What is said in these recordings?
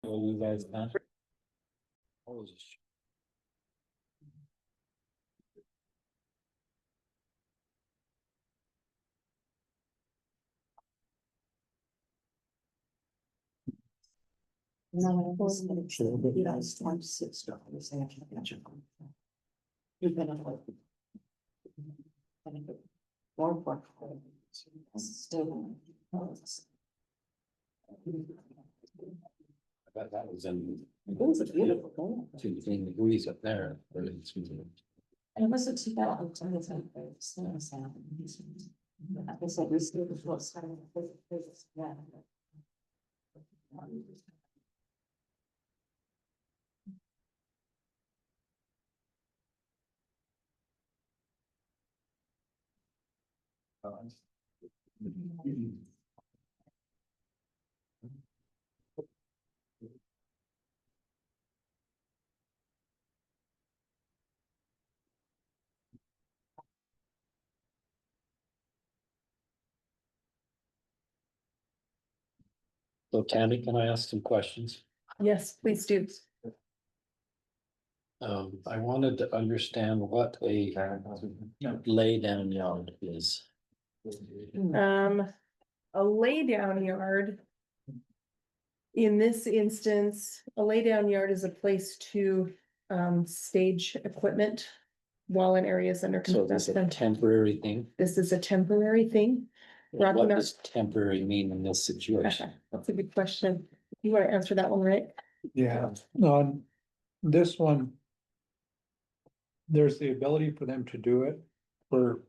You guys done? No, you guys want $6. And I can't get you. You've been avoided. More work. Still. I bet that was in It was a beautiful home. 15 degrees up there. And it was a 2010. I said, we still was what's. Yeah. So Tammy, can I ask some questions? Yes, please do. I wanted to understand what a laydown yard is. A laydown yard. In this instance, a laydown yard is a place to stage equipment while an area is under So that's a construction. temporary thing. This is a temporary thing. Rocky What Mount- does temporary mean in this situation? That's a good question. You want to answer that one, right? Yeah, on this one. There's the ability for them to do it for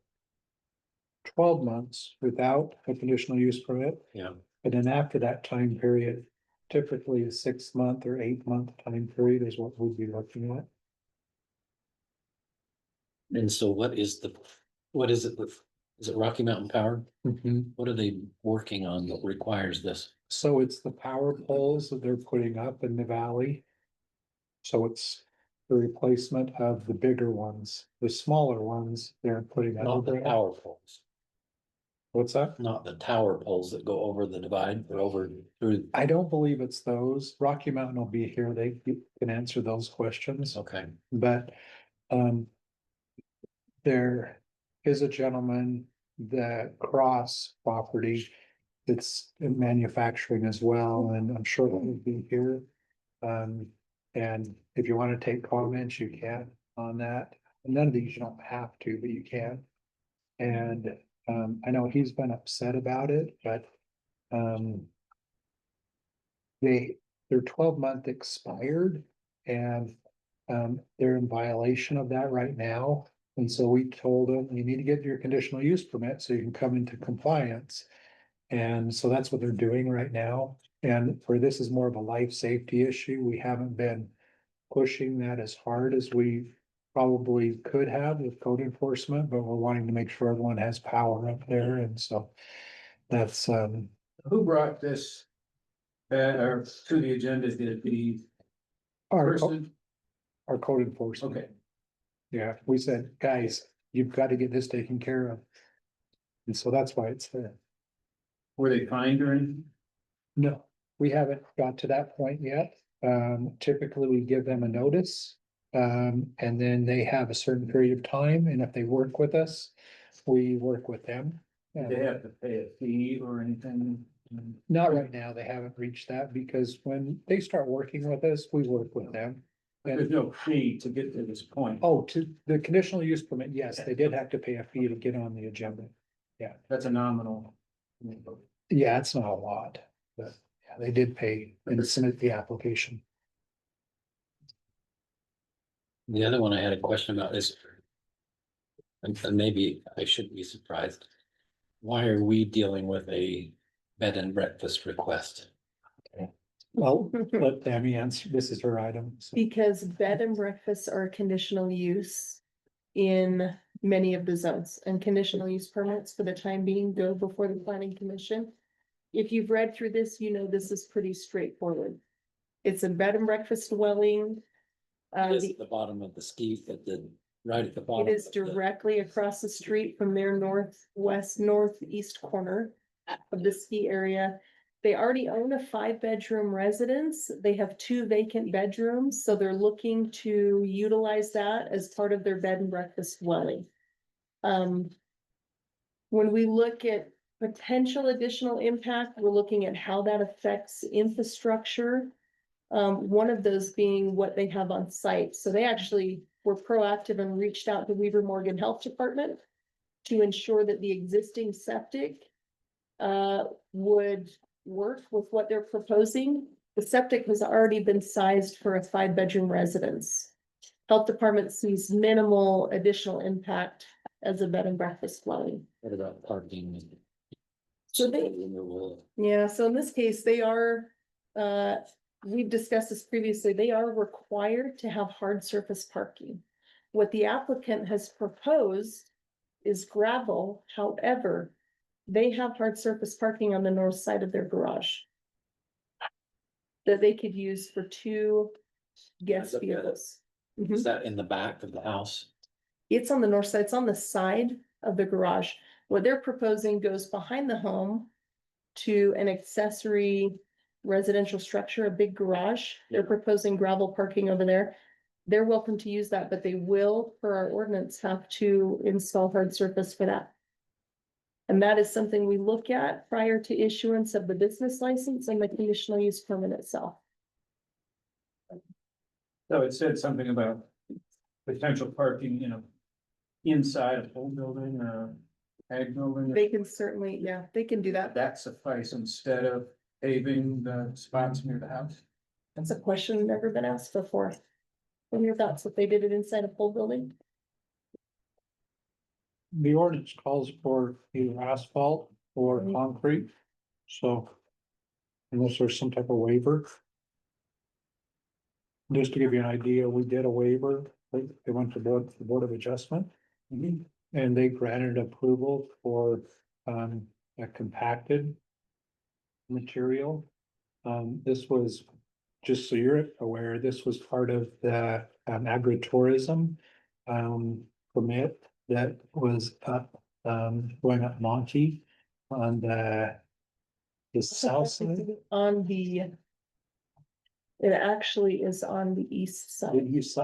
12 months without a conditional use permit. Yeah. And then after that time period, typically a 6-month or 8-month time period is what we'd be looking at. And so what is it with, is it Rocky Mountain Power? What are they working on that requires this? So it's the power poles that they're putting up in the valley. So it's the replacement of the bigger ones. The smaller ones, they're putting Not over. the tower poles, What's that? not the tower poles that go over the divide, but over through. I don't believe it's those. Rocky Mountain will be here. They can answer those questions, Okay, but, there is a gentleman that cross property. That's in manufacturing as well, and I'm sure he'll be here. And if you want to take comments, you can on that. None of these you don't have to, but you can. And, I know he's been upset about it, but, their 12-month expired and, they're in violation of that right now. And so we told them, you need to get your conditional use permit so you can come into compliance. And so that's what they're doing right now. And for this is more of a life safety issue. We haven't been pushing that as hard as we probably could have with code enforcement, but we're wanting to make sure everyone has power up there. And so that's, Who brought this? Or to the agenda, did it be our, person? our code enforcement. Okay, Yeah, we said, guys, you've got to get this taken care of. And so that's why it's there. were they fined or anything? No, we haven't got to that point yet. Typically we give them a notice. And then they have a certain period of time, and if they work with us, we work with them. Did they have to pay a fee or anything? Not right now, they haven't reached that, because when they start working with us, we work with them. There's no fee to get to this point. Oh, to the conditional use permit, yes, they did have to pay a fee to get on the agenda. That's a nominal. Yeah, it's not a lot, but yeah, they did pay and submit the application. the other one I had a question about is. And maybe I shouldn't be surprised. Why are we dealing with a bed and breakfast request? Well, let Tammy answer, this is her item. so. Because bed and breakfasts are conditional use in many of the zones, and conditional use permits for the time being go before the planning commission. If you've read through this, you know this is pretty straightforward. It's a bed and breakfast dwelling. It is at the bottom of the ski, right at the bottom. It is directly across the street from their northeast corner of the ski area. They already own a 5-bedroom residence. They have 2 vacant bedrooms, so they're looking to utilize that as part of their bed and breakfast dwelling. When we look at potential additional impact, we're looking at how that affects infrastructure. One of those being what they have on site. So they actually were proactive and reached out to Weaver Morgan Health Department to ensure that the existing septic would work with what they're proposing. The septic has already been sized for a 5-bedroom residence. Health Department sees minimal additional impact as a bed and breakfast dwelling. What about parking? So they, Removal? yeah, so in this case, they are, we've discussed this previously, they are required to have hard surface parking. What the applicant has proposed is gravel, however, they have hard surface parking on the north side of their garage that they could use for 2 guest looked at it. vehicles. Is Mhm. that in the back of the house? It's on the north side, it's on the side of the garage. What they're proposing goes behind the home to an accessory residential structure, a big garage. They're proposing gravel parking over there. They're welcome to use that, but they will, per our ordinance, have to install hard surface for that. And that is something we look at prior to issuance of the business license and the conditional use permit itself. So it said something about potential parking, inside a whole building or ag building. They can certainly, yeah, they can do that. That suffice instead of paving the spots near the house. That's a question never been asked before. What are your thoughts if they did it inside a full building? The ordinance calls for either asphalt or Mhm. concrete, so. Unless there's some type of waiver. Just to give you an idea, we did a waiver, they went to the Board of Adjustment. And they granted approval for, a compacted. Material. This was, just so you're aware, this was part of the, agritourism. Permit that was up, going up Monty on the south side. On the. It actually is on the east side.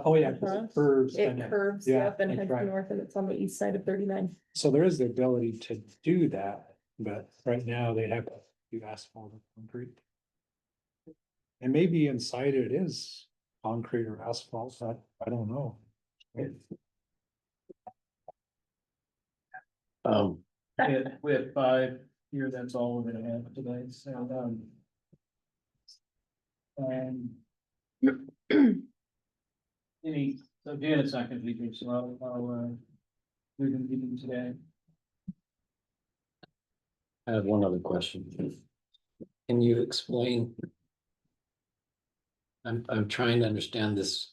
Oh, yeah, 'cause Uh-huh. it curves. It kinda. curves Yeah, up and that's heads right. north, and it's on the east side of 39. So there is the ability to do that, but right now they have to do asphalt or concrete. And maybe inside it is concrete or asphalt, I don't know. We had 5 here, that's all we're gonna have today, so, so Janet's not gonna be here, so I'll we can meet him today. I have one other question. Can you explain? I'm trying to understand this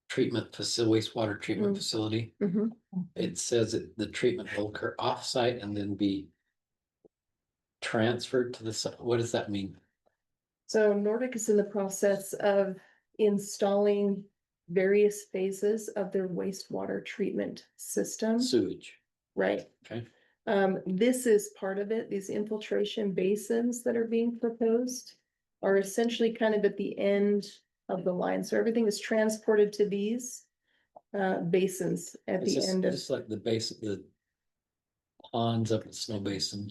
treatment facility, wastewater treatment facility. Mhm. It says that the treatment will occur off-site and then be transferred to what does that mean? So Nordic is in the process of installing various phases of their wastewater treatment system, Sewage, right? okay? This is part of it. These infiltration basins that are being proposed are essentially kind of at the end of the line. So everything is transported to these basins at It's the just, end of. just like the basin, the ponds up at Snow Basin,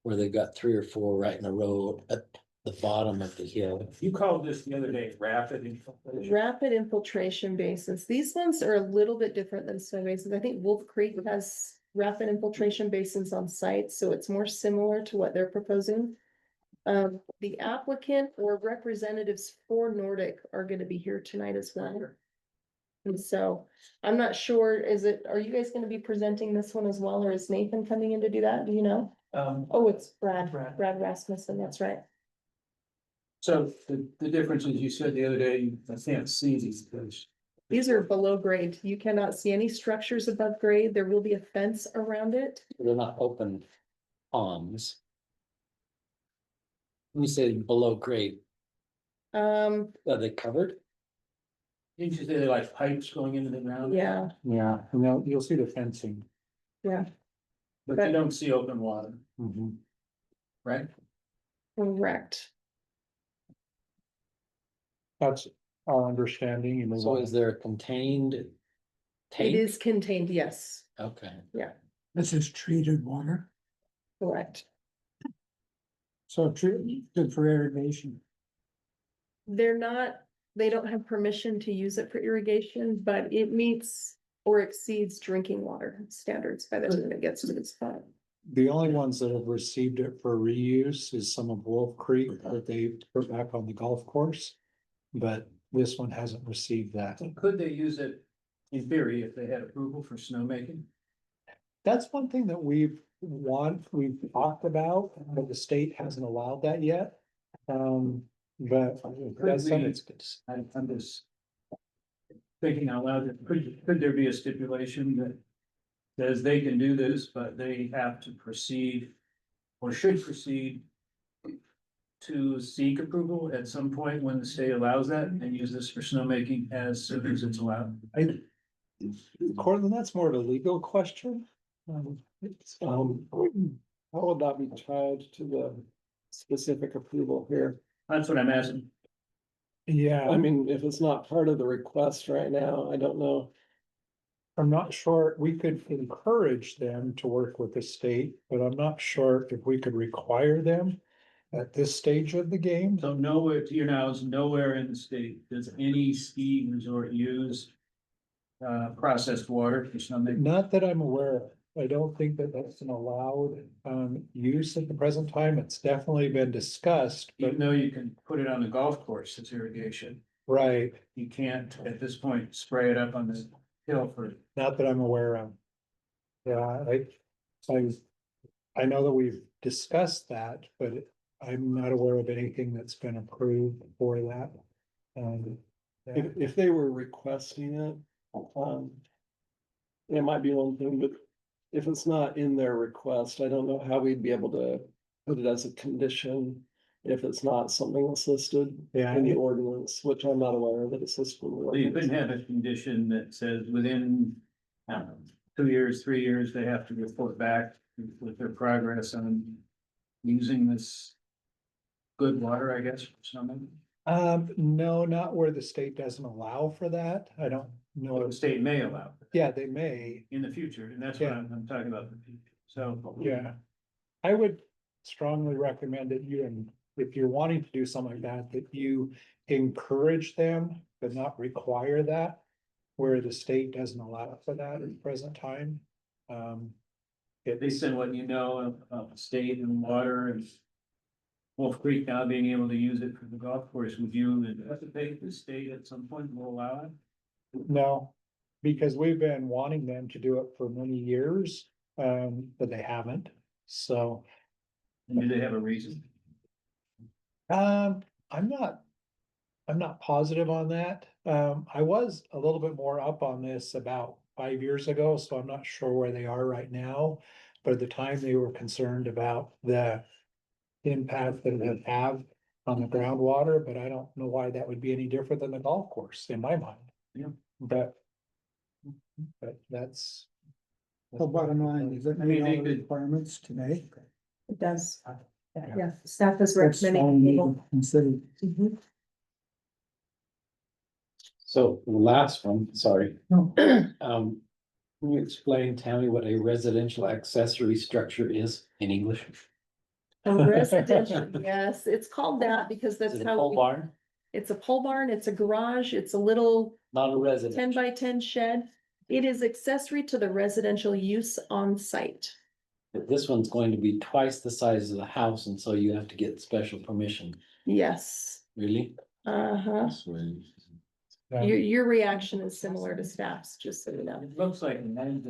where they've got 3 or 4 right in a row at the bottom of the hill. You called this the other day rapid infiltration. Rapid infiltration basins. These ones are a little bit different than snow basins. I think Wolf Creek has rapid infiltration basins on site, so it's more similar to what they're proposing. The applicant or representatives for Nordic are gonna be here tonight as well. And so I'm not sure, are you guys gonna be presenting this one as well, or is Nathan coming in to do that? Do you know? Oh, it's Brad Rasmussen, that's right. So the difference is you said the other day, I can't see these things. These are below grade. You cannot see any structures above grade. There will be a fence around it. They're not open ponds. When you say below grade, are they covered? Didn't you say they're like pipes going into the ground? Yeah, Yeah, and you'll see the fencing. yeah. But you don't see open water, Mhm. right? Correct. That's our understanding. You move So on. is there a contained It tank? is contained, yes, Okay, This is treated water, correct. so good for irrigation. They're not, they don't have permission to use it for irrigation, but it meets or exceeds drinking water standards by the time it gets to this point. The only ones that have received it for reuse is some of Wolf Creek that they put back on the golf course. But this one hasn't received that. Could they use it in theory if they had approval for snowmaking? That's one thing that we've talked about, but the state hasn't allowed that yet. But that's something that's good. I'm just thinking out loud, could there be a stipulation that says they can do this, but they have to proceed or should proceed to seek approval at some point when the state allows that and use this for snowmaking as soon as it's allowed? Courtlan, that's more of a legal question. How would that be tied to the specific approval here? That's what I'm asking. Yeah, I mean, if it's not part of the request right now, I don't know. I'm not sure, we could encourage them to work with the state, but I'm not sure if we could require them at this stage of the game. So nowhere, to your knowledge, nowhere in the state does any ski resort use processed water for snowmaking. Not that I'm aware of. I don't think that that's an allowed use at the present time. It's definitely been discussed, but Even though you can put it on the golf course as irrigation, right, you can't at this point spray it up on the hill for. not that I'm aware of. Yeah, I know that we've discussed that, but I'm not aware of anything that's been approved for that. Yeah. If they were requesting it, it might be one thing, but if it's not in their request, I don't know how we'd be able to put it as a condition. If it's not something that's listed Yeah, in the ordinance, which I'm not aware of that it's listed in the So you couldn't ordinance. have a condition that says within, 2 years, 3 years, they have to report back with their progress on using this good water, I guess, for something. no, not where the state doesn't allow for that. I don't know. Or the state may allow Yeah, they may. in the future, and that's what Yeah. I'm talking about. The future. So. Yeah. I would strongly recommend that if you're wanting to do something like that you encourage them, but not require that. Where the state doesn't allow for that at the present time. Based on what you know of the state and water and Wolf Creek now being able to use it for the golf course, would you anticipate the state at some point will allow it? No, because we've been wanting them to do it for many years, but they haven't, so. And do they have a reason? I'm not positive on that. I was a little bit more up on this about 5 years ago, so I'm not sure where they are right now. But at the time, they were concerned about the impact that it would have on the groundwater, but I don't know why that would be any different than the golf course in my mind. Yeah. But that's. So bottom line, is it I mean, meet they all the could- requirements today? It does. Yeah. Yeah, staff is That's all recommending we people. consider. Mhm. so the last one, sorry. No. Can you explain, Tammy, what a residential accessory structure is in English? A residential, yes, it's called that because Is that's it a how, pole barn? it's a pole barn, it's a garage, it's a little Not a residence. 10 by 10 shed. It is accessory to the residential use on site. But this one's going to be twice the size of the house, and so you have to get special permission, Yes, really? uh-huh. Your reaction is similar to staff's, just so you know. It looks like an egg,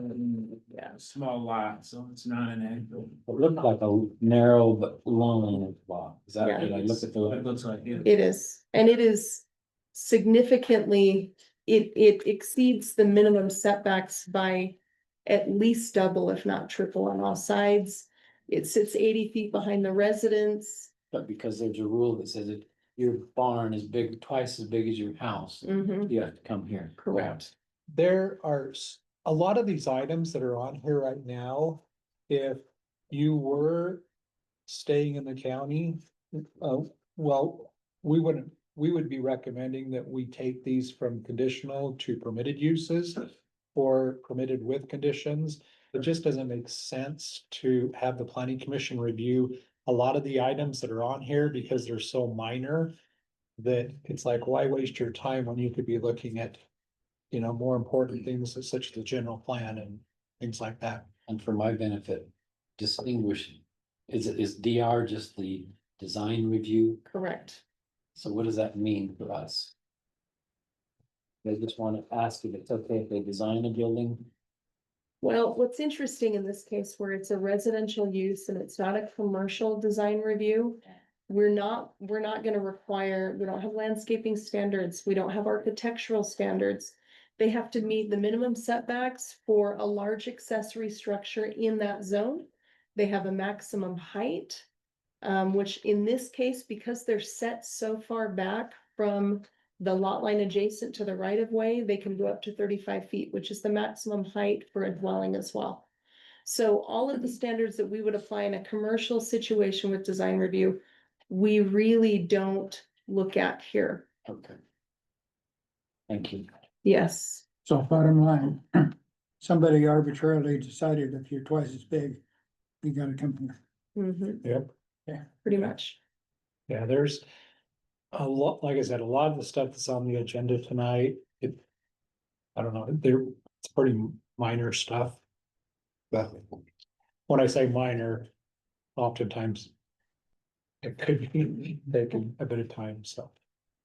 yeah, small lot, so it's not an egg. It looked like a narrow but long lot. Is that, Yeah. did I look at It the? looks like it. It is, and it is significantly, it exceeds the minimum setbacks by at least double, if not triple on all sides. It sits 80 feet behind the residence. But because there's a rule that says that your barn is big, twice as big as your house, Mhm, you have to come here. correct. There are a lot of these items that are on here right now. If you were staying in the county, Well, we would be recommending that we take these from conditional to permitted uses. Or permitted with conditions. It just doesn't make sense to have the planning commission review a lot of the items that are on here because they're so minor. That it's like, why waste your time when you could be looking at, more important things such as the general plan and things like that. And for my benefit, distinguish, is DR just the design review? Correct. So what does that mean for us? They just want to ask if it's okay if they design a building. Well, what's interesting in this case where it's a residential use and it's not a commercial design review. We're not gonna require, we don't have landscaping standards, we don't have architectural standards. They have to meet the minimum setbacks for a large accessory structure in that zone. They have a maximum height. Which in this case, because they're set so far back from the lot line adjacent to the right of way, they can go up to 35 feet, which is the maximum height for a dwelling as well. So all of the standards that we would apply in a commercial situation with design review, we really don't look at here. Okay. Thank you. Yes, So bottom line, somebody arbitrarily decided if you're twice as big, you gotta come here. mhm, Yep. pretty much. Yeah, there's a lot, like I said, a lot of the stuff that's on the agenda tonight, I don't know, it's pretty minor stuff. But when I say minor, oftentimes it could be taking a bit of time, so.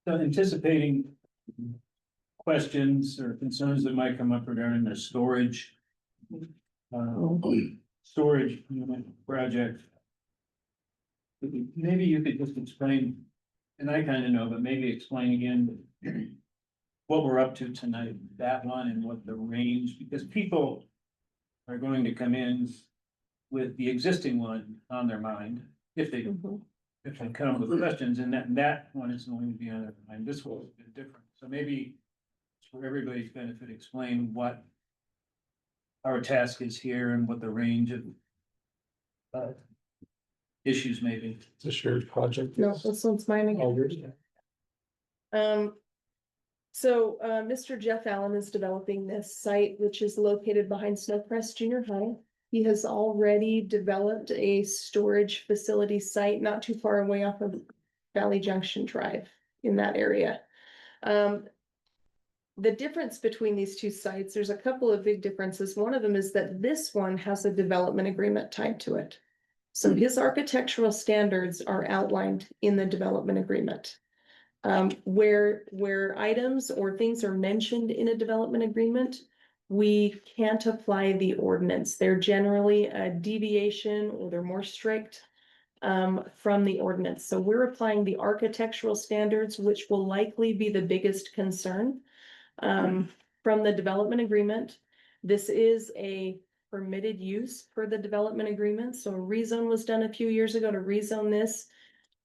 So anticipating questions or concerns that might come up regarding the storage. Storage unit project. Maybe you could just explain, and I kind of know, but maybe explain again. What we're up to tonight, that one and what the range, because people are going to come in with the existing one on their mind. If they Mhm. come with questions, and that one is going to be on their mind, this one is different, so maybe. For everybody's benefit, explain what. Our task is here and what the range of. Issues may be. It's a shared project. No, this one's mine again. Oh, yours? So, Mr. Jeff Allen is developing this site, which is located behind Snowcrest Junior High. He has already developed a storage facility site not too far away off of Valley Junction Drive in that area. The difference between these two sites, there's a couple of big differences. One of them is that this one has a development agreement tied to it. So his architectural standards are outlined in the development agreement. Where items or things are mentioned in a development agreement, we can't apply the ordinance. They're generally a deviation or they're more strict from the ordinance. So we're applying the architectural standards, which will likely be the biggest concern from the development agreement. This is a permitted use for the development agreement. So a rezone was done a few years ago to rezone this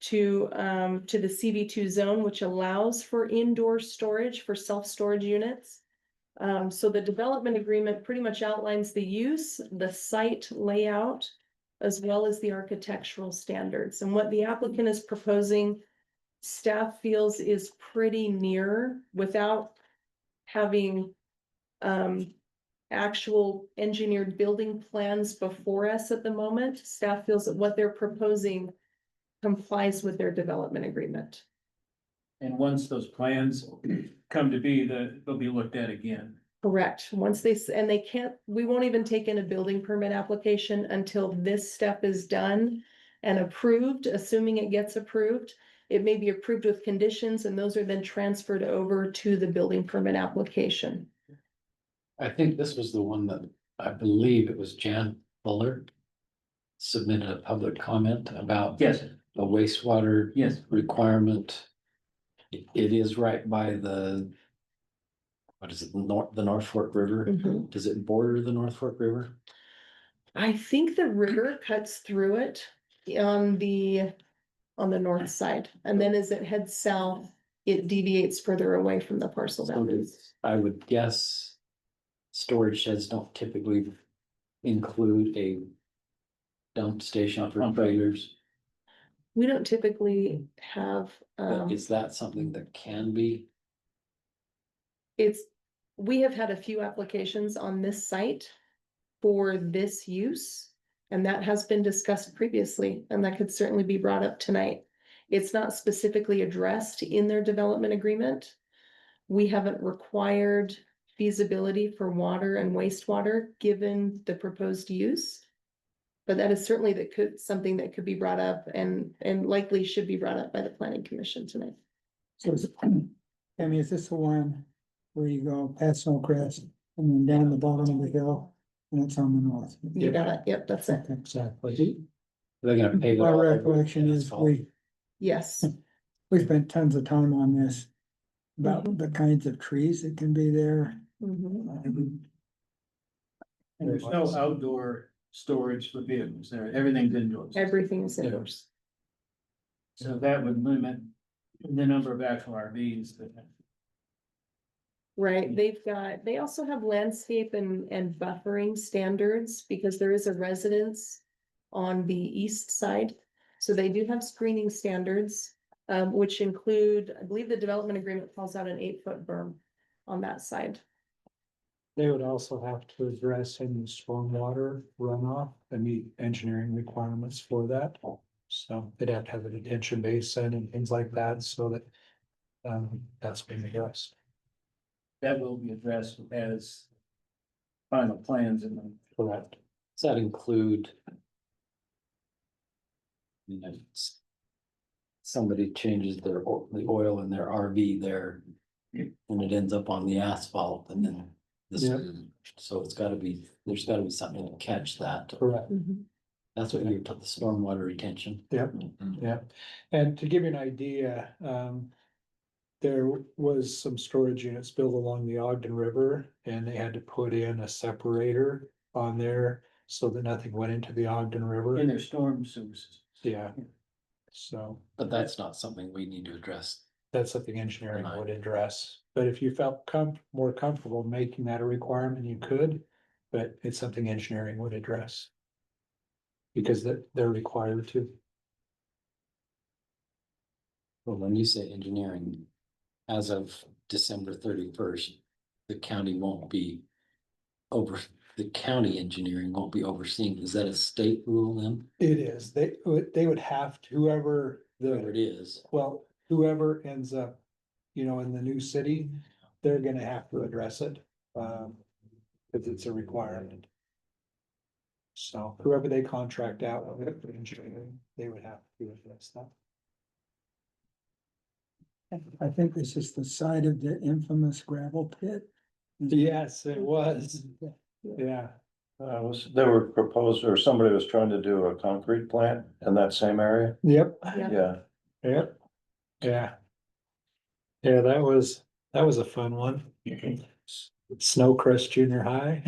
to the CV2 zone, which allows for indoor storage for self-storage units. So the development agreement pretty much outlines the use, the site layout, as well as the architectural standards. And what the applicant is proposing, staff feels is pretty near without having actual engineered building plans before us at the moment. Staff feels that what they're proposing complies with their development agreement. And once those plans come to be, they'll be looked at again. Correct. Once they can't, we won't even take in a building permit application until this step is done and approved, assuming it gets approved. It may be approved with conditions and those are then transferred over to the building permit application. I think this was the one that I believe it was Jan Fuller. Submitted a public comment about. Yes. A wastewater. Yes. Requirement. It is right by the. What is it, the North Fork River? Mhm. Does it border the North Fork River? I think the river cuts through it on the north side. And then as it heads south, it deviates further away from the parcel So boundaries. I would guess. Storage sheds don't typically include a dump station for trailers. We don't typically have, But is that something that can be? we have had a few applications on this site for this use. And that has been discussed previously, and that could certainly be brought up tonight. It's not specifically addressed in their development agreement. We haven't required feasibility for water and wastewater, given the proposed use. But that is certainly something that could be brought up and likely should be brought up by the planning commission tonight. So, Tammy, is this the one where you go past Snowcrest and then down the bottom of the hill? And it's on the north. You got it, yep, that's it, Exactly. They're gonna pave it My all over recollection with is asphalt. yes. we spent tons of time on this. About Mhm. the kinds of trees that can be there. Mhm. There's no outdoor storage for vehicles there, everything's indoors. Everything is indoors. So that would limit the number of actual RVs that. Right, they also have landscape and buffering standards because there is a residence on the east side. So they do have screening standards, which include, I believe the development agreement calls out an 8-foot berm on that side. They would also have to address any stormwater runoff and meet engineering requirements for that. So they'd have to have a detention basin and things like that, so that that's being addressed. That will be addressed as final plans in the. Correct. Does that include? You know, somebody changes the oil in their RV there. And it ends up on the asphalt and then this, Yeah. so it's gotta be, there's gotta be something to catch that. Correct. That's what you put the stormwater retention. Yep. Yeah, and to give you an idea, there was some storage units built along the Ogden River, and they had to put in a separator on there so that nothing went into the Ogden River. In their storm sewers. Yeah. So But that's not something we need to address. that's something engineering would address, but if you felt more comfortable making that a requirement, you could, but it's something engineering would address. Because they're required to. Well, when you say engineering, as of December 31st, the county engineering won't be overseeing. Is that a state rule then? It is, they would have to, Whatever it is. well, whoever ends up, in the new city, they're gonna have to address it. Cause it's a requirement. So whoever they contract out with it for engineering, they would have to address that. I think this is the side of the infamous gravel pit. Yes, it was, yeah. They were proposed, or somebody was trying to do a concrete plant in that same area, Yep, yeah. yep, yeah. Yeah, that was a fun one. Snowcrest Junior High.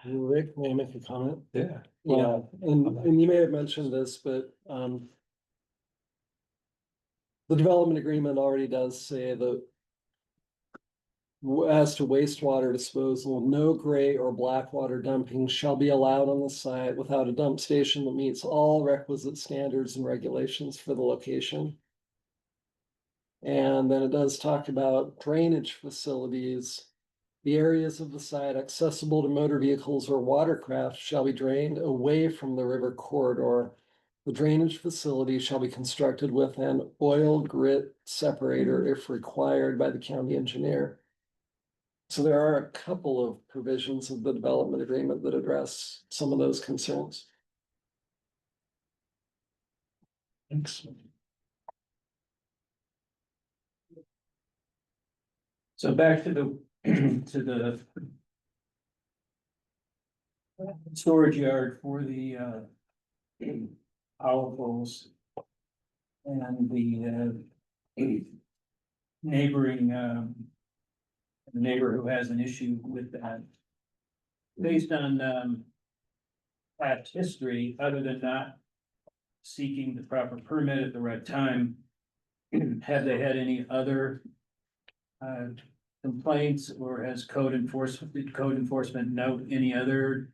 Rick, may I make a comment? Yeah. Yeah, and you may have mentioned this, but, the development agreement already does say that as to wastewater disposal, no gray or black water dumping shall be allowed on the site without a dump station that meets all requisite standards and regulations for the location. And then it does talk about drainage facilities. The areas of the site accessible to motor vehicles or watercraft shall be drained away from the river corridor. The drainage facility shall be constructed with an oil grit separator if required by the county engineer. So there are a couple of provisions of the development agreement that address some of those concerns. Thanks. So back to the, to the. Storage yard for the, power poles. And the, neighboring, neighbor who has an issue with that. Based on, past history, other than not seeking the proper permit at the right time, have they had any other, complaints, or has did code enforcement note any other,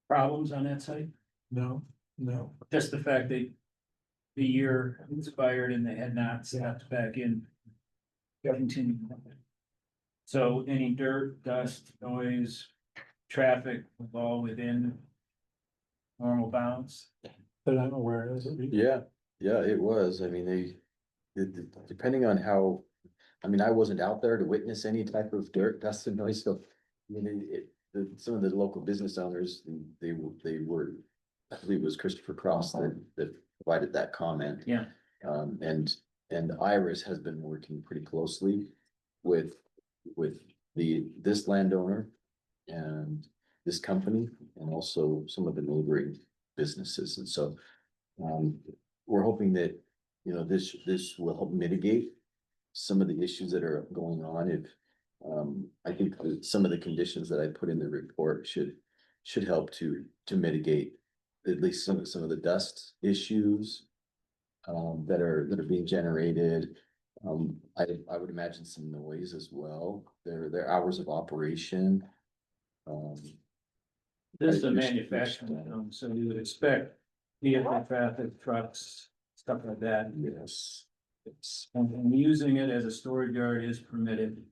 problems on that site? No, No. Just the fact that the year expired and they had not stepped back in. Continue. So any dirt, dust, noise, traffic was all within normal bounds? But I'm aware, is it? Yeah, yeah, it was. I mean, depending on how, I mean, I wasn't out there to witness any type of dirt, dust and noise, so. I mean, some of the local business owners, they were, I believe it was Christopher Cross that provided that comment. Yeah. And Iris has been working pretty closely with this landowner and this company and also some of the neighboring businesses. And so we're hoping that, you know, this will help mitigate some of the issues that are going on. If I think that some of the conditions that I put in the report should help to mitigate at least some of the dust issues that are being generated. I would imagine some noise as well. Their hours of operation. This is a You're- manufacturing zone, so you would expect vehicle traffic, trucks, stuff like that. Yes, yes, And using it as a storage yard is permitted.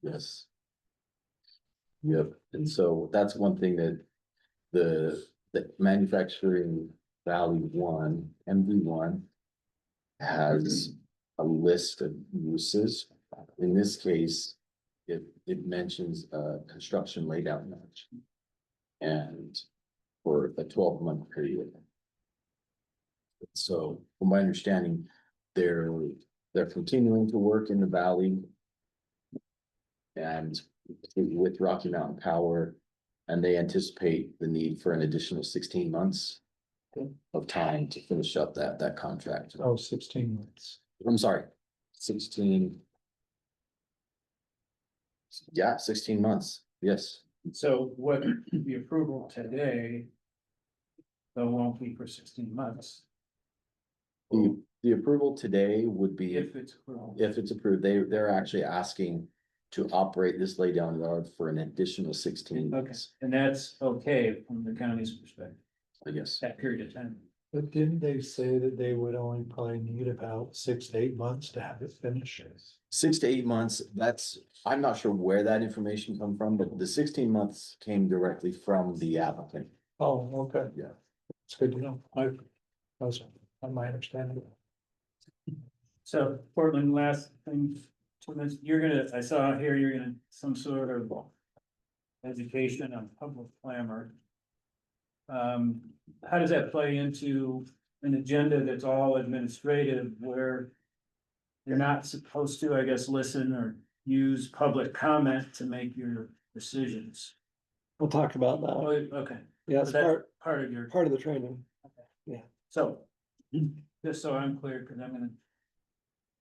yes. Yep, and so that's one thing that the manufacturing Valley One, MV1. Has a list of uses. In this case, it mentions construction laydown match. And for a 12-month period. So from my understanding, they're continuing to work in the valley. And with Rocky Mountain Power, and they anticipate the need for an additional 16 months. Of time to finish up that contract. Oh, 16 months. I'm sorry, 16. Yeah, 16 months, yes. So what the approval today. Though won't be for 16 months. The approval today would be, If it's approved. if it's approved, they're actually asking to operate this laydown yard for an additional 16 Okay, months, and that's okay from the county's perspective, I guess. that period of time. But didn't they say that they would only probably need about 6 to 8 months to have it finished? 6 to 8 months, I'm not sure where that information come from, but the 16 months came directly from the applicant. Oh, okay. Yeah. It's good to know. That's my understanding. So Portland, last thing, 2 minutes, I saw here, you're gonna some sort of education on public clamor. How does that play into an agenda that's all administrative where you're not supposed to, I guess, listen or use public comment to make your decisions? We'll talk about Oh, that. okay, Yeah, so it's that's part, part of your, part of the training. so, just so I'm clear, because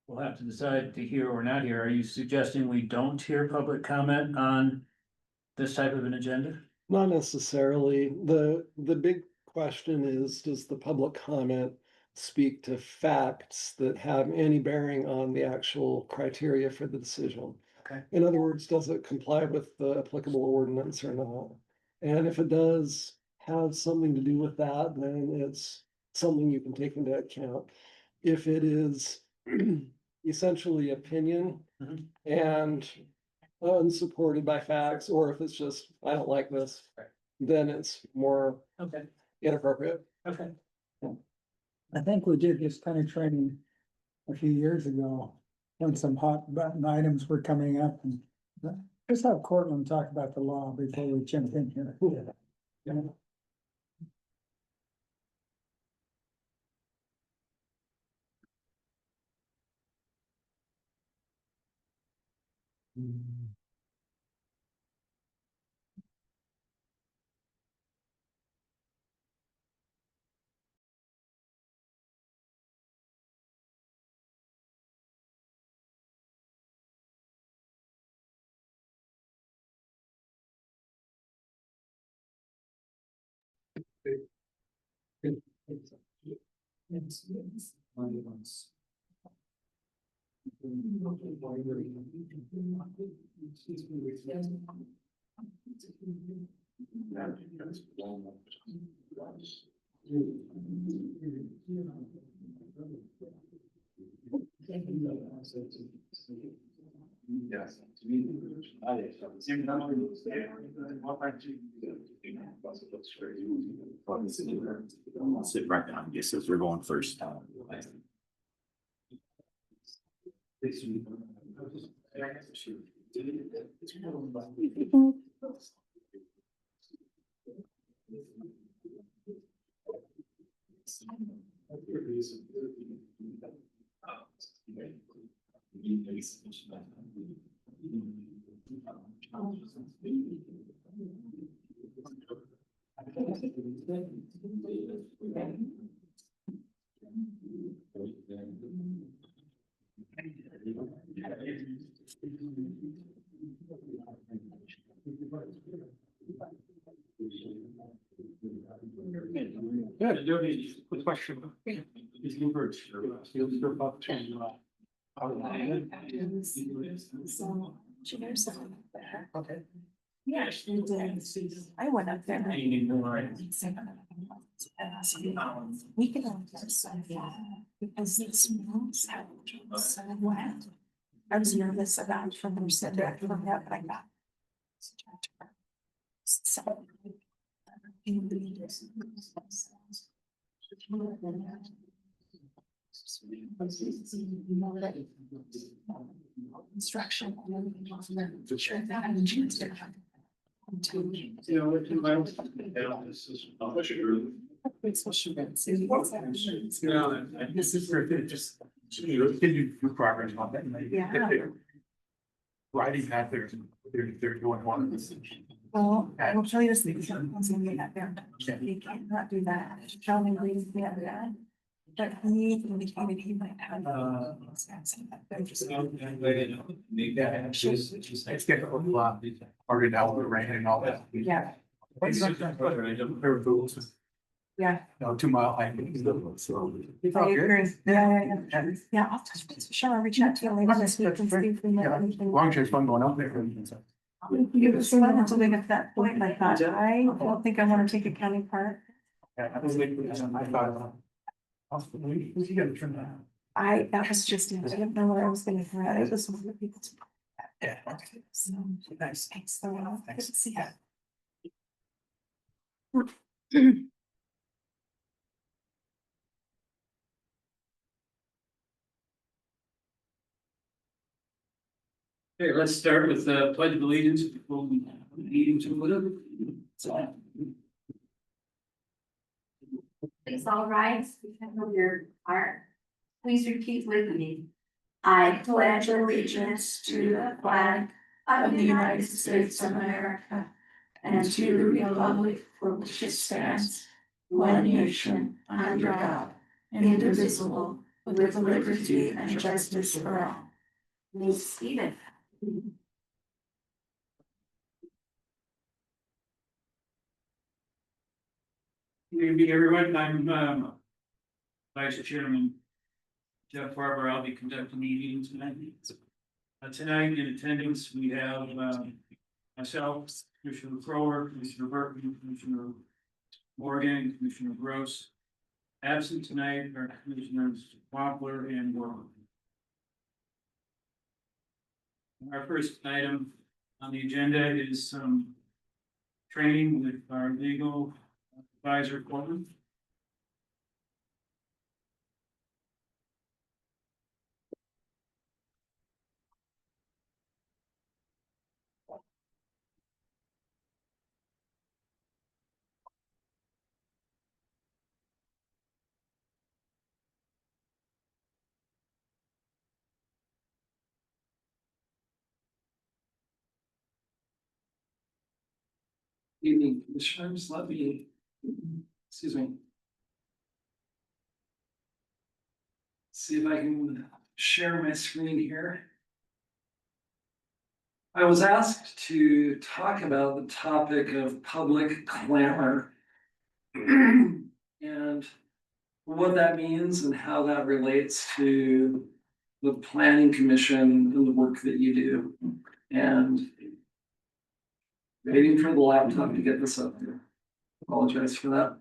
we'll have to decide to hear or not hear. Are you suggesting we don't hear public comment on this type of an agenda? Not necessarily. The big question is, does the public comment speak to facts that have any bearing on the actual criteria for the decision? Okay. In other words, does it comply with the applicable ordinance or not? And if it does have something to do with that, then it's something you can take into account. If it is essentially opinion Mhm. and unsupported by facts, or if it's just, I don't like this, Right. then it's more Okay, inappropriate. okay. I think we did this kind of training a few years ago, when some hot button items were coming up and. Just have Courtlan talk about the law before we jump in here. Yeah. Yes. Sit right down, yes, as we're going first. Good. Quick question. These bluebirds. They're up to, Okay. Yeah, I went up there. We can only do some, because it smells so wet. I was nervous about from them said that, but I got. So. Instruction. Sure, that I would choose it. This is for just, continue progress on that. Yeah. Writing that they're doing one. Well, I will tell you this thing, someone's gonna get that there. You cannot do that. Tell me we can't do that. But he indicated he might have. It's getting a lot, already now with the rain and all that. Yeah, yeah. No, 2 mile hike. I agree. Yeah, I'll touch base. Sure, I'll reach out to you later this week and see if we know anything. Long as it's fun going up there. It was fun until they got to that point, and I thought, I don't think I wanna take a county park. Yeah, I was like, I thought. You gotta trim that. That was just, I didn't know where I was gonna throw it. It was one of the people's. Yeah. So, nice. Thanks, so well. Good to see you. Okay, let's start with the pledge of allegiance before we meeting to whatever. So. Please all rise, because of your heart. Please repeat with me. I pledge allegiance to the flag of the United States of America and to the republic for which it stands, one nation, under God, indivisible, with liberty and justice for all. Please see it. Good evening, everyone. I'm Vice Chairman Jeff Barber. I'll be conducting the meeting tonight. Tonight in attendance, we have myself, Commissioner Thrower, Commissioner Burton, Commissioner Morgan, Commissioner Gross. Absent tonight are Commissioners Wampler and Worland. Our first item on the agenda is some training with our legal advisor, Courtlan. Evening, Commissioners, let me, excuse me. See if I can share my screen here. I was asked to talk about the topic of public clamor. And what that means and how that relates to the planning commission and the work that you do. And waiting for the laptop to get this up there. Apologize for that.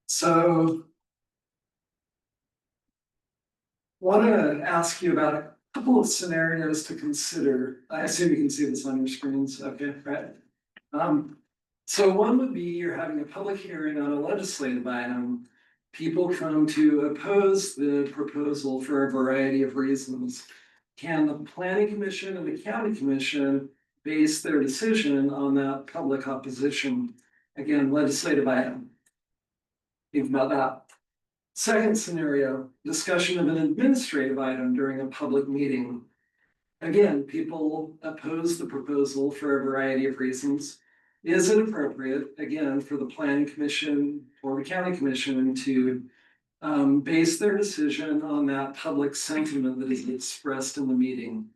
So. Want to ask you about a couple of scenarios to consider. I assume you can see this on your screens, okay, right? So one would be you're having a public hearing on a legislative item. People come to oppose the proposal for a variety of reasons. Can the planning commission and the county commission base their decision on that public opposition? Again, legislative item. Think about that. Second scenario, discussion of an administrative item during a public meeting. Again, people oppose the proposal for a variety of reasons. Is it appropriate, again, for the planning commission or the county commission to base their decision on that public sentiment that is expressed in the meeting?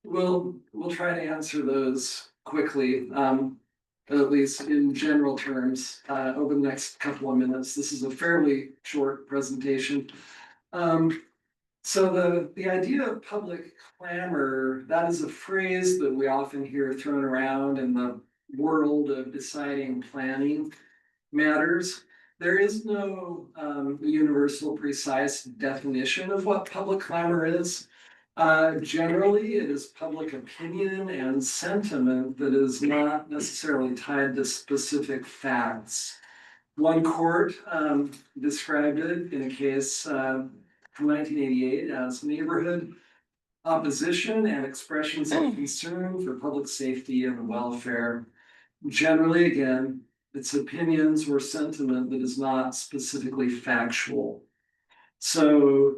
We'll try to answer those quickly, at least in general terms, over the next couple of minutes. This is a fairly short presentation. So the idea of public clamor, that is a phrase that we often hear thrown around in the world of deciding planning matters. There is no universal precise definition of what public clamor is. Generally, it is public opinion and sentiment that is not necessarily tied to specific facts. One court described it in a case from 1988 as neighborhood opposition and expressions of concern for public safety and welfare. Generally, again, it's opinions or sentiment that is not specifically factual. So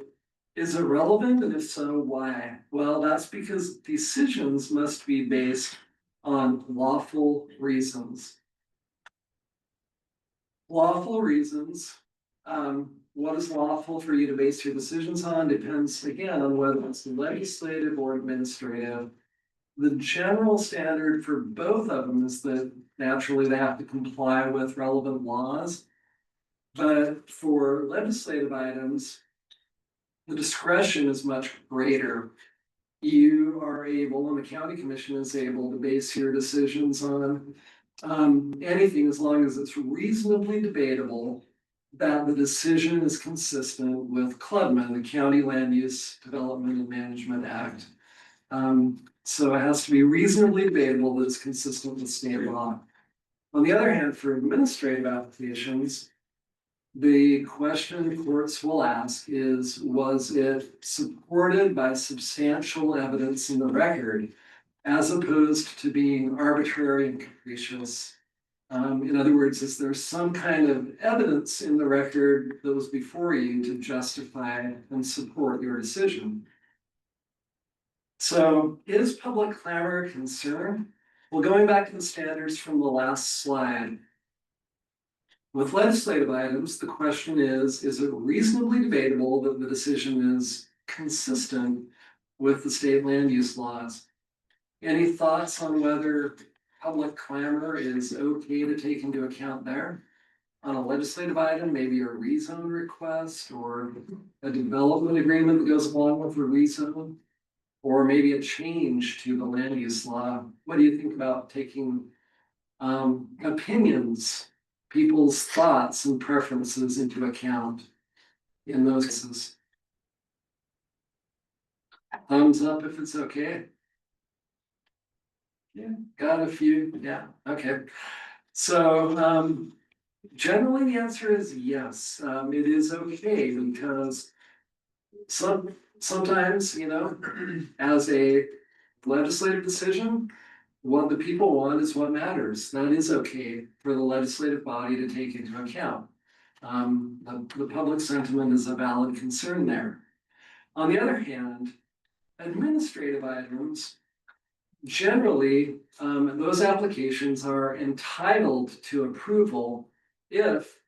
is it relevant? And if so, why? Well, that's because decisions must be based on lawful reasons. Lawful reasons. What is lawful for you to base your decisions on depends again on whether it's legislative or administrative. The general standard for both of them is that naturally they have to comply with relevant laws. But for legislative items, the discretion is much greater. You are able, and the county commission is able to base your decisions on anything as long as it's reasonably debatable that the decision is consistent with Clubman, the County Land Use Development and Management Act. So it has to be reasonably debatable that it's consistent with state law. On the other hand, for administrative applications, the question courts will ask is, was it supported by substantial evidence in the record, as opposed to being arbitrary and capricious? In other words, is there some kind of evidence in the record that was before you to justify and support your decision? So is public clamor a concern? Well, going back to the standards from the last slide, with legislative items, the question is it reasonably debatable that the decision is consistent with the state land use laws? Any thoughts on whether public clamor is okay to take into account there? On a legislative item, maybe a rezone request or a development agreement that goes along with a rezone, or maybe a change to the land use law. What do you think about taking opinions, people's thoughts and preferences into account in those cases? Thumbs up if it's okay. Yeah, got a few, yeah, okay. So generally the answer is yes, it is okay because sometimes, you know, as a legislative decision, what the people want is what matters. That is okay for the legislative body to take into account. The public sentiment is a valid concern there. On the other hand, administrative items, generally, those applications are entitled to approval if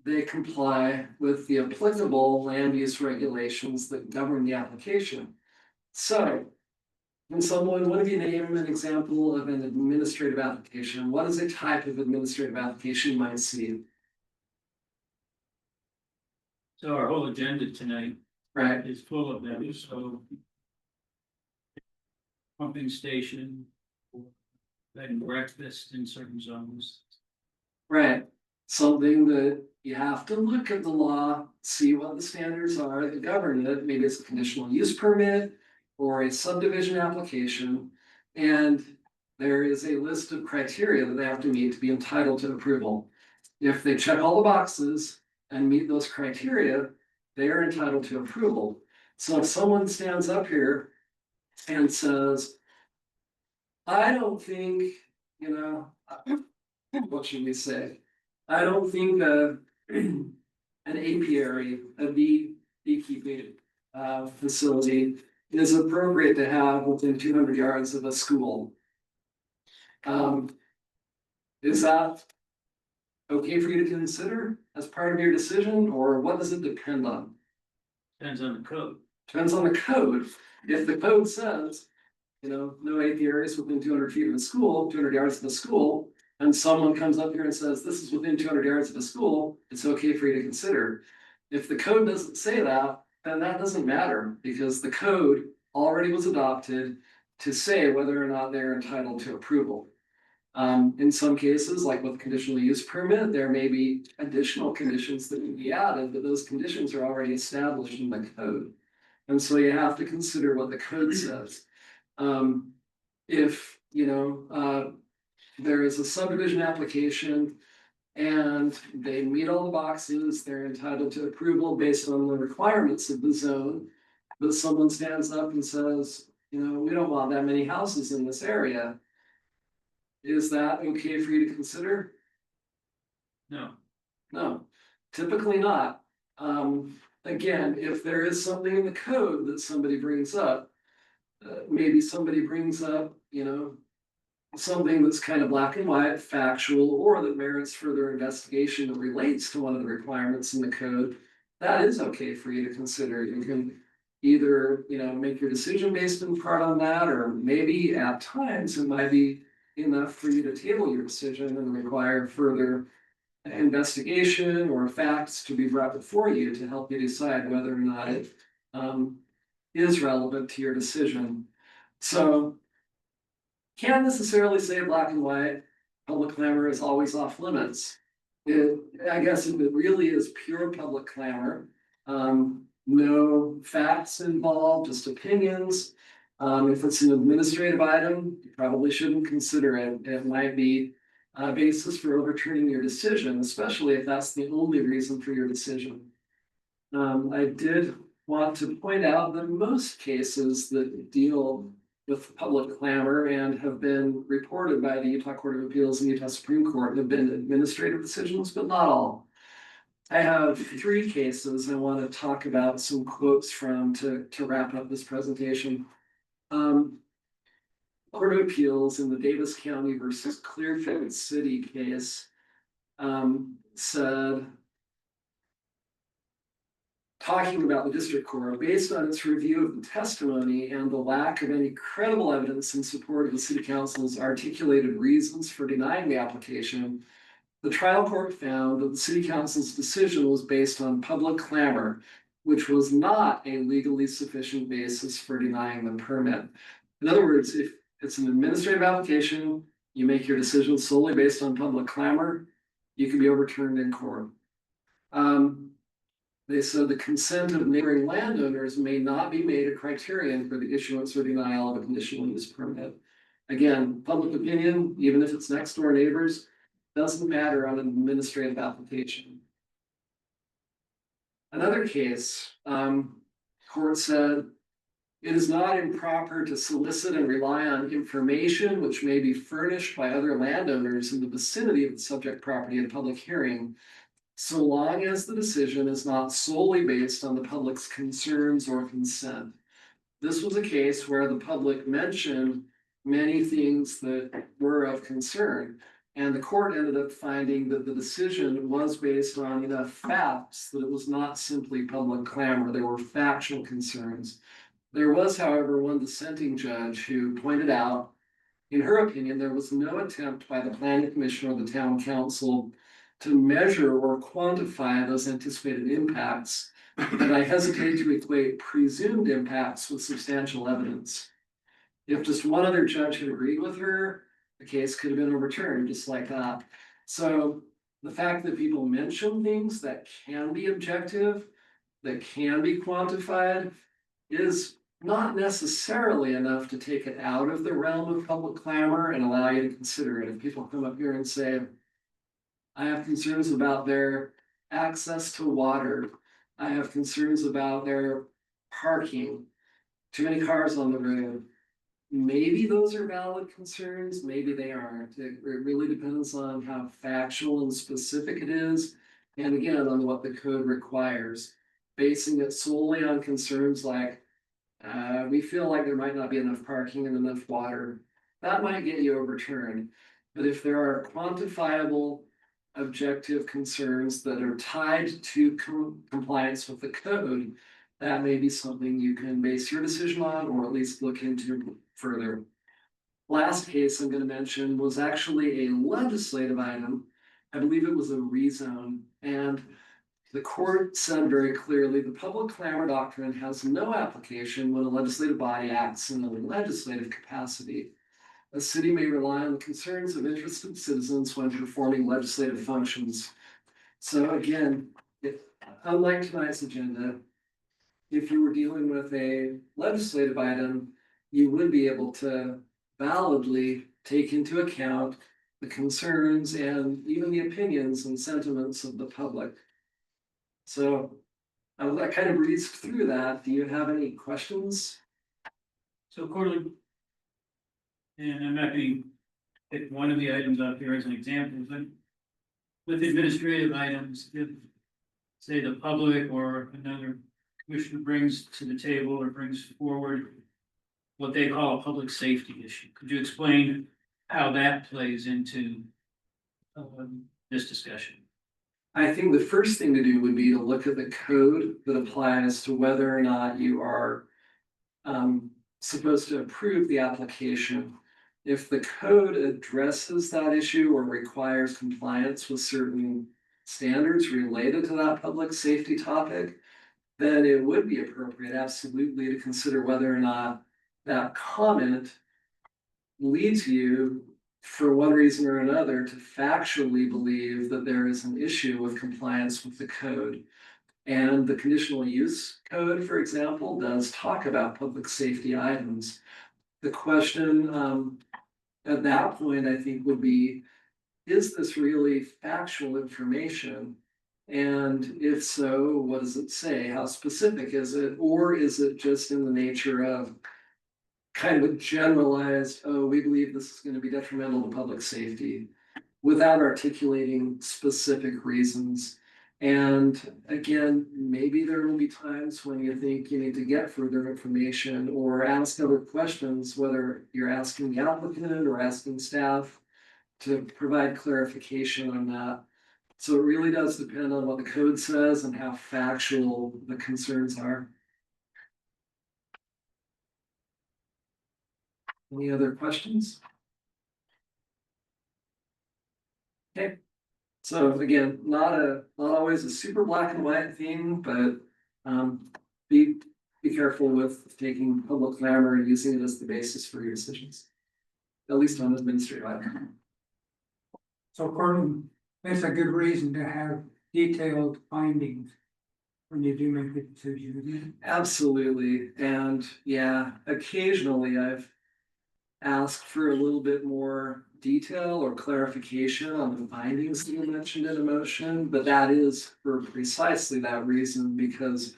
they comply with the applicable land use regulations that govern the application. So, can someone, one of you name an example of an administrative application? What is a type of administrative application you might see? So our whole agenda tonight Right, is full of them, so. Pumping station, bed and breakfast in certain zones. Right, something that you have to look at the law, see what the standards are that govern it, maybe it's a conditional use permit. Or a subdivision application, and there is a list of criteria that they have to meet to be entitled to approval. If they check all the boxes and meet those criteria, they are entitled to approval. So if someone stands up here and says, I don't think, you know, what should we say? I don't think an apiary, beekeeping facility is appropriate to have within 200 yards of a school. Is that okay for you to consider as part of your decision, or what does it depend on? Depends on the code. Depends on the code. If the code says, no apiaries within 200 feet of the school, 200 yards of the school, and someone comes up here and says, this is within 200 yards of the school, it's okay for you to consider. If the code doesn't say that, then that doesn't matter, because the code already was adopted to say whether or not they're entitled to approval. In some cases, like with conditional use permit, there may be additional conditions that can be added, but those conditions are already established in the code. And so you have to consider what the code says. If, there is a subdivision application and they meet all the boxes, they're entitled to approval based on the requirements of the zone. But someone stands up and says, we don't want that many houses in this area. Is that okay for you to consider? No. No, typically not. Again, if there is something in the code that somebody brings up, maybe somebody brings up, something that's kind of black and white, factual, or that merits further investigation that relates to one of the requirements in the code, that is okay for you to consider. You can either, make your decision based in part on that, or maybe at times it might be enough for you to table your decision and require further investigation or facts to be brought before you to help you decide whether or not it is relevant to your decision. So can't necessarily say black and white, public clamor is always off limits. I guess if it really is pure public clamor, no facts involved, just opinions. If it's an administrative item, you probably shouldn't consider it. It might be a basis for overturning your decision, especially if that's the only reason for your decision. I did want to point out that most cases that deal with public clamor and have been reported by the Utah Court of Appeals and Utah Supreme Court have been administrative decisions, but not all. I have 3 cases I want to talk about some quotes from to wrap up this presentation. Court of Appeals in the Davis County versus Clearfield City case said, talking about the district court, based on its review of the testimony and the lack of any credible evidence in support of the city council's articulated reasons for denying the application, the trial court found that the city council's decision was based on public clamor, which was not a legally sufficient basis for denying the permit. In other words, if it's an administrative application, you make your decision solely based on public clamor, you can be overturned in court. They said the consent of neighboring landowners may not be made a criterion for the issuance or denial of a conditional use permit. Again, public opinion, even if it's next door neighbors, doesn't matter on an administrative application. Another case, court said, it is not improper to solicit and rely on information which may be furnished by other landowners in the vicinity of the subject property in public hearing, so long as the decision is not solely based on the public's concerns or consent. This was a case where the public mentioned many things that were of concern, and the court ended up finding that the decision was based on enough facts that it was not simply public clamor. There were factual concerns. There was, however, one dissenting judge who pointed out, in her opinion, there was no attempt by the planning commission or the town council to measure or quantify those anticipated impacts, and I hesitate to equate presumed impacts with substantial evidence. If just one other judge had agreed with her, the case could have been overturned just like that. So the fact that people mention things that can be objective, that can be quantified, is not necessarily enough to take it out of the realm of public clamor and allow you to consider it. If people come up here and say, I have concerns about their access to water, I have concerns about their parking, too many cars on the road. Maybe those are valid concerns, maybe they aren't. It really depends on how factual and specific it is. And again, on what the code requires. Basing it solely on concerns like, we feel like there might not be enough parking and enough water, that might get you overturned. But if there are quantifiable, objective concerns that are tied to compliance with the code, that may be something you can base your decision on, or at least look into further. Last case I'm going to mention was actually a legislative item. I believe it was a rezone, and the court said very clearly the public clamor doctrine has no application when a legislative body acts in a legislative capacity. A city may rely on the concerns of interested citizens when performing legislative functions. So again, unlike tonight's agenda, if you were dealing with a legislative item, you would be able to validly take into account the concerns and even the opinions and sentiments of the public. So I kind of breezed through that. Do you have any questions? So Courtlan, and I'm not going to pick one of the items up here as an example, but with administrative items, if say the public or another commissioner brings to the table or brings forward what they call a public safety issue, could you explain how that plays into this discussion? I think the first thing to do would be to look at the code that applies to whether or not you are supposed to approve the application. If the code addresses that issue or requires compliance with certain standards related to that public safety topic, then it would be appropriate, absolutely, to consider whether or not that comment leads you, for one reason or another, to factually believe that there is an issue with compliance with the code. And the conditional use code, for example, does talk about public safety items. The question at that point, I think, would be, is this really factual information? And if so, what does it say? How specific is it? Or is it just in the nature of kind of a generalized, oh, we believe this is going to be detrimental to public safety, without articulating specific reasons? And again, maybe there will be times when you think you need to get further information or ask other questions, whether you're asking the applicant or asking staff to provide clarification on that. So it really does depend on what the code says and how factual the concerns are. Any other questions? Okay, so again, not always a super black and white thing, but be careful with taking public clamor and using it as the basis for your decisions, at least on administrative item. So Courtlan, that's a good reason to have detailed findings when you do make the decision. Absolutely, and yeah, occasionally I've asked for a little bit more detail or clarification on the findings that you mentioned in a motion, but that is for precisely that reason, because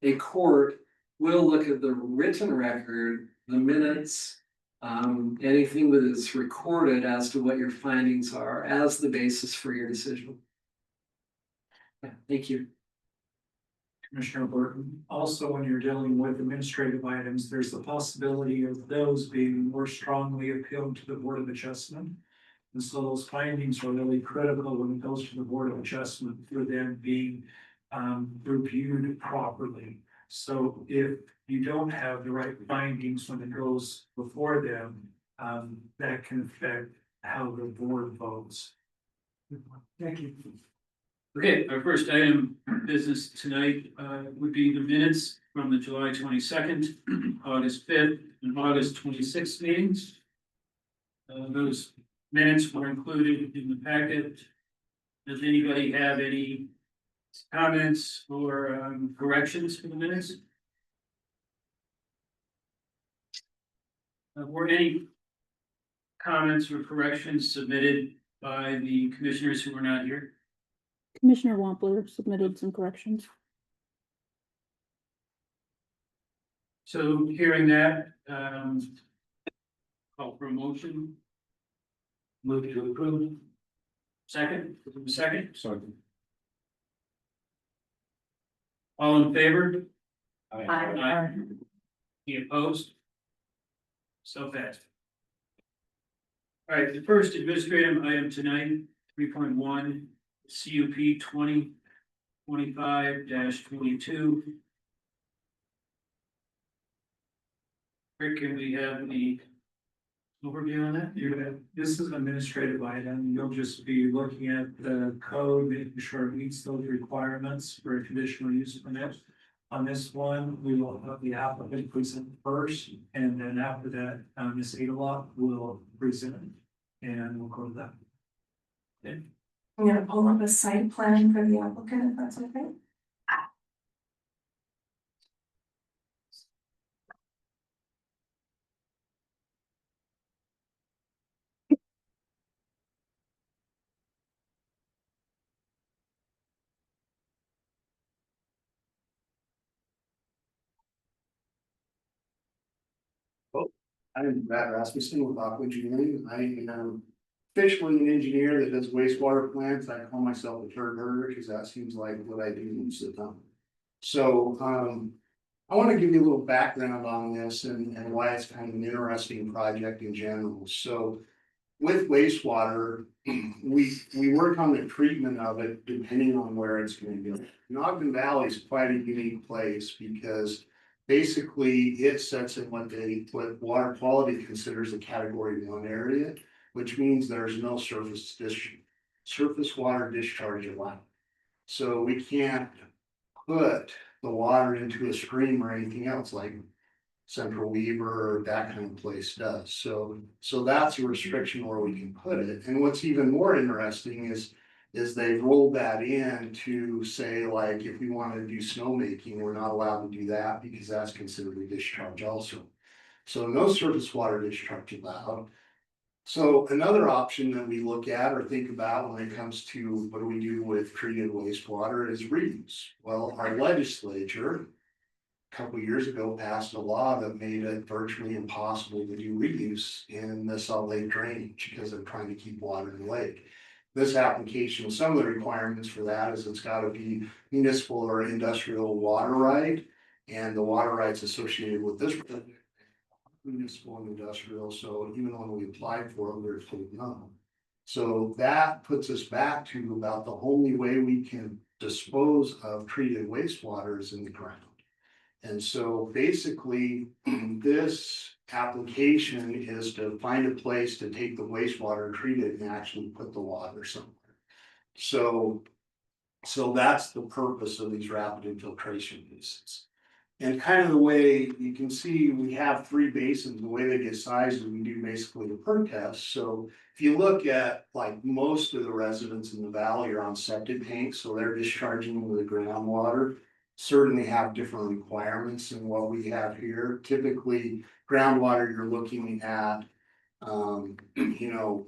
a court will look at the written record, the minutes, anything that is recorded as to what your findings are as the basis for your decision. Yeah, thank you. Commissioner Burton, also when you're dealing with administrative items, there's the possibility of those being more strongly appealed to the Board of Adjustment. And so those findings are really critical when it goes to the Board of Adjustment for them being reviewed properly. So if you don't have the right findings when it goes before them, that can affect how the board votes. Thank you. Okay, our first item of business tonight would be the minutes from the July 22nd, August 5th, and August 26th meetings. Those minutes were included in the packet. Does anybody have any comments or corrections for the minutes? Were any comments or corrections submitted by the commissioners who were not here? Commissioner Wampler submitted some corrections. So hearing that, call for a motion. Move to approve. Second. Second. All in favor? I, Any opposed? So fast. All right, the first administrative item tonight, 3.1, CUP 2025-22. Rick, can we have the overview on that? This is an administrative item. You'll just be looking at the code, making sure it meets those requirements for a conditional use permit. On this one, we will have the applicant present first, and then after that, Ms. Aydelotte will present, and we'll go to that. Okay. I'm gonna pull up a site plan for the applicant, if that's okay. I'm Matt Rasmussen with Aqua Engineering. I am officially an engineer that does wastewater plants. I call myself a turd herder because that seems like what I do most of the time. So, I want to give you a little background on this and why it's kind of an interesting project in general. So with wastewater, we work on the treatment of it depending on where it's going to go. And Ogden Valley is quite a unique place because basically it sets in what water quality considers a category 1 area, which means there's no surface water discharge allowed. So we can't put the water into a stream or anything else like Central Weaver or that kind of place does. So that's a restriction where we can put it. And what's even more interesting is they rolled that in to say, like, if we wanted to do snowmaking, we're not allowed to do that because that's considered a discharge also. So no surface water discharge allowed. So another option that we look at or think about when it comes to what do we do with treated wastewater is reuse. Well, our legislature a couple of years ago passed a law that made it virtually impossible to do reuse in the Salt Lake drainage because they're trying to keep water in the lake. This application, some of the requirements for that is it's got to be municipal or industrial water right, and the water rights associated with this project, municipal and industrial. So even when we applied for them, they're told no. So that puts us back to about the only way we can dispose of treated wastewater is in the ground. And so basically, this application is to find a place to take the wastewater, treat it, and actually put the water somewhere. So that's the purpose of these rapid infiltration basins. And kind of the way you can see, we have 3 basins. The way they get sized is we do basically a perk test. So if you look at like most of the residents in the valley are on septic tanks, so they're discharging with the groundwater. Certainly have different requirements than what we have here. Typically, groundwater, you're looking at,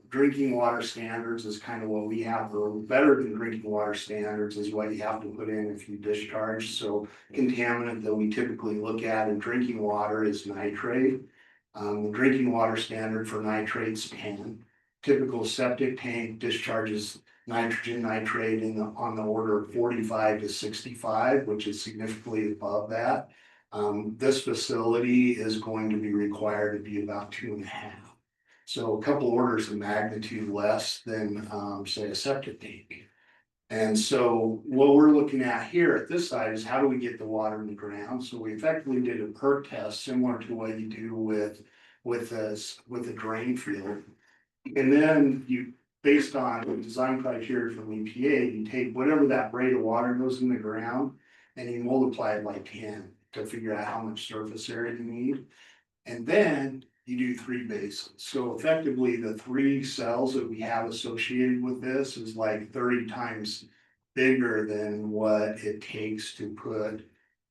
drinking water standards is kind of what we have, or better than drinking water standards is what you have to put in if you discharge. So contaminant that we typically look at in drinking water is nitrate. The drinking water standard for nitrates 10. Typical septic tank discharges nitrogen nitrate on the order of 45 to 65, which is significantly above that. This facility is going to be required to be about 2.5. So a couple orders of magnitude less than, say, a septic tank. And so what we're looking at here at this side is how do we get the water in the ground? So we effectively did a perk test similar to what you do with a drain field. And then you, based on the design criteria from EPA, you take whatever that rate of water goes in the ground and you multiply it by 10 to figure out how much surface area you need. And then you do 3 basins. So effectively, the 3 cells that we have associated with this is like 30 times bigger than what it takes to put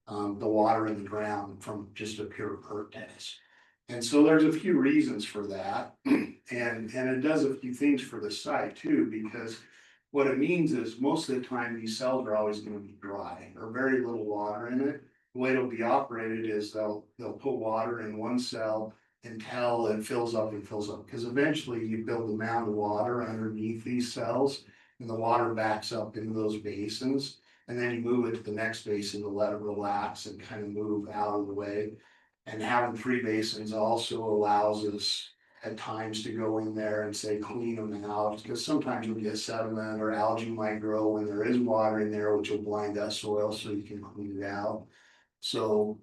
the water in the ground from just a pure perk test. And so there's a few reasons for that. And it does a few things for the site too, because what it means is most of the time these cells are always gonna be dry or very little water in it. The way it'll be operated is they'll put water in one cell until it fills up and fills up. Because eventually you build a mound of water underneath these cells and the water backs up into those basins. And then you move it to the next basin to let it relax and kind of move out of the way. And having 3 basins also allows us at times to go in there and say clean them out, because sometimes you'll get sediment or algae might grow when there is water in there, which will blind that soil, so you can clean it out. So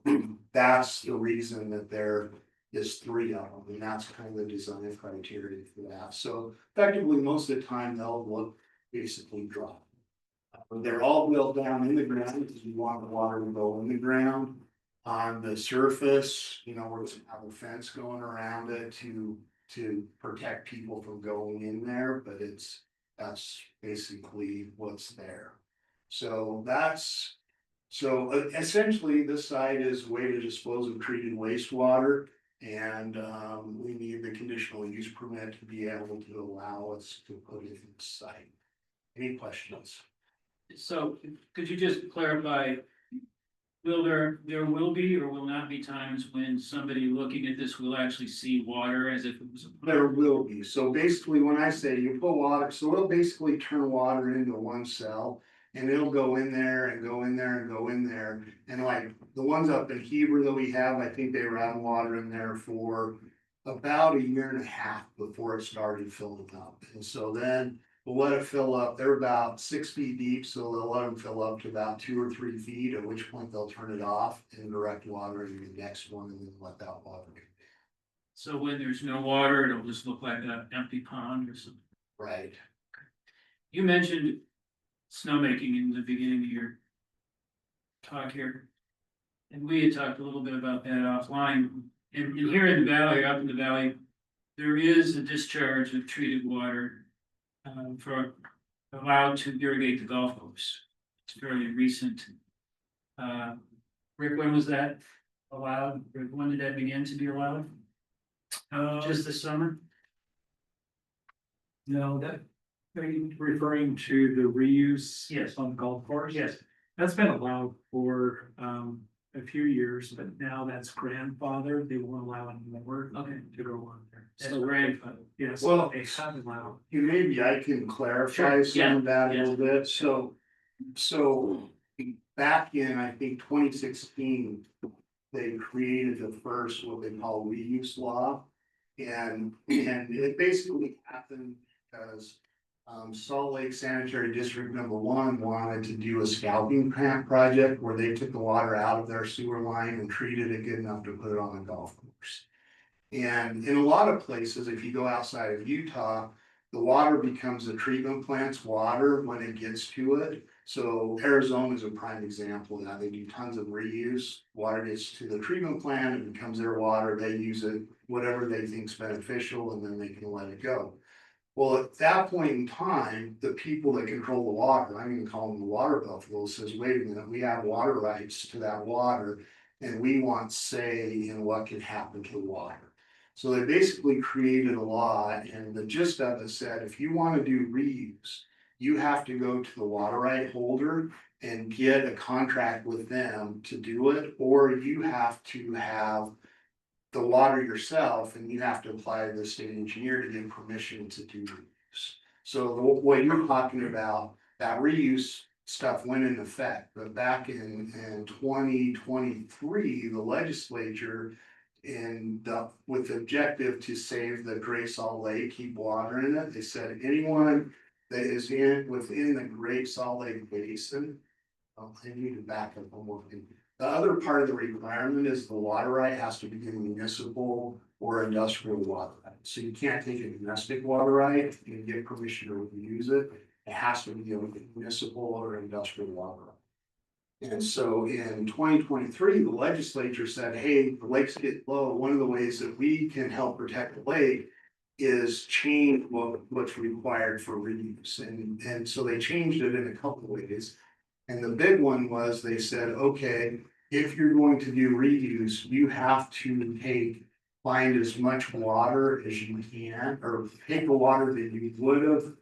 that's the reason that there is 3 of them, and that's kind of the design criteria for that. So effectively, most of the time they'll look basically dry. They're all built down in the ground because we want the water to go in the ground. On the surface, you know, we're gonna have a fence going around it to protect people from going in there, but that's basically what's there. So essentially this site is a way to dispose of treated wastewater. And we need the conditional use permit to be able to allow us to put it in the site. Any questions? So could you just clarify? There will be or will not be times when somebody looking at this will actually see water as if it was a. There will be. So basically, when I say you put water, so it'll basically turn water into one cell. And it'll go in there and go in there and go in there. And like the ones up in Heber that we have, I think they were having water in there for about 1.5 years before it started filling up. And so then we'll let it fill up. They're about 6 feet deep, so they'll let them fill up to about 2 or 3 feet, at which point they'll turn it off and direct water to the next one and then let that water go. So when there's no water, it'll just look like an empty pond or something. Right. You mentioned snowmaking in the beginning of your talk here. And we had talked a little bit about that offline. And here in the valley, up in the valley, there is a discharge of treated water for allowed to irrigate the golf course. It's fairly recent. Rick, when was that allowed? When did that begin to be allowed? Just this summer? No, that, are you referring to the reuse? Yes. On the golf course? Yes. That's been allowed for a few years, but now that's grandfathered. They won't allow anymore. Okay. To go on there. That's grandfathered. Yes, Well, they have allowed. Maybe I can clarify Sure, some of that a yeah. little bit. So back in, I think, 2016, they created the first, what they call reuse law. And it basically happened because Salt Lake Sanitary District #1 wanted to do a scalping plant project where they took the water out of their sewer line and treated it good enough to put it on a golf course. And in a lot of places, if you go outside of Utah, the water becomes the treatment plant's water when it gets to it. So Arizona is a prime example of that. They do tons of reuse. Water gets to the treatment plant, it becomes their water. They use it, whatever they think is beneficial, and then they can let it go. Well, at that point in time, the people that control the water, I'm gonna call them the water buffalo, says, wait a minute, we have water rights to that water. And we want say in what can happen to the water. So they basically created a law, and the gist of it said, if you want to do reuse, you have to go to the water right holder and get a contract with them to do it, or you have to have the water yourself and you have to apply to the state engineer to get permission to do reuse. So what you're talking about, that reuse stuff went in effect, but back in 2023, the legislature with the objective to save the Great Salt Lake, keep water in it. They said anyone that is within the Great Salt Lake Basin. I need to back up one more thing. The other part of the requirement is the water right has to be a municipal or industrial water right. So you can't take a domestic water right and get permission to use it. It has to be a municipal or industrial water right. And so in 2023, the legislature said, hey, the lakes get low. One of the ways that we can help protect the lake is change what's required for reuse. And so they changed it in a couple of ways. And the big one was they said, okay, if you're going to do reuse, you have to find as much water as you can, or take the water that you would have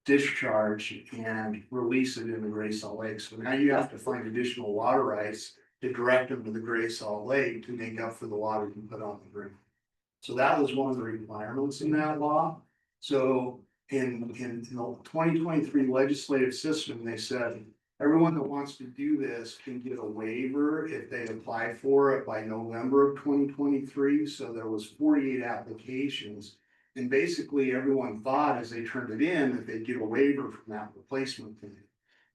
discharged and release it in the Gray Salt Lake. So now you have to find additional water rights to direct them to the Gray Salt Lake to make up for the water you put on the ground. So that was one of the requirements in that law. So in the 2023 legislative system, they said, everyone that wants to do this can get a waiver if they apply for it by November of 2023. So there was 48 applications. And basically everyone thought as they turned it in that they'd get a waiver from that replacement thing.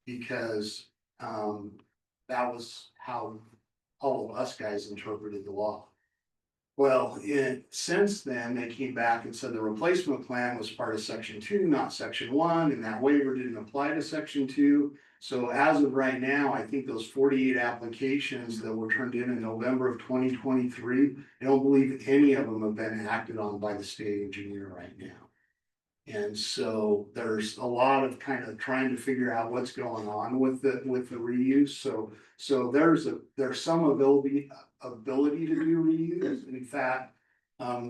Because that was how all of us guys interpreted the law. Well, since then, they came back and said the replacement plan was part of section 2, not section 1, and that waiver didn't apply to section 2. So as of right now, I think those 48 applications that were turned in November of 2023, I don't believe any of them have been acted on by the state engineer right now. And so there's a lot of kind of trying to figure out what's going on with the reuse. So there's some ability to do reuse. In fact,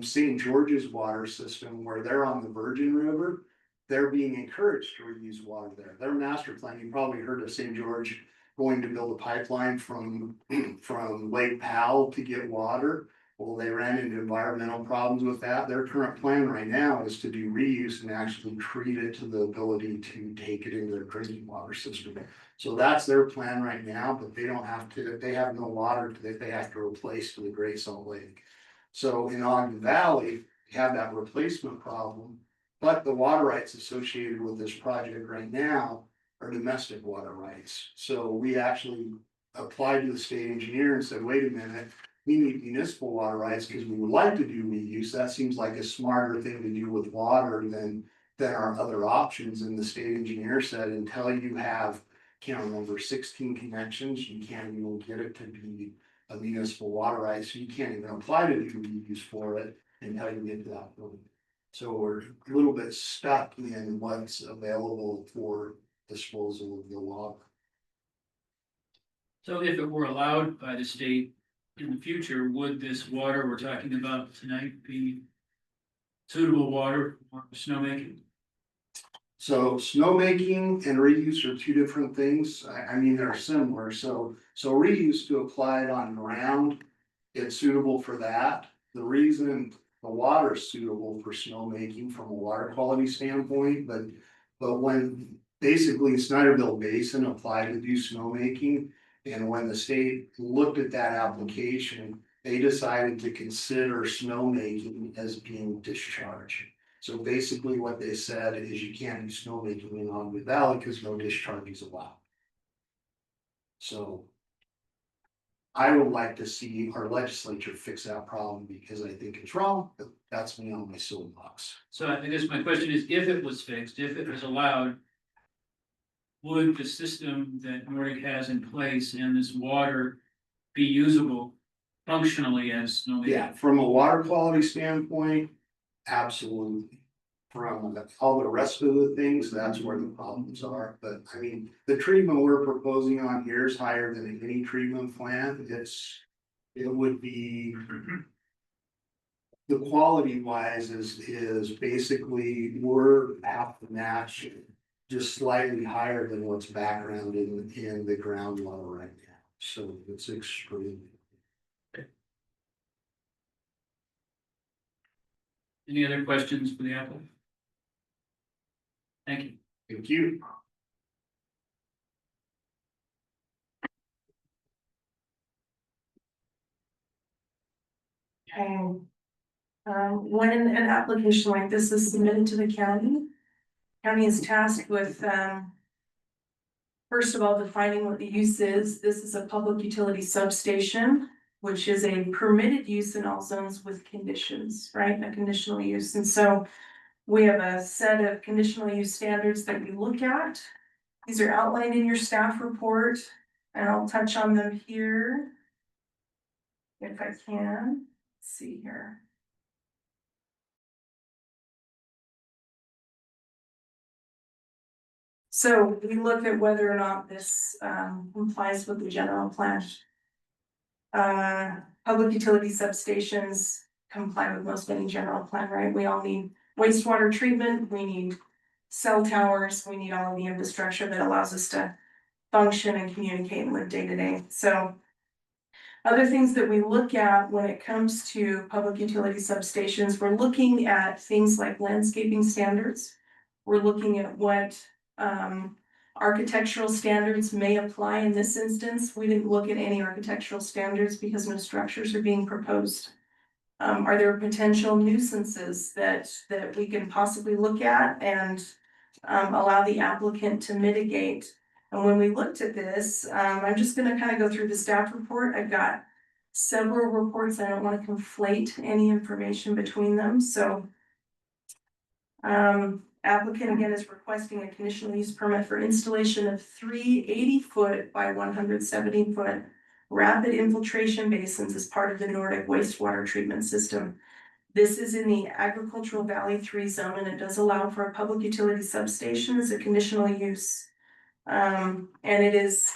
St. George's water system, where they're on the Virgin River, they're being encouraged to reuse water there. Their master plan, you probably heard of St. George going to build a pipeline from Lake Powell to get water. Well, they ran into environmental problems with that. Their current plan right now is to do reuse and actually treat it to the ability to take it into their drinking water system. So that's their plan right now, but they don't have to, they have no water that they have to replace to the Great Salt Lake. So in Ogden Valley, they have that replacement problem, but the water rights associated with this project right now are domestic water rights. So we actually applied to the state engineer and said, wait a minute, we need municipal water rights because we would like to do reuse. That seems like a smarter thing to do with water than our other options. And the state engineer said, until you have, can't remember, 16 connections, you can't even get it to be a municipal water right. So you can't even apply to do reuse for it until you get to that point. So we're a little bit stuck in what's available for disposal of the water. So if it were allowed by the state in the future, would this water we're talking about tonight be suitable water for snowmaking? So snowmaking and reuse are two different things. I mean, they're similar. So reuse to apply it on ground, it's suitable for that. The reason the water is suitable for snowmaking from a water quality standpoint, but when basically Snyderville Basin applied to do snowmaking, and when the state looked at that application, they decided to consider snowmaking as being discharge. So basically what they said is you can't do snowmaking in Ogden Valley because no discharge is allowed. So I would like to see our legislature fix that problem because I think it's wrong, but that's me on my soapbox. So I guess my question is, if it was fixed, if it was allowed, would the system that Nordic has in place and this water be usable functionally as snowmaking? Yeah, from a water quality standpoint, absolutely. From all the rest of the things, that's where the problems are. But I mean, the treatment we're proposing on here is higher than any treatment plant. It would be. The quality wise is basically we're half the match, just slightly higher than what's background in the groundwater right now. So it's extreme. Any other questions for the applicant? Thank you. Thank you. Okay. When an application like this is submitted to the county is tasked with, first of all, defining what the use is. This is a public utility substation, which is a permitted use in all zones with conditions, right? A conditional use. And so we have a set of conditional use standards that we look at. These are outlined in your staff report. And I'll touch on them here. If I can, let's see here. So we look at whether or not this complies with the general plan. Public utility substations comply with most any general plan, right? We all need wastewater treatment, we need cell towers, we need all of the infrastructure that allows us to function and communicate and live day to day. So other things that we look at when it comes to public utility substations, we're looking at things like landscaping standards. We're looking at what architectural standards may apply in this instance. We didn't look at any architectural standards because no structures are being proposed. Are there potential nuisances that we can possibly look at and allow the applicant to mitigate? And when we looked at this, I'm just gonna kind of go through the staff report. I've got several reports. I don't want to conflate any information between them, so. Applicant again is requesting a conditional use permit for installation of 3 80-foot by 170-foot rapid infiltration basins as part of the Nordic wastewater treatment system. This is in the agricultural valley 3 zone, and it does allow for a public utility substation as a conditional use. And it is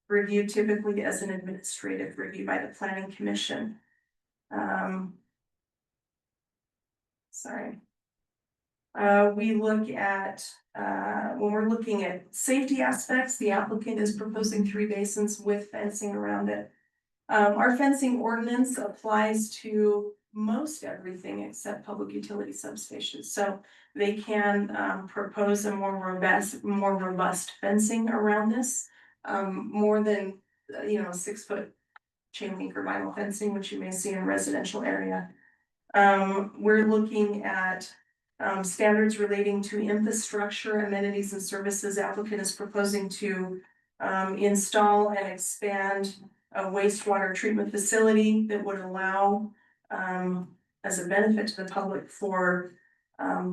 reviewed typically as an administrative review by the planning commission. Sorry. We look at, when we're looking at safety aspects, the applicant is proposing 3 basins with fencing around it. Our fencing ordinance applies to most everything except public utility substations. So they can propose a more robust fencing around this. More than, 6-foot chain link or vinyl fencing, which you may see in a residential area. We're looking at standards relating to infrastructure, amenities and services. Applicant is proposing to install and expand a wastewater treatment facility that would allow as a benefit to the public for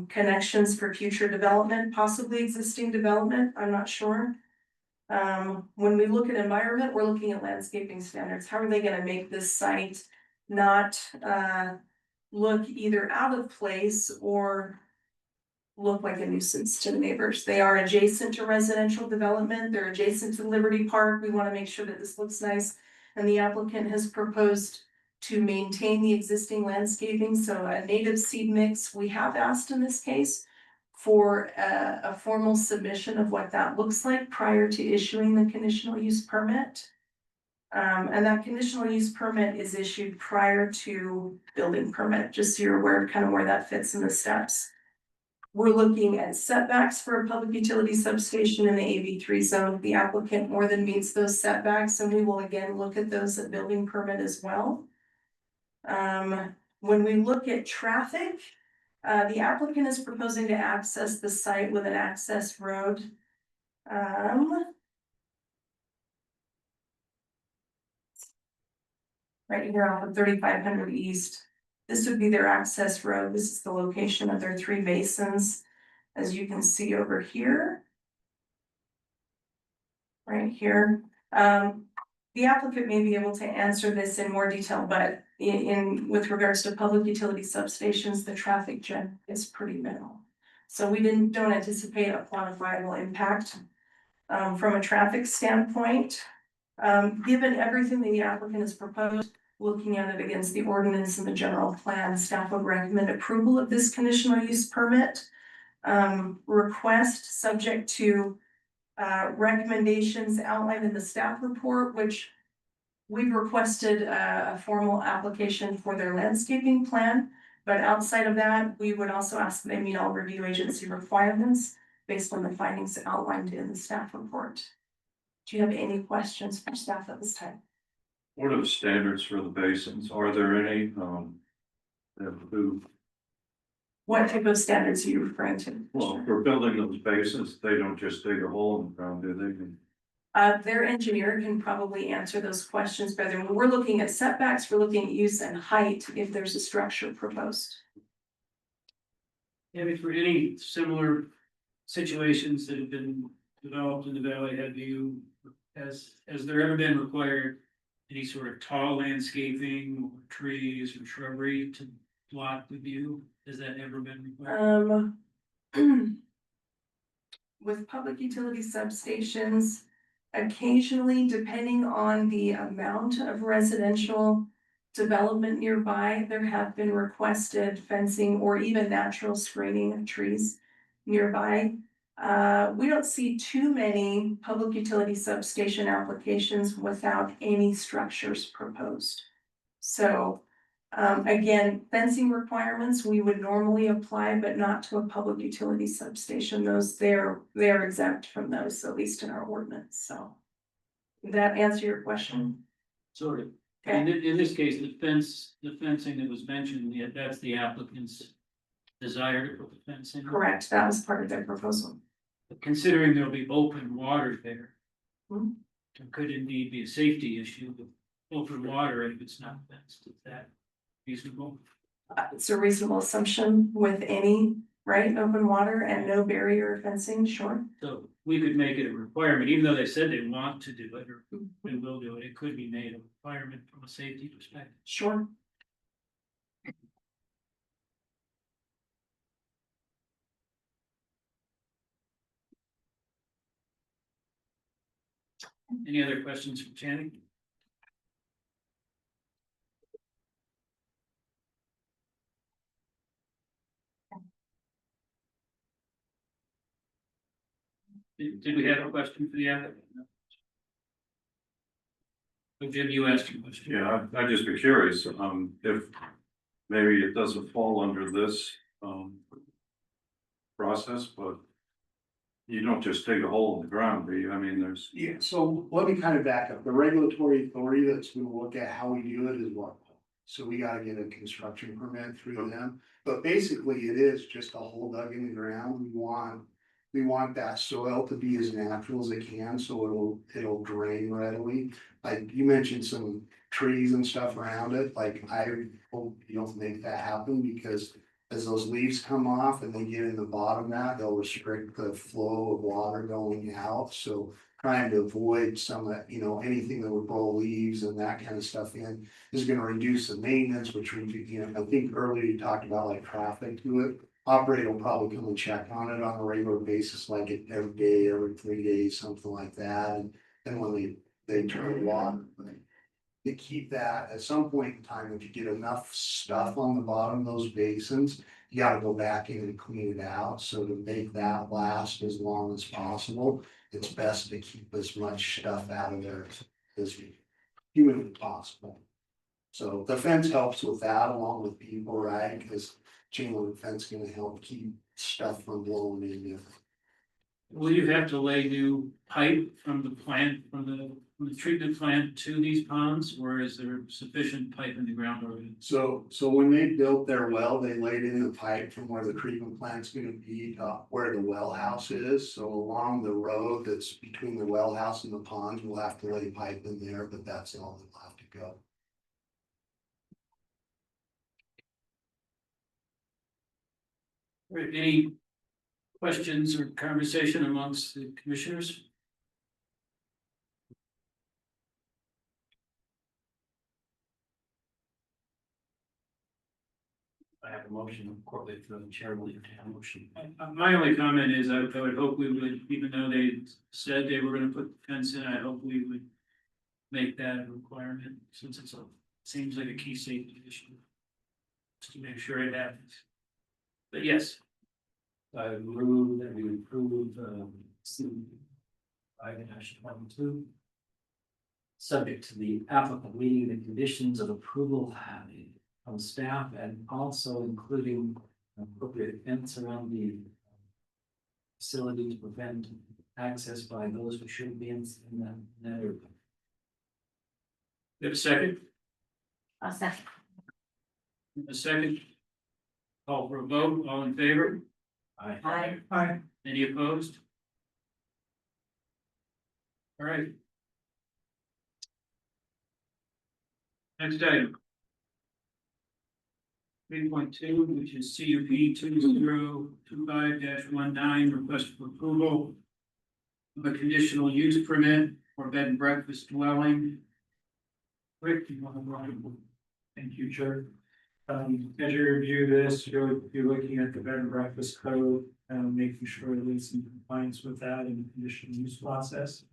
connections for future development, possibly existing development, I'm not sure. When we look at environment, we're looking at landscaping standards. How are they gonna make this site not look either out of place or look like a nuisance to the neighbors? They are adjacent to residential development, they're adjacent to Liberty Park. We want to make sure that this looks nice. And the applicant has proposed to maintain the existing landscaping, so a native seed mix. We have asked in this case for a formal submission of what that looks like prior to issuing the conditional use permit. And that conditional use permit is issued prior to building permit, just so you're aware of kind of where that fits in the steps. We're looking at setbacks for a public utility substation in the AV3 zone. The applicant more than meets those setbacks, and we will again look at those at building permit as well. When we look at traffic, the applicant is proposing to access the site with an access road. Right here off of 3500 East. This would be their access road. This is the location of their 3 basins, as you can see over here. Right here. The applicant may be able to answer this in more detail, but with regards to public utility substations, the traffic jam is pretty minimal. So we don't anticipate a quantifiable impact from a traffic standpoint. Given everything that the applicant has proposed, looking at it against the ordinance and the general plan, staff would recommend approval of this conditional use permit. Request subject to recommendations outlined in the staff report, which we've requested a formal application for their landscaping plan. But outside of that, we would also ask that they meet all review agency requirements based on the findings outlined in the staff report. Do you have any questions for staff at this time? What are the standards for the basins? Are there any, What type of standards are you referring to? well, for building those basins, they don't just dig a hole in the ground, do they? Their engineer can probably answer those questions better. When we're looking at setbacks, we're looking at use and height if there's a structure proposed. Maybe for any similar situations that have been developed in the valley, have you Has there ever been required any sort of tall landscaping or trees or shrubbery to block the view? Has that ever been required? With public utility substations, occasionally, depending on the amount of residential development nearby, there have been requested fencing or even natural screening of trees nearby. We don't see too many public utility substation applications without any structures proposed. So, again, fencing requirements, we would normally apply, but not to a public utility substation. Those, they're exempt from those, at least in our ordinance, so. Did that answer your question? Sort of. In this case, the fencing that was mentioned, that's the applicant's desire to put the fence in. Correct, that was part of their proposal. Considering there'll be open water there. Hmm. It could indeed be a safety issue with open water if it's not fenced. Is that reasonable? It's a reasonable assumption with any, right, open water and no barrier or fencing, sure. So we could make it a requirement, even though they said they want to do it or they will do it, it could be made a requirement from a safety perspective. Sure. Any other questions for Tammy? Did we have a question for the applicant? No. So Jim, you asked your question. Yeah, I'd just be curious, if maybe it doesn't fall under this, process, but you don't just dig a hole in the ground, do you? I mean, there's. Yeah, so let me kind of back up. The regulatory authority that's gonna look at how we do it is what? So we gotta get a construction permit through them, but basically it is just a hole dug in the ground. We want that soil to be as natural as it can, so it'll drain readily. Like you mentioned some trees and stuff around it, like I hope you don't make that happen, because as those leaves come off and they get in the bottom of that, they'll restrict the flow of water going out, so trying to avoid some of that, anything that would blow leaves and that kind of stuff in is gonna reduce the maintenance, which we, I think earlier you talked about like traffic to it. Operator will probably come and check on it on a regular basis, like every day, every 3 days, something like that, and then when they turn water. To keep that, at some point in time, if you get enough stuff on the bottom of those basins, you gotta go back in and clean it out, so to make that last as long as possible, it's best to keep as much stuff out of there as humanly possible. So the fence helps with that, along with people, right, because chain link fence gonna help keep stuff from blowing in. Will you have to lay new pipe from the plant, from the treatment plant to these ponds, or is there sufficient pipe in the ground already? So when they built their well, they laid in the pipe from where the treatment plant's gonna be, where the well house is. So along the road that's between the well house and the ponds, we'll have to lay pipe in there, but that's all that'll have to go. All right, any questions or conversation amongst the commissioners? I have a motion, Courtlan, for the chair will entertain a motion. My only comment is I would hope we would, even though they said they were gonna put the fence in, I hope we would make that a requirement, since seems like a key safety issue. Just to make sure it happens. But yes. I move that we approve, I-22. Subject to the applicant meeting the conditions of approval from staff, and also including appropriate fence around the facility to prevent access by those who shouldn't be in that area. You have a second? A second. A second. Call for a vote, all in favor? Aye. Aye. Any opposed? All right. Next item. 3.2, which is CUP 2025-19, request for approval of a conditional use permit or bed and breakfast dwelling. Rick, you want to run? Thank you, Chair. As you review this, you're looking at the bed and breakfast code, making sure that it's in compliance with that in the conditional use process.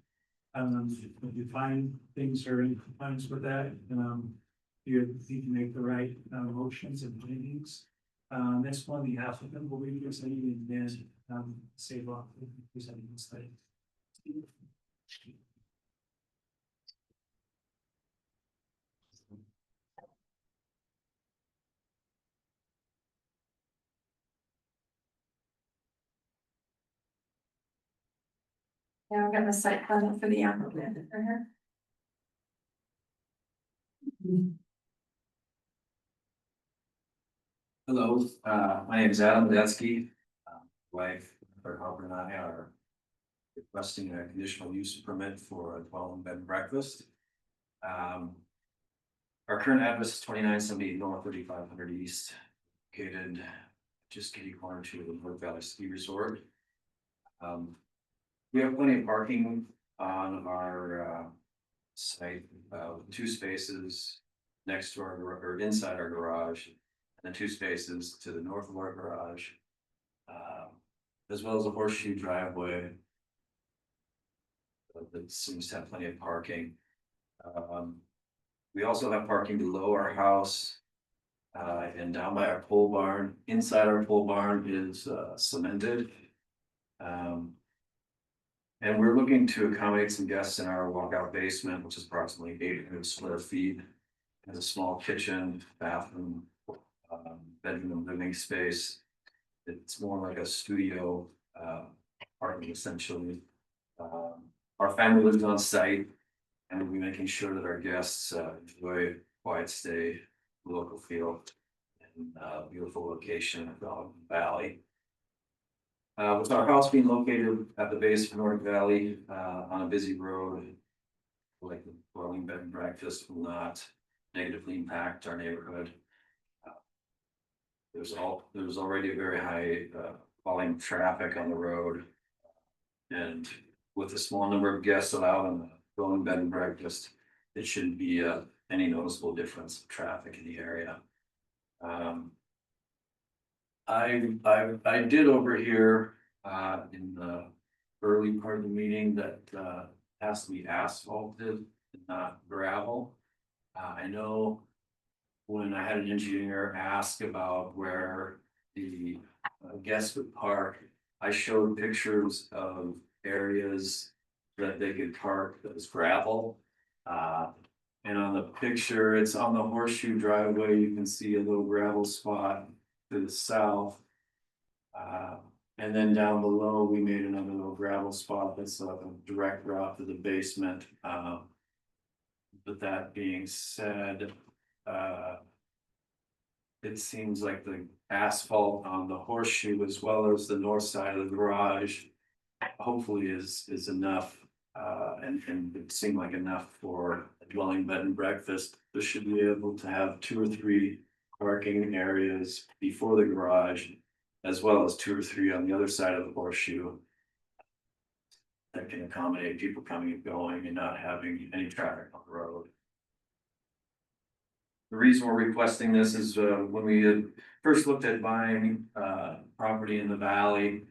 If you find things are in compliance with that, you need to make the right motions and findings. Next one, the applicant will be presenting and then save off presenting the study. Yeah, I've got the site plan for the applicant for her. Hello, my name is Adam Detsky. Wife, or Harper and I are requesting a conditional use permit for a 12 bed and breakfast. Our current address is 2978 North 3500 East, located just kitty corner to the Nordic Village Ski Resort. We have plenty of parking on our site, 2 spaces next to our, or inside our garage, and 2 spaces to the north of our garage, as well as a horseshoe driveway that seems to have plenty of parking. We also have parking below our house and down by our pole barn. Inside our pole barn is cemented. And we're looking to accommodate some guests in our walkout basement, which is approximately 800 square feet. Has a small kitchen, bathroom, bedroom and living space. It's more like a studio apartment essentially. Our family lives on site, and we'll be making sure that our guests enjoy a quiet stay, local feel, and beautiful location of the Ogden Valley. With our house being located at the base of Nordic Valley on a busy road, like the dwelling bed and breakfast will not negatively impact our neighborhood. There's already a very high volume of traffic on the road, and with a small number of guests allowed on the dwelling bed and breakfast, it shouldn't be any noticeable difference of traffic in the area. I did overhear in the early part of the meeting that has to be asphalted and not gravel. I know when I had an engineer ask about where the guests would park, I showed pictures of areas that they could park that was gravel. And on the picture, it's on the horseshoe driveway, you can see a little gravel spot to the south. And then down below, we made another little gravel spot that's a direct route to the basement. But that being said, it seems like the asphalt on the horseshoe as well as the north side of the garage hopefully is enough. And it seemed like enough for a dwelling bed and breakfast. This should be able to have 2 or 3 parking areas before the garage, as well as 2 or 3 on the other side of the horseshoe that can accommodate people coming and going and not having any traffic on the road. The reason we're requesting this is when we had first looked at buying property in the valley,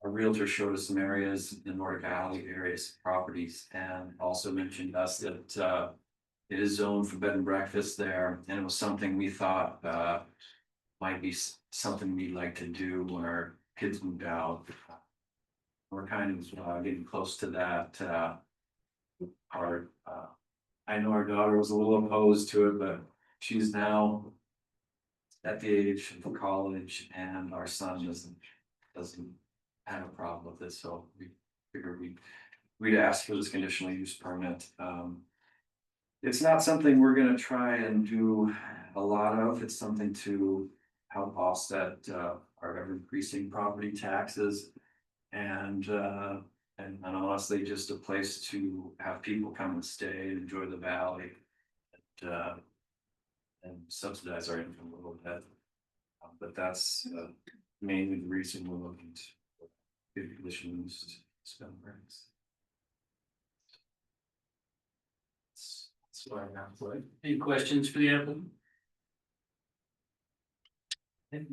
a realtor showed us some areas in the Nordic Valley areas properties and also mentioned us that it is zoned for bed and breakfast there, and it was something we thought might be something we'd like to do when our kids moved out. We're kind of getting close to that. I know our daughter was a little opposed to it, but she's now at the age of college, and our son doesn't have a problem with it, so we figured we'd ask for this conditional use permit. It's not something we're gonna try and do a lot of. It's something to help offset our ever increasing property taxes, and honestly just a place to have people come and stay and enjoy the valley, and subsidize our income a little bit. But that's mainly the reason we're looking to get conditions to spend rents. Any questions for the applicant?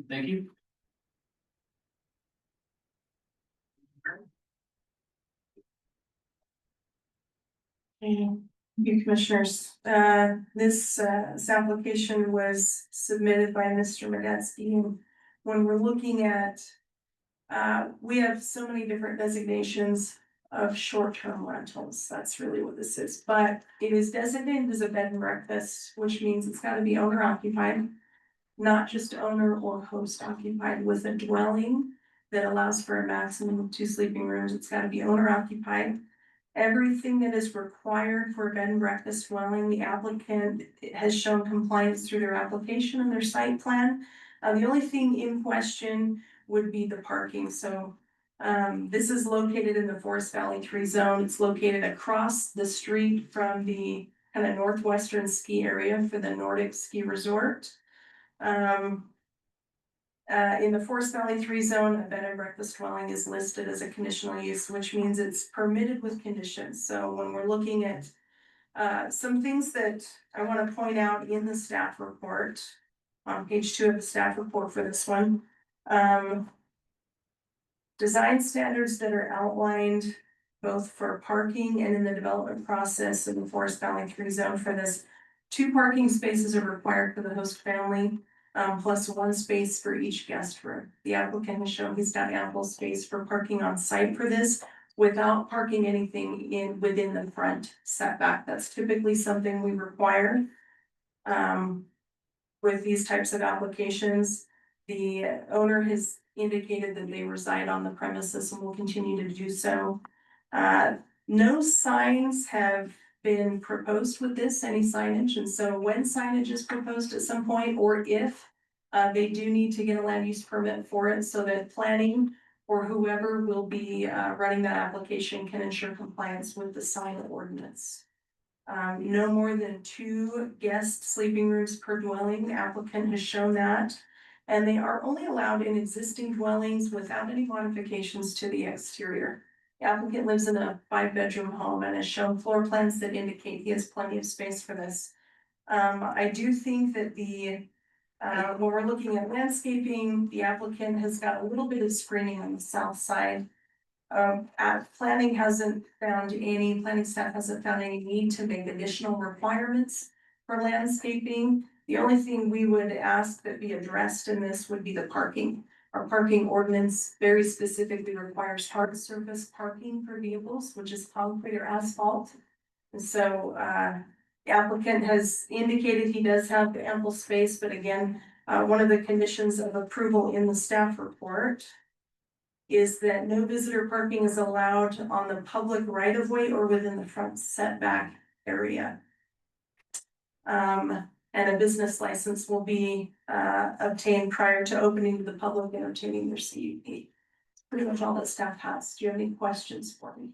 Thank you. Thank you, commissioners. This application was submitted by Mr. Medetsky. And when we're looking at, we have so many different designations of short-term rentals. That's really what this is, but it is designated as a bed and breakfast, which means it's gotta be owner occupied, not just owner or host occupied, with a dwelling that allows for a maximum of 2 sleeping rooms. It's gotta be owner occupied. Everything that is required for a bed and breakfast dwelling, the applicant has shown compliance through their application and their site plan. The only thing in question would be the parking. So this is located in the Forest Valley 3 zone. It's located across the street from the kind of northwestern ski area for the Nordic Ski Resort. In the Forest Valley 3 zone, a bed and breakfast dwelling is listed as a conditional use, which means it's permitted with conditions. So when we're looking at some things that I want to point out in the staff report, on page 2 of the staff report for this one, design standards that are outlined both for parking and in the development process in the Forest Valley 3 zone for this. 2 parking spaces are required for the host family. Plus 1 space for each guest room. The applicant has shown he's got ample space for parking on site for this without parking anything within the front setback. That's typically something we require. With these types of applications, the owner has indicated that they reside on the premises and will continue to do so. No signs have been proposed with this, any signage, and so when signage is proposed at some point, or if they do need to get a land use permit for it, so that planning or whoever will be running that application can ensure compliance with the sign ordinance. No more than 2 guest sleeping rooms per dwelling, the applicant has shown that. And they are only allowed in existing dwellings without any modifications to the exterior. The applicant lives in a 5-bedroom home and has shown floor plans that indicate he has plenty of space for this. I do think that when we're looking at landscaping, the applicant has got a little bit of screening on the south side. Planning staff hasn't found any need to make additional requirements for landscaping. The only thing we would ask that be addressed in this would be the parking. Our parking ordinance very specifically requires hard surface parking for vehicles, which is concrete or asphalt. And so, the applicant has indicated he does have ample space, but again, one of the conditions of approval in the staff report is that no visitor parking is allowed on the public right of way or within the front setback area. And a business license will be obtained prior to opening to the public and obtaining their CUP. Pretty much all that staff has. Do you have any questions for me?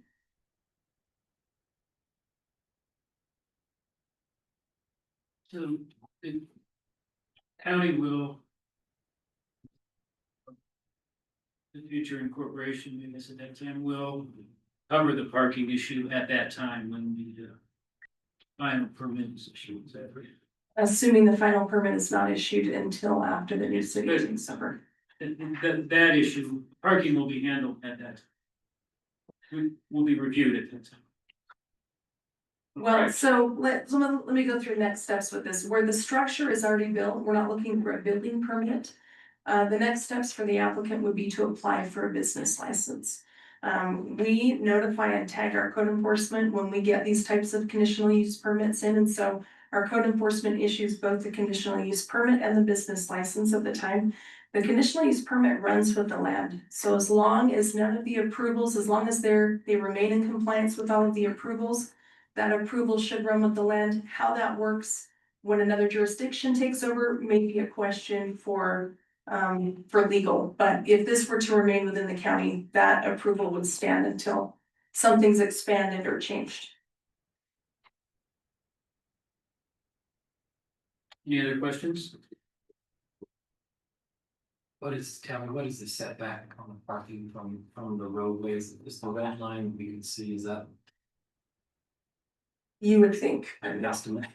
So the county will, the future incorporation, I guess at that time, will cover the parking issue at that time when the final permit is issued. Is that right? Assuming the final permit is not issued until after the new city is in summer. That issue, parking will be handled at that time. Will be reviewed at that time. Well, so let me go through next steps with this. Where the structure is already built, we're not looking for a building permit. The next steps for the applicant would be to apply for a business license. We notify and tag our code enforcement when we get these types of conditional use permits in, and so our code enforcement issues both the conditional use permit and the business license at the time. The conditional use permit runs with the land. So as long as none of the approvals, as long as they remain in compliance with all of the approvals, that approval should run with the land. How that works when another jurisdiction takes over may be a question for legal. But if this were to remain within the county, that approval would stand until something's expanded or changed. Any other questions? Tammy, what is the setback on the parking from the roadways? Is the red line we can see, is that? You would think. An estimate.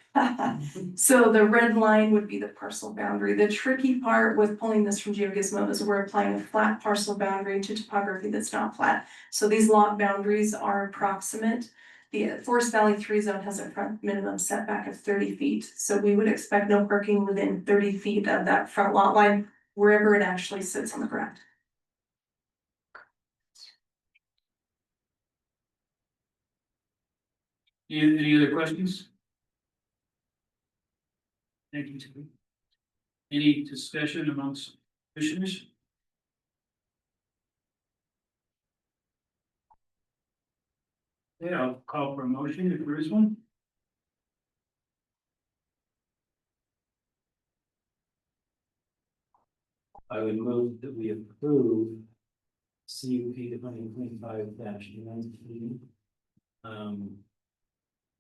So the red line would be the parcel boundary. The tricky part with pulling this from GeoGizmo is we're applying a flat parcel boundary to topography that's not flat. So these lot boundaries are approximate. The Forest Valley 3 zone has a front minimum setback of 30 feet. So we would expect no parking within 30 feet of that front lot line, wherever it actually sits on the ground. Any other questions? Thank you, Tammy. Any discussion amongst commissioners? Yeah, I'll call for a motion if there is one. I would move that we approve CUP 2025-19.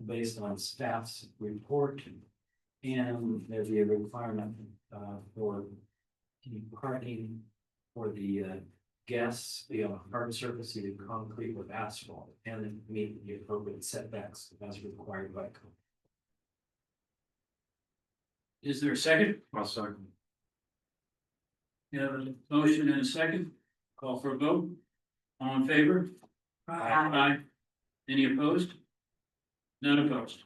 Based on staff's report. And there'd be a requirement for parking for the guests, hard surface, either concrete with asphalt, and meet the appropriate setbacks as required by code. Is there a second? I'll second. You have a motion and a second. Call for a vote. All in favor? Aye. Any opposed? None opposed.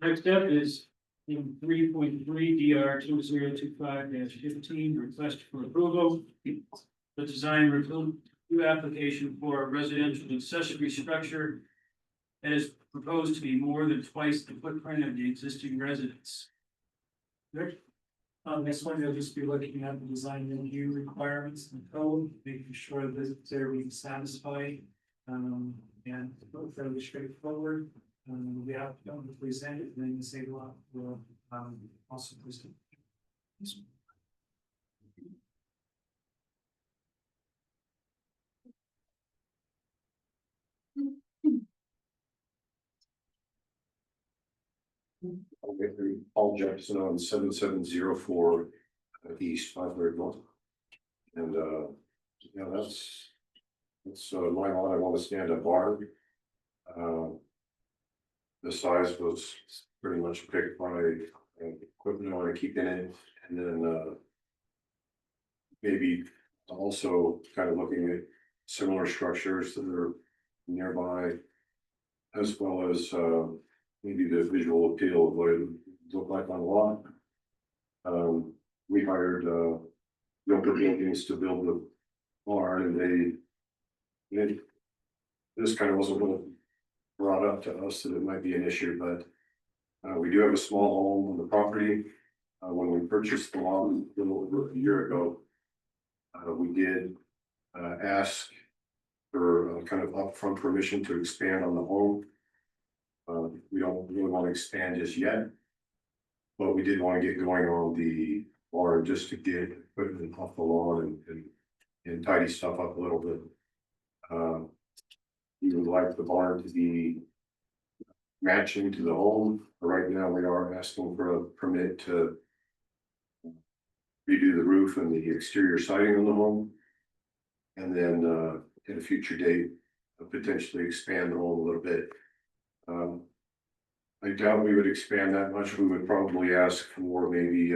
Next up is in 3.3 DR 2025-15, request for approval. The design review application for a residential accessory structure that is proposed to be more than twice the footprint of the existing residence. Rick? This one, you'll just be looking at the design review requirements and code, making sure that they're being satisfied. And fairly straightforward. We have to present it, and then the state law will also present. Paul Jackson on 7704 East 500 North. And yeah, that's my lot. I want to stand up bar. The size was pretty much picked by equipment I want to keep in it, and then maybe also kind of looking at similar structures that are nearby, as well as maybe the visual appeal of what it would look like on a lot. We hired local buildings to build the barn, and this kind of wasn't really brought up to us that it might be an issue, but we do have a small home on the property. When we purchased the lot a little over a year ago, we did ask for kind of upfront permission to expand on the home. We don't really want to expand just yet, but we did want to get going on the barn just to get equipment off the lawn and tidy stuff up a little bit. We would like the barn to be matching to the home. Right now, we are asking for a permit to redo the roof and the exterior siding on the home. And then at a future date, potentially expand the home a little bit. I doubt we would expand that much. We would probably ask for maybe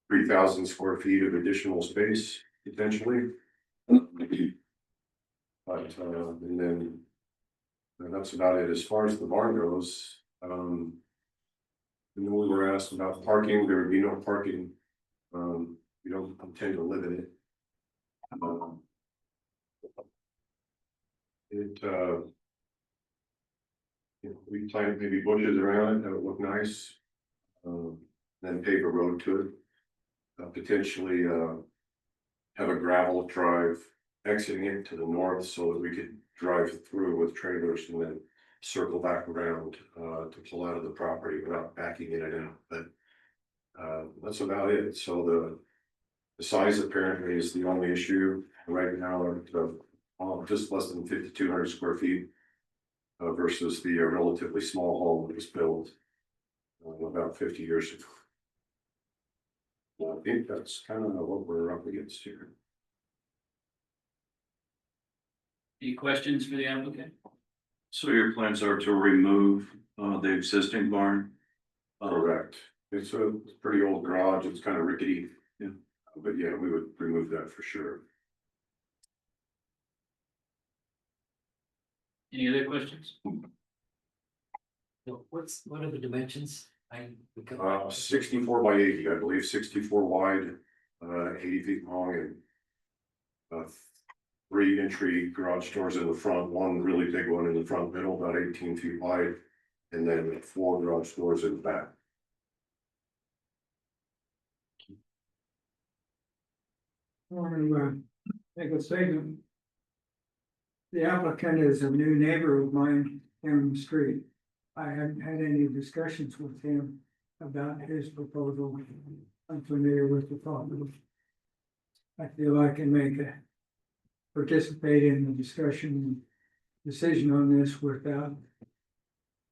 3,000 square feet of additional space potentially. But and then that's about it. As far as the barn goes, and then we were asked about parking. There would be no parking. We don't intend to live in it. We planted maybe bushes around it that would look nice. Then pave a road to it. Potentially have a gravel drive exiting it to the north so that we could drive through with trailers and then circle back around to pull out of the property without backing in and out. But that's about it. So the size apparently is the only issue right now. Just less than 5,200 square feet versus the relatively small home that was built about 50 years ago. I think that's kind of what we're up against here. Any questions for the applicant? So your plans are to remove the existing barn? Correct. It's a pretty old garage. It's kind of rickety. Yeah. But yeah, we would remove that for sure. Any other questions? So what are the dimensions? 64 by 80, I believe, 64 wide, 80 feet long, and three entry garage doors in the front, one really big one in the front middle, about 18 feet wide, and then 4 garage doors in the back. I want to make a statement. The applicant is a new neighbor of mine down the street. I haven't had any discussions with him about his proposal. I'm familiar with the problem. I feel I can participate in the discussion and decision on this without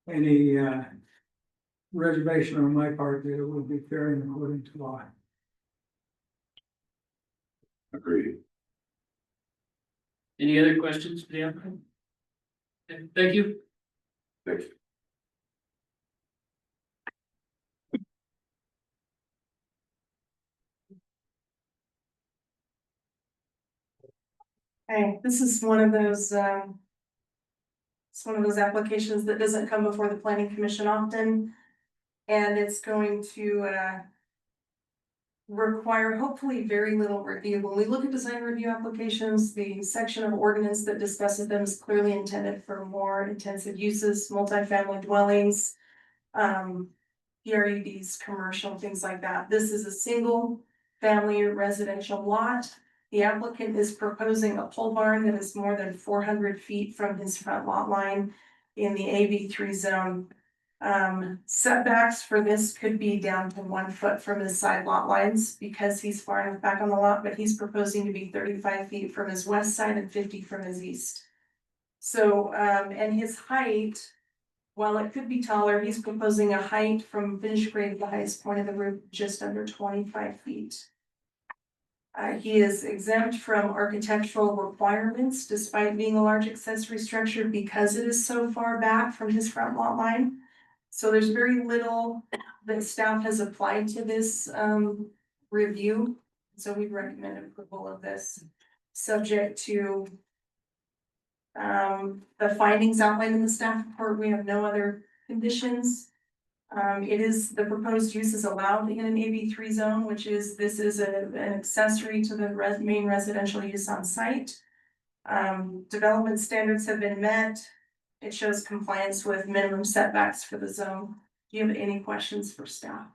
any reservation on my part that it would be fair and according to law. Agreed. Any other questions for the applicant? Okay, thank you. Thank you. Okay, this is one of those, it's one of those applications that doesn't come before the planning commission often. And it's going to, require hopefully very little review. When we look at design review applications, the section of ordinance that discusses them is clearly intended for more intensive uses, multifamily dwellings, PRUDs, commercial, things like that. This is a single family residential lot. The applicant is proposing a pole barn that is more than 400 feet from his front lot line in the AB3 zone. Setbacks for this could be down to 1 foot from his side lot lines because he's far enough back on the lot, but he's proposing to be 35 feet from his west side and 50 from his east. So, and his height, while it could be taller, he's proposing a height from finished grade to the highest point of the roof just under 25 feet. He is exempt from architectural requirements despite being a large accessory structure because it is so far back from his front lot line. So there's very little that staff has applied to this review. So we recommend approval of this, subject to the findings outlined in the staff report. We have no other conditions. The proposed use is allowed in an AB3 zone, which is, this is an accessory to the main residential use on site. Development standards have been met. It shows compliance with minimum setbacks for the zone. Do you have any questions for staff?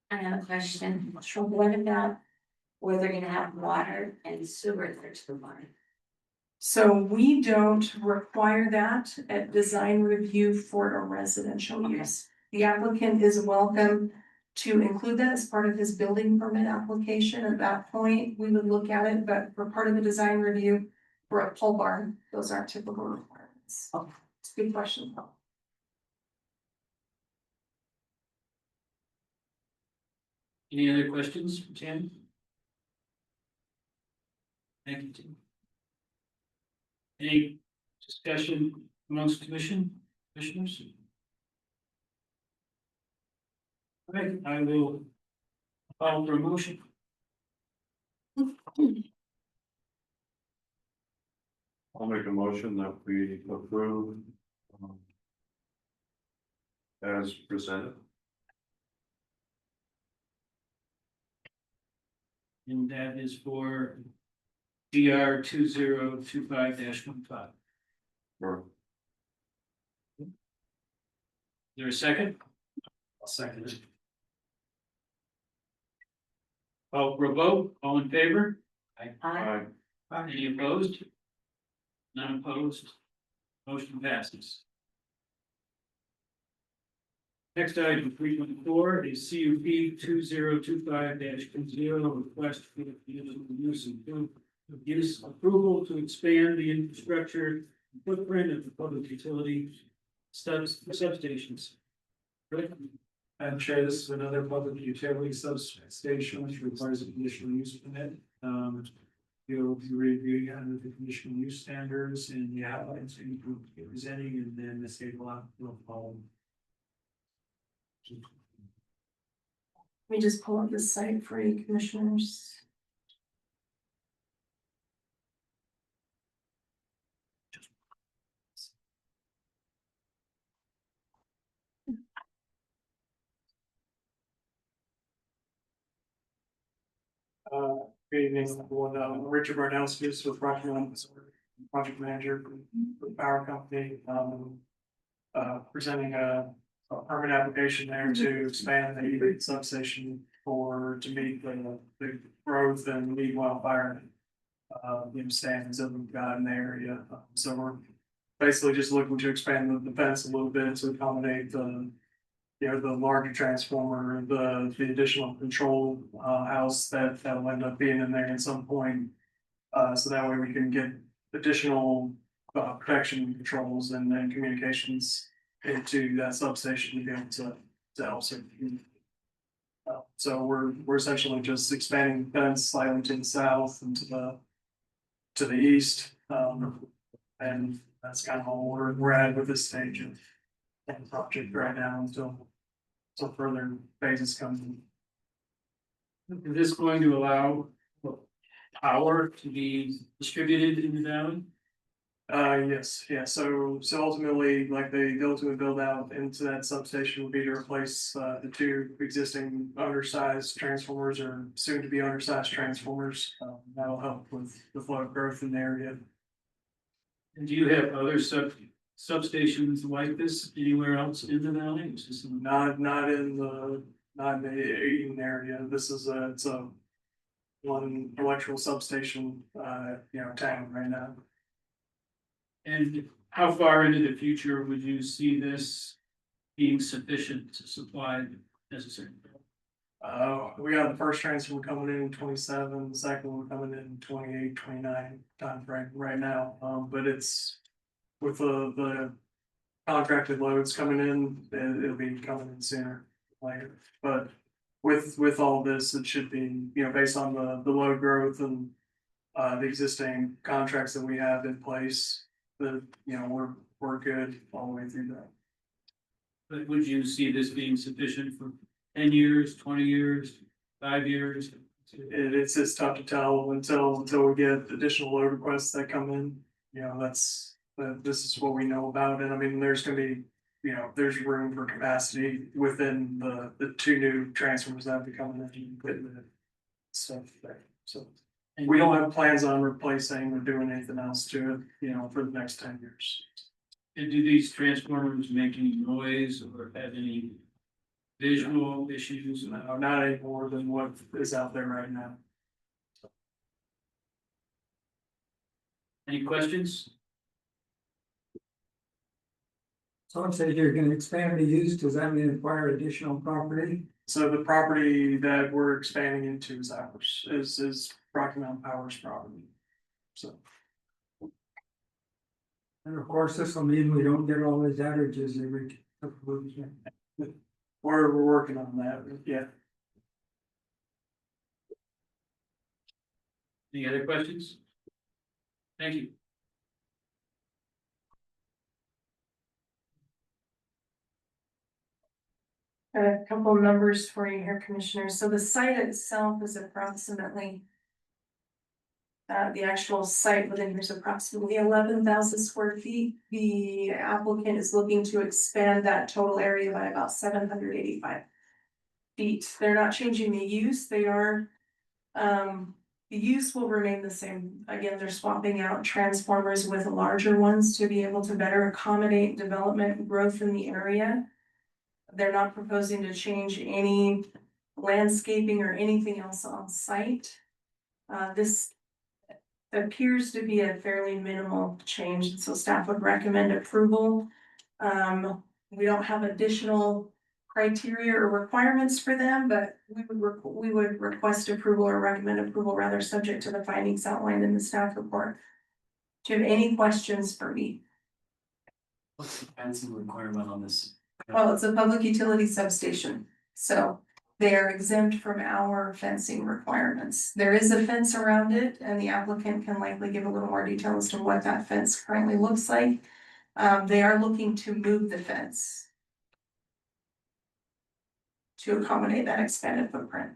I have a question. So what about where they're gonna have water and sewer there to the barn? So we don't require that at design review for a residential use. The applicant is welcome to include that as part of his building permit application. At that point, we would look at it, but for part of the design review for a pole barn, those aren't typical requirements. Okay. It's a good question. Any other questions for Tammy? Thank you, Tim. Any discussion amongst commissioners? All right, I will call for a motion. I'll make a motion that we approve as presented. And that is for GR 2025-15. Sure. Is there a second? I'll second it. Call for a vote, all in favor? Aye. Any opposed? None opposed. Motion passes. Next item, 3.4 is CUP 2025-20, request for the use approval to expand the infrastructure footprint of the public utility substations. Rick? Madam Chair, this is another public utility substation which requires a conditional use permit. You'll be reviewing under the conditional use standards and the applicants who will be presenting, and then the state law will follow. Let me just pull up the site for you commissioners. Good evening, everyone. Richard Barnowski with Rockland, project manager for the power company. Presenting a permit application there to expand the substation to meet the growth and lead wildfire standards that we've got in the area. So we're basically just looking to expand the fence a little bit to accommodate the larger transformer, the additional control house that'll end up being in there at some point. So that way we can get additional protection controls and then communications into that substation to be able to help serve the community. So we're essentially just expanding the fence slightly to the south and to the east. And that's kind of all we're at with this stage of the project right now until further phases come in. Is this going to allow power to be distributed in the valley? Yes, yeah, so ultimately, like the ultimate build out into that substation would be to replace the two existing undersized transformers or soon to be undersized transformers. That'll help with the flow of growth in the area. And do you have other substations like this anywhere else in the valley? Not in the Ayden area. This is it's a one electrical substation, town right now. And how far into the future would you see this being sufficient to supply the necessary? We got the first transfer coming in 27, the second one coming in 28, 29 time frame right now. But it's with the contracted loads coming in, it'll be coming in sooner, later. But with all this, it should be, based on the load growth and the existing contracts that we have in place, that, we're good all the way through that. But would you see this being sufficient for 10 years, 20 years, 5 years? It's just tough to tell until we get additional load requests that come in. This is what we know about it. I mean, there's gonna be, there's room for capacity within the two new transformers that be coming in and putting the stuff there. So we don't have plans on replacing or doing anything else to it, for the next 10 years. And do these transformers make any noise or have any visual issues? No, not any more than what is out there right now. Any questions? Someone said you're gonna expand the use, does that mean acquire additional property? So the property that we're expanding into is ours, is Rocky Mountain Power's property. So. And of course, this will mean we don't get all these outages every couple of weeks. We're working on that, yeah. Any other questions? Thank you. A couple of numbers for you here, commissioners. So the site itself is approximately. The actual site within here is approximately 11,000 square feet. The applicant is looking to expand that total area by about 785 feet. They're not changing the use. They are. The use will remain the same. Again, they're swapping out transformers with larger ones to be able to better accommodate development and growth in the area. They're not proposing to change any landscaping or anything else on site. This appears to be a fairly minimal change, so staff would recommend approval. We don't have additional criteria or requirements for them, but we would request approval or recommend approval rather subject to the findings outlined in the staff report. Do you have any questions for me? What's the fencing requirement on this? Well, it's a public utility substation, so they are exempt from our fencing requirements. There is a fence around it, and the applicant can likely give a little more detail as to what that fence currently looks like. They are looking to move the fence to accommodate that expanded footprint.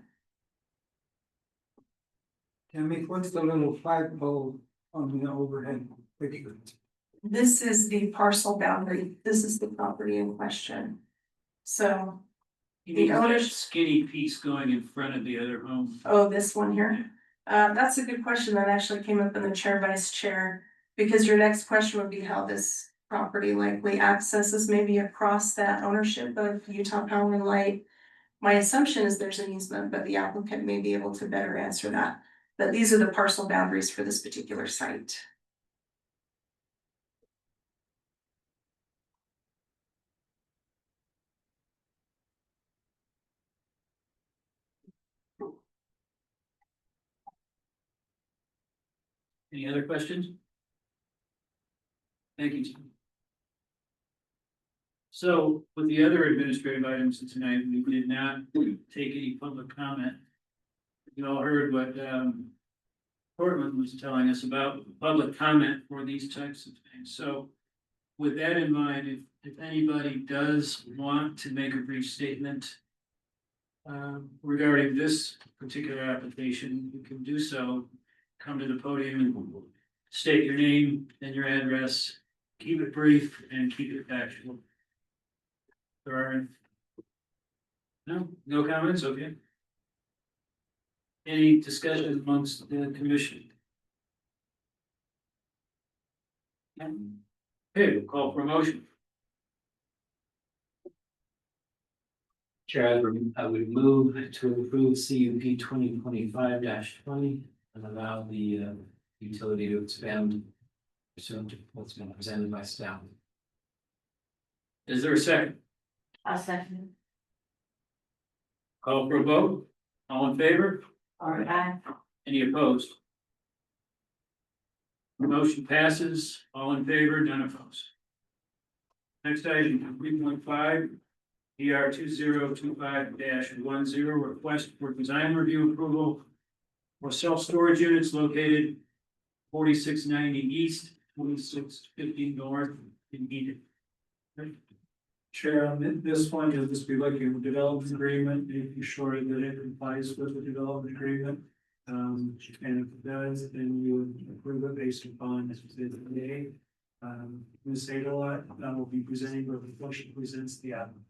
Tammy, what's the little flagpole on the overhead picture? This is the parcel boundary. This is the property in question. So, You The mean that owners- skinny piece going in front of the other home? oh, this one here. That's a good question. That actually came up in the chair, vice chair. Because your next question would be how this property likely accesses maybe across that ownership of Utah Power and Light. My assumption is there's an easement, but the applicant may be able to better answer that. But these are the parcel boundaries for this particular site. Any other questions? Thank you, Tim. So with the other administrative items tonight, we did not take any public comment. You all heard what Courtlan was telling us about public comment for these types of things. So with that in mind, if anybody does want to make a brief statement regarding this particular application, you can do so. Come to the podium and state your name and your address. Keep it brief and keep it factual. There are no comments, okay? Any discussion amongst the commission? Okay, we'll call for a motion. Chair, I would move to approve CUP 2025-20 and allow the utility to expand pursuant to what's been presented by staff. Is there a second? I'll second. Call for a vote. All in favor? Aye. Any opposed? The motion passes. All in favor, none opposed. Next item, 3.5, DR 2025-10, request for design review approval for self-storage units located 4690 east, 2650 north in Eden. Chair, on this one, you'll just be looking at the development agreement, making sure that it complies with the development agreement. And if it does, then you would approve it based upon this today. Ms. Aydelotte, will be presenting before she presents the applicant.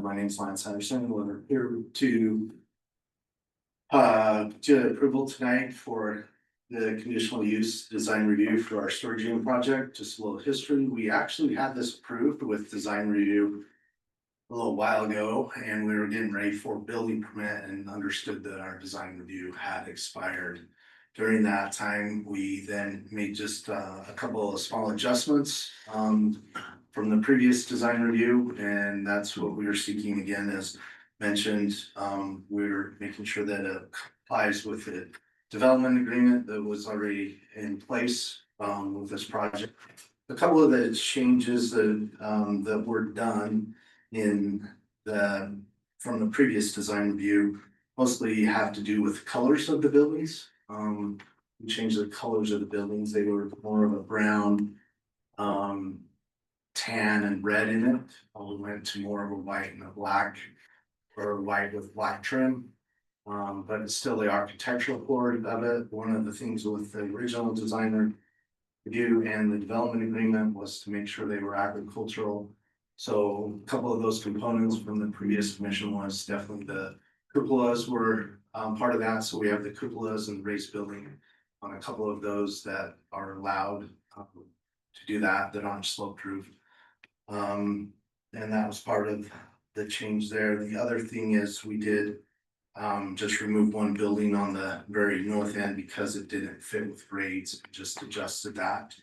My name's Lance Henderson. We're here to approval tonight for the conditional use design review for our storage unit project. Just a little history. We actually had this approved with design review a little while ago, and we were getting ready for building permit and understood that our design review had expired. During that time, we then made just a couple of small adjustments from the previous design review, and that's what we are seeking again. As mentioned, we're making sure that it complies with the development agreement that was already in place with this project. A couple of the changes that were done from the previous design review mostly have to do with colors of the buildings. We changed the colors of the buildings. They were more of a brown, tan and red in it. We went to more of a white and a black, or white with black trim. But it's still the architectural core of it. One of the things with the original designer review and the development agreement was to make sure they were agricultural. So a couple of those components from the previous commission was definitely the cupolas were part of that. So we have the cupolas and raised building on a couple of those that are allowed to do that aren't slope proof. And that was part of the change there. The other thing is we did just remove one building on the very north end because it didn't fit with grades, just adjusted that.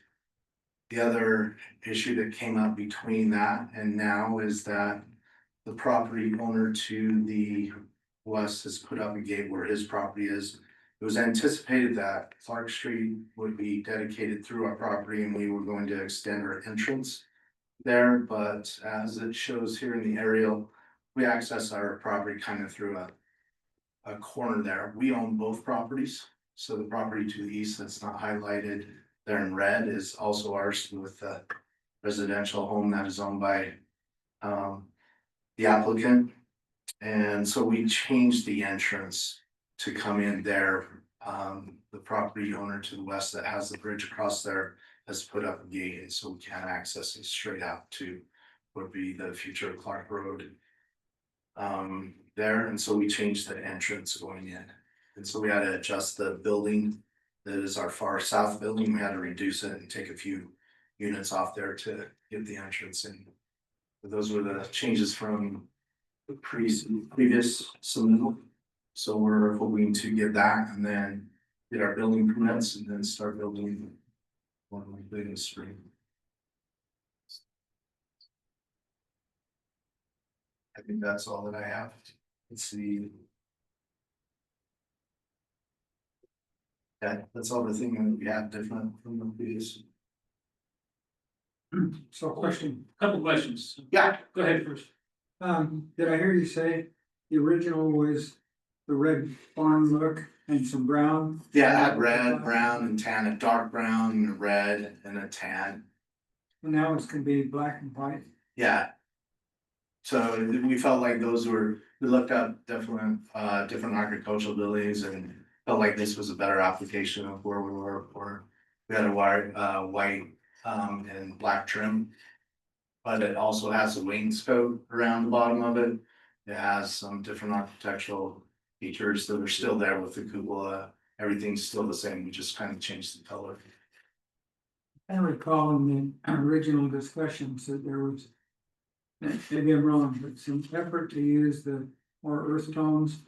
The other issue that came up between that and now is that the property owner to the west has put up a gate where his property is. It was anticipated that Clark Street would be dedicated through our property and we were going to extend our entrance there, but as it shows here in the aerial, we access our property kind of through a corner there. We own both properties, so the property to the east that's not highlighted there in red is also ours with the residential home that is owned by the applicant. And so we changed the entrance to come in there. The property owner to the west that has the bridge across there has put up a gate, and so we can't access it straight out to what would be the future Clark Road. There, and so we changed the entrance going in. And so we had to adjust the building that is our far south building. We had to reduce it and take a few units off there to get the entrance in. But those were the changes from the previous submittal. So we're hoping to get that and then get our building permits and then start building one likely in the spring. I think that's all that I have. Let's see. Yeah, that's all the thing that we have different from the previous. So question, Couple questions. Yeah. Go ahead first. did I hear you say the original was the red farm look and some brown? Yeah, I had red, brown and tan, a dark brown and a red and a tan. And now it's gonna be black and white? Yeah. So we felt like those were, we looked up different agricultural buildings and felt like this was a better application of where we were for. We had a white and black trim. But it also has a wainscot around the bottom of it. It has some different architectural features that are still there with the cupola. Everything's still the same, we just kind of changed the color. I recall in the original discussions that there was, maybe I'm wrong, but some effort to use the more earth tones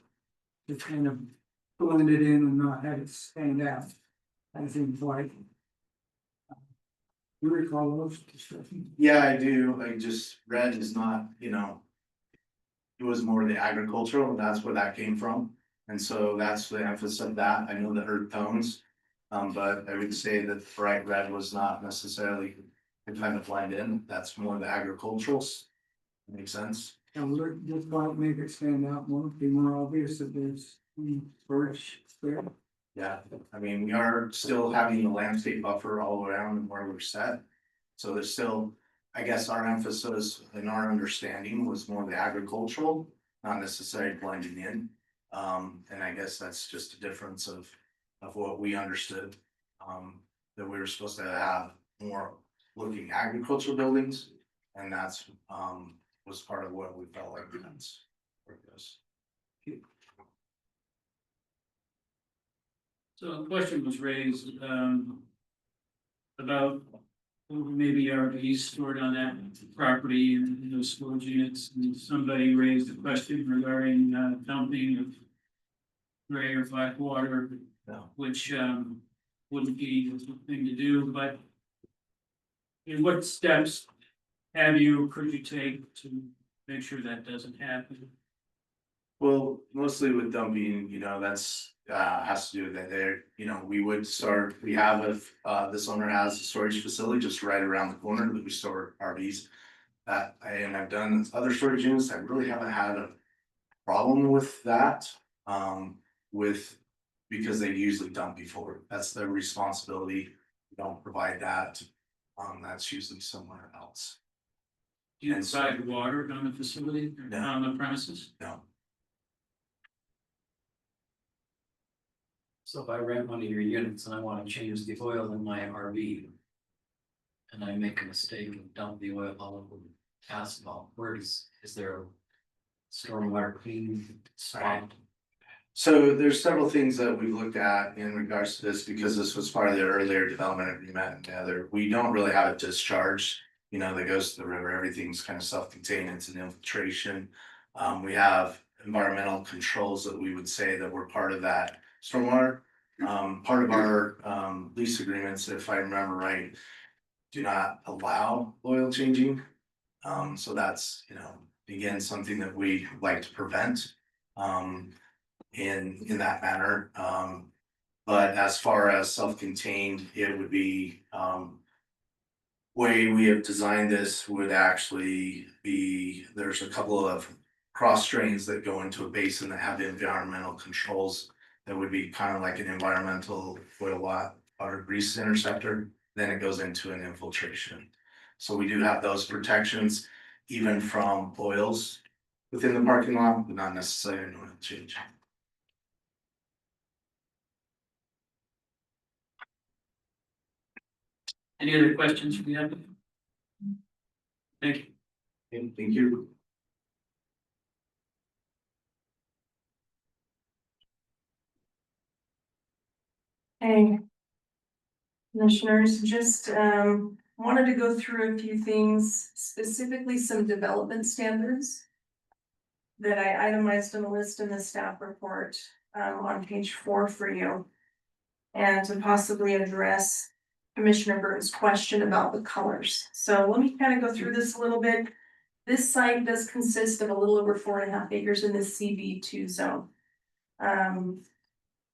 to kind of blend it in and not have it stand out as in white. You recall those discussions? Yeah, I do, like just red is not, you know. It was more the agricultural, that's where that came from, and so that's the emphasis of that, I know the earth tones. But I would say that bright red was not necessarily to kind of blend in, that's more the agriculturals. Makes sense? And look, this might make it stand out more, be more obvious that there's storage there. Yeah, I mean, we are still having the landscape buffer all around where we're set. So there's still, I guess our emphasis and our understanding was more the agricultural, not necessarily blending in. And I guess that's just a difference of what we understood. That we were supposed to have more looking agricultural buildings, and that's was part of what we felt like that's where it goes. So a question was raised, about maybe RVs stored on that property and those storage units. And somebody raised a question regarding, dumping of gray or black water, No. which, wouldn't be the thing to do, but in what steps could you take to make sure that doesn't happen? Well, mostly with dumping, you know, that's has to do with that there, you know, we would start, we have this owner has a storage facility just right around the corner that we store RVs. And I've done other storage units, I really haven't had a problem with that. Because they usually dump before, that's their responsibility, we don't provide that. That's usually somewhere else. Do you provide water on the facility, or No. on the premises? No. So if I rent one of your units and I wanna change the oil in my RV. And I make a mistake and dump the oil all over the asphalt, is there a stormwater cleaning spot? So there's several things that we've looked at in regards to this, because this was part of the earlier development agreement and the other, we don't really have a discharge that goes to the river. Everything's kind of self-contained. It's an infiltration. We have environmental controls that we would say that we're part of that stormwater. Part of our lease agreements, if I remember right, do not allow oil changing. So that's, again, something that we like to prevent in that manner. But as far as self-contained, it would be way we have designed this would actually be, there's a couple of cross drains that go into a basin that have environmental controls. That would be kind of like an environmental oil water grease interceptor. Then it goes into an infiltration. So we do have those protections, even from oils within the parking lot, but not necessarily an oil change. Any other questions from the applicant? Thank you. Thank you. Hey. Commissioners, just wanted to go through a few things, specifically some development standards that I itemized in a list in the staff report on page 4 for you. And to possibly address Commissioner Burton's question about the colors. So let me kind of go through this a little bit. This site does consist of a little over 4.5 acres in the CB2 zone.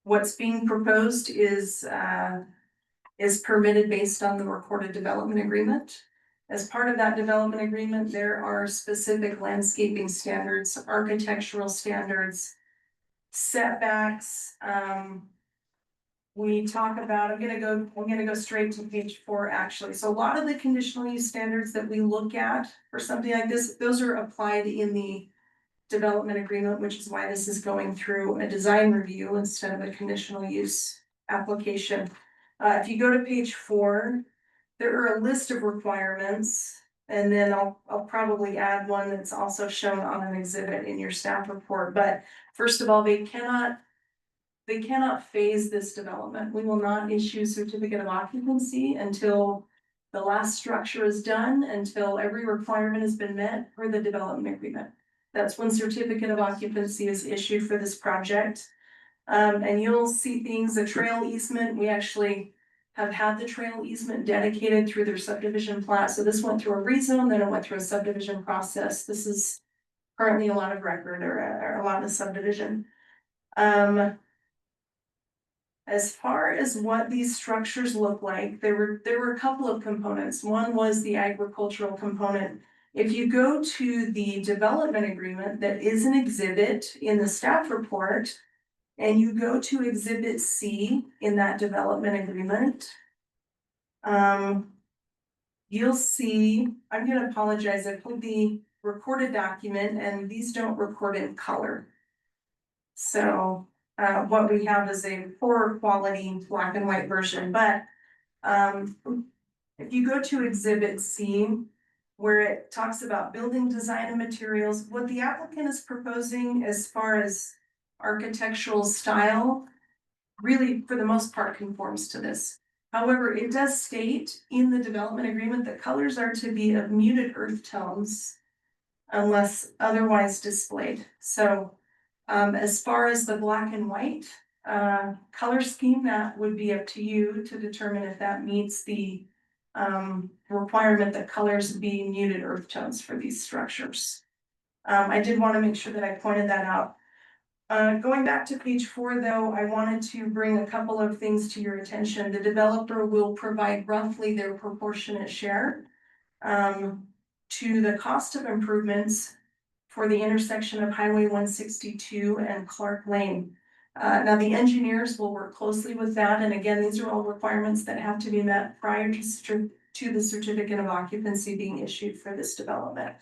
What's being proposed is permitted based on the recorded development agreement. As part of that development agreement, there are specific landscaping standards, architectural standards, setbacks. We talk about, I'm gonna go straight to page 4 actually. So a lot of the conditional use standards that we look at for something like this, those are applied in the development agreement, which is why this is going through a design review instead of a conditional use application. If you go to page 4, there are a list of requirements, and then I'll probably add one that's also shown on an exhibit in your staff report. But first of all, they cannot phase this development. We will not issue certificate of occupancy until the last structure is done, until every requirement has been met for the development agreement. That's when certificate of occupancy is issued for this project. And you'll see things, a trail easement, we actually have had the trail easement dedicated through their subdivision plat. So this went through a rezone, then it went through a subdivision process. This is currently a lot of record or a lot of subdivision. As far as what these structures look like, there were a couple of components. One was the agricultural component. If you go to the development agreement that is an exhibit in the staff report, and you go to exhibit C in that development agreement, you'll see, I'm gonna apologize, I put the recorded document and these don't record in color. So what we have is a poor quality black and white version, but if you go to exhibit C, where it talks about building design and materials, what the applicant is proposing as far as architectural style, really for the most part conforms to this. However, it does state in the development agreement that colors are to be of muted earth tones unless otherwise displayed. So as far as the black and white color scheme, that would be up to you to determine if that meets the requirement that colors be muted earth tones for these structures. I did want to make sure that I pointed that out. Going back to page 4 though, I wanted to bring a couple of things to your attention. The developer will provide roughly their proportionate share to the cost of improvements for the intersection of Highway 162 and Clark Lane. Now the engineers will work closely with that, and again, these are all requirements that have to be met prior to the certificate of occupancy being issued for this development.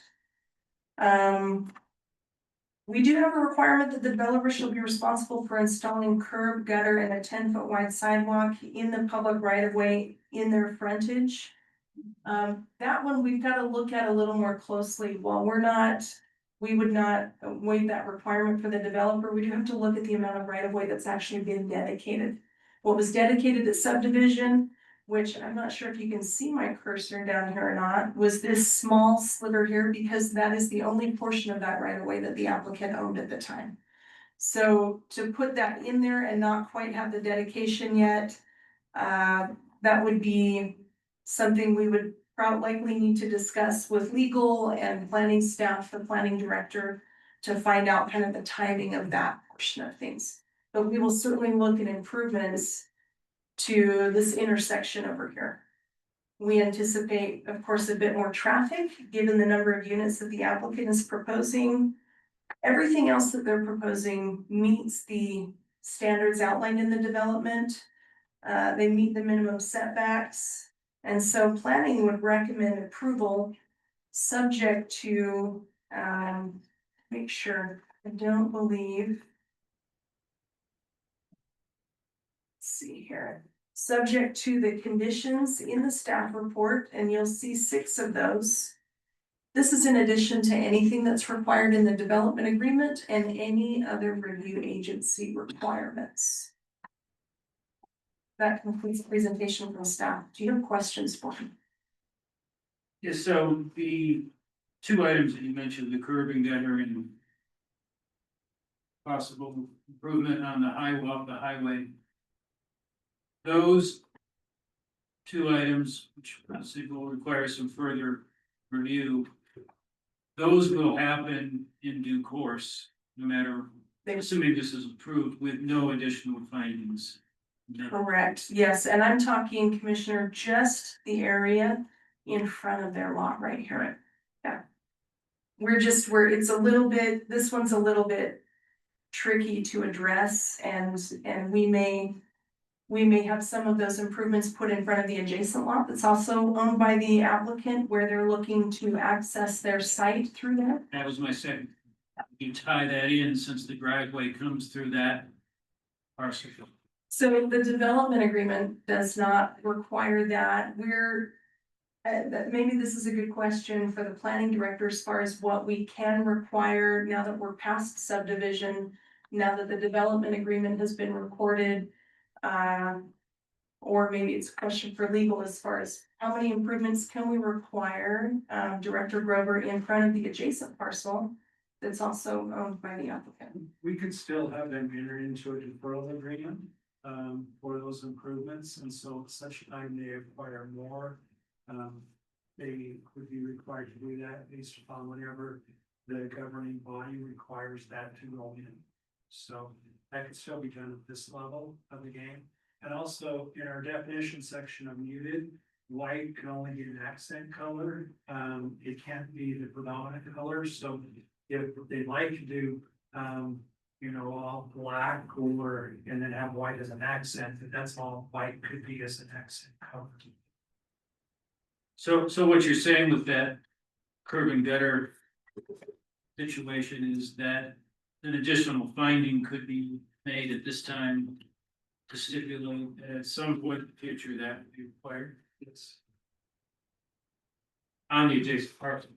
We do have a requirement that the developer shall be responsible for installing curb, gutter, and a 10-foot wide sidewalk in the public right of way in their frontage. That one we've got to look at a little more closely. While we would not waive that requirement for the developer, we do have to look at the amount of right of way that's actually been dedicated. What was dedicated at subdivision which I'm not sure if you can see my cursor down here or not, was this small sliver here, because that is the only portion of that right of way that the applicant owned at the time. So to put that in there and not quite have the dedication yet, that would be something we would probably likely need to discuss with legal and planning staff, the planning director, to find out kind of the timing of that portion of things. But we will certainly look at improvements to this intersection over here. We anticipate, of course, a bit more traffic, given the number of units that the applicant is proposing. Everything else that they're proposing meets the standards outlined in the development. They meet the minimum setbacks. And so planning would recommend approval subject to, make sure, I don't believe. Let's see here, subject to the conditions in the staff report, and you'll see 6 of those. This is in addition to anything that's required in the development agreement and any other review agency requirements. That concludes the presentation from staff. Do you have questions for me? Yeah, so the 2 items that you mentioned, the curbing gutter and possible improvement on the highway. Those 2 items, which obviously will require some further review, those will happen in due course, no matter, assuming this is approved with no additional findings. Correct, yes, and I'm talking, Commissioner, just the area in front of their lot right here. Yeah. It's a little bit, this one's a little bit tricky to address, and we may have some of those improvements put in front of the adjacent lot that's also owned by the applicant, where they're looking to access their site through there. That was my second. You tie that in since the driveway comes through that parcel. So the development agreement does not require that. Maybe this is a good question for the planning director as far as what we can require now that we're past subdivision, now that the development agreement has been recorded. Or maybe it's a question for legal as far as how many improvements can we require, Director Grover, in front of the adjacent parcel that's also owned by the applicant. We could still have them enter into a deferral agreement for those improvements, and so such time they acquire more. They would be required to do that based upon whatever the governing body requires that to go in. So that could still be done at this level of the game. And also in our definition section of muted, white can only be an accent color. It can't be the predominant color. So if they'd like to do, all black or, and then have white as an accent, that's all white could be as an accent color. So what you're saying with that curb and gutter situation is that an additional finding could be made at this time to stipulate that at some point in the future that would be required. Yes. On the adjacent parcel.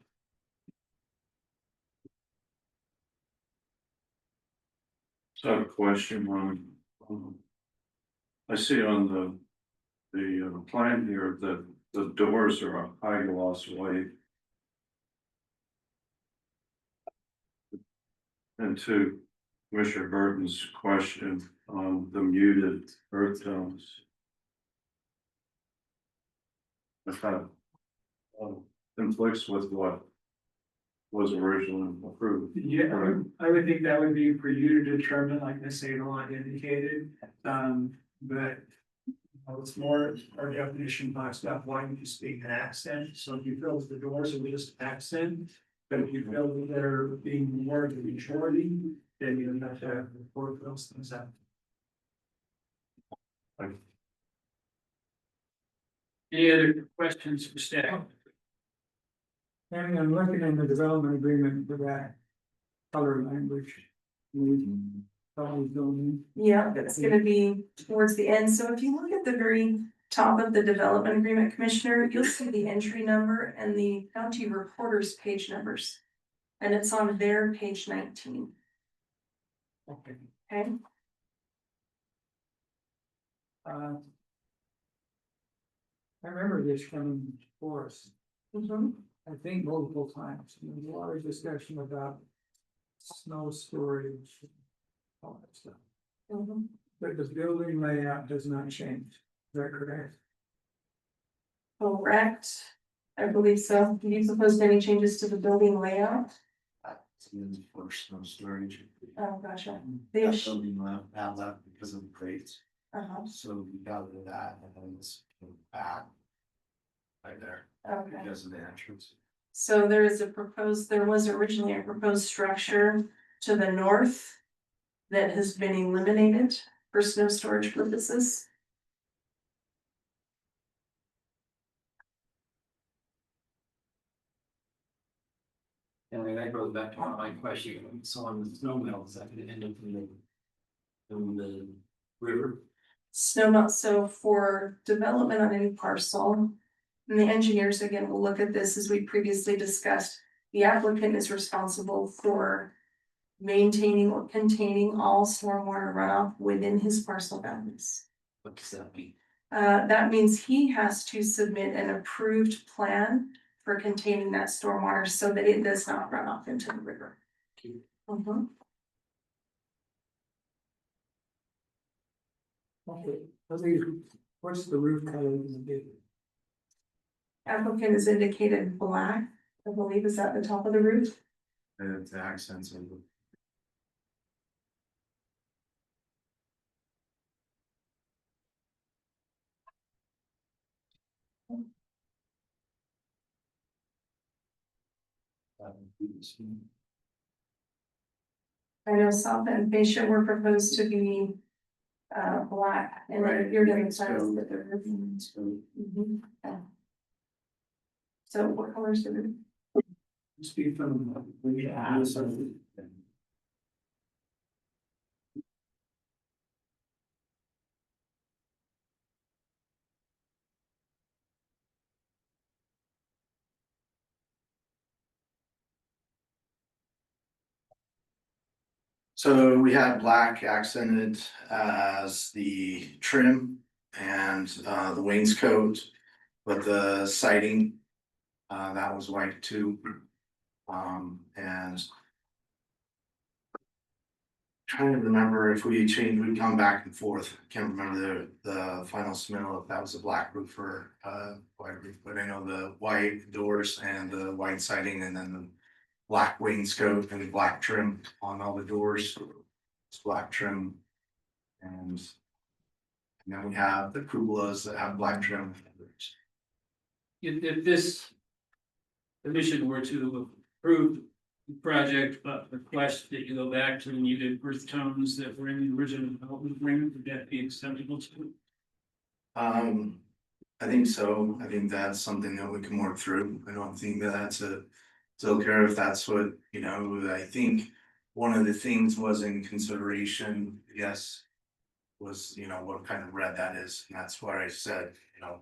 So I have a question on, I see on the plan here that the doors are a high gloss white. And to Commissioner Burton's question on the muted earth tones. That kind of conflicts with what was originally approved. Yeah, I would think that would be for you to determine, like Ms. Aydelotte indicated, but. It's more our definition talks about why you speak an accent, so if you feel that the doors are just accent, but if you feel that they're being more the majority, then you have to report those things out. Any other questions for staff? And I'm looking in the development agreement for that color language. Yeah, that's gonna be towards the end. So if you look at the very top of the development agreement, Commissioner, you'll see the entry number and the county recorder's page numbers. And it's on their page 19. Okay. And I remember this coming before us, Mhm. I think multiple times, there was a lot of discussion about snow storage. All that stuff, Mhm. but the building layout does not change, is that correct? Correct, I believe so. Do you propose any changes to the building layout? For snow storage. Oh, gotcha. That They, building left because of the crates, uh-huh, so we got rid of that and then it's back. Right there, okay. because of the entrance. So there is a proposed, there was originally a proposed structure to the north that has been eliminated for snow storage purposes. And that goes back to one of my questions, so on the snow melt, is that gonna end up in the river? Snow melt, so for development on any parcel, and the engineers again will look at this as we previously discussed. The applicant is responsible for maintaining or containing all stormwater runoff within his parcel boundaries. What does that mean? That means he has to submit an approved plan for containing that stormwater so that it does not run off into the river. Mhm. Okay, what's the roof color in the building? Applicant is indicated black, I believe is at the top of the roof. And the accents of the. I know South and fascia were proposed to be black and Right. you're doing So- signs that they're. Mhm, yeah. So what colors do they? Speak from. Yeah. So we had black accented as the trim and the wainscot, but the siding. That was white too. And. Trying to remember if we changed, we'd come back and forth, can't remember the final submittal, if that was a black roof or white roof, but I know the white doors and the white siding and then the. Black wainscot and black trim on all the doors, it's black trim. And then we have the cupolas that have black trim. If this commission were to approve the project, but request that you go back to the muted earth tones that were in the original development agreement, would that be acceptable to you? I think so, I think that's something that we can work through, I don't think that that's a. Still care if that's what, you know, I think one of the things was in consideration, yes. Was, you know, what kind of red that is, and that's why I said, you know.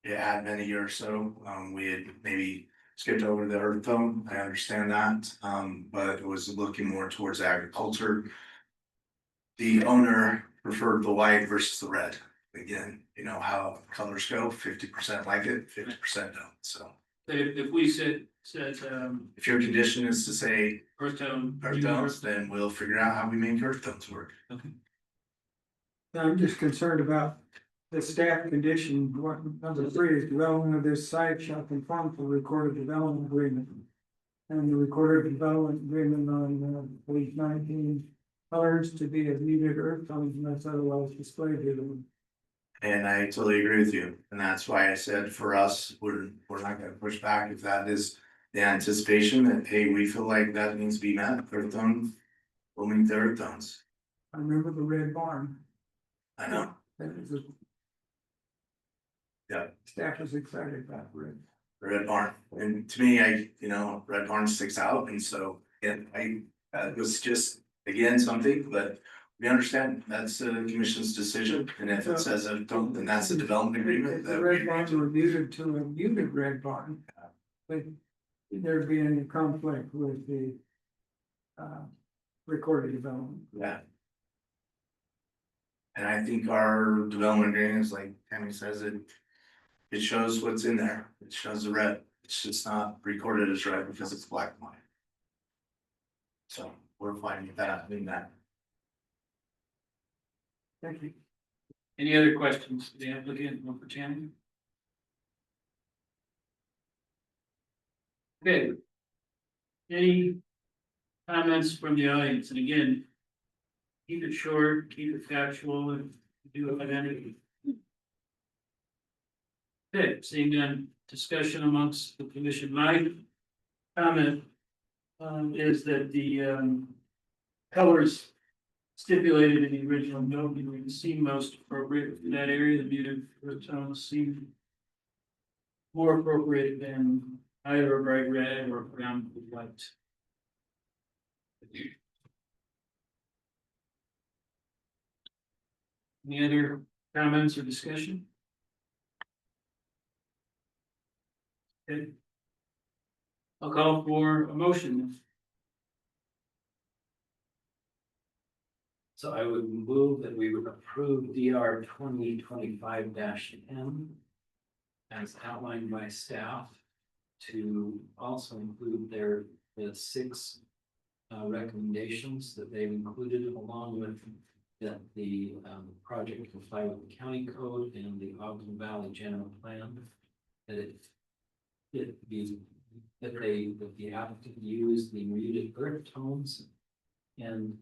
It had been a year or so, we had maybe skipped over the earth tone, I understand that, but it was looking more towards agriculture. The owner preferred the white versus the red, again, you know how colors go, 50% like it, 50% don't, so. If we said, If your condition is to say earth tone. earth tones, then we'll figure out how we make earth tones work. Okay. I'm just concerned about the staff condition, number 3 is development of this site shall conform to the recorded development agreement. And the recorded development agreement on page 19, colors to be of muted earth tones unless otherwise displayed here. And I totally agree with you, and that's why I said for us, we're not gonna push back if that is the anticipation that, hey, we feel like that needs to be met, earth tone. We'll meet the earth tones, I remember the red barn. I know, That is a. Yeah. Staff was excited about red. the red barn, and to me, red barn sticks out, and so, and that was just, again, something, but. We understand that's the commission's decision, and if it says earth tone, then that's the development agreement. If that the we red agree barns to. were muted to a muted red barn. But there'd be any conflict with the. Recorded development. Yeah. And I think our development agreement is like Tammy says, it It shows what's in there, it shows the red, it's just not recorded as red because it's black and white. So we're finding that in that. Thank you. Any other questions for the applicant or for Tammy? Okay. Any comments from the audience? And again, keep it short, keep it factual, and do it identity. Okay, seeing none, discussion amongst the commission. My comment is that the colors stipulated in the original note would seem most appropriate for that area. The muted earth tones seem more appropriate than either a bright red or brown with white. Any other comments or discussion? Okay. I'll call for a motion. So I would move that we would approve DR 2025-M as outlined by staff to also include the 6 recommendations that they've included, along with that the project comply with the county code and the Ogden Valley general plan. That the applicant use the muted earth tones. And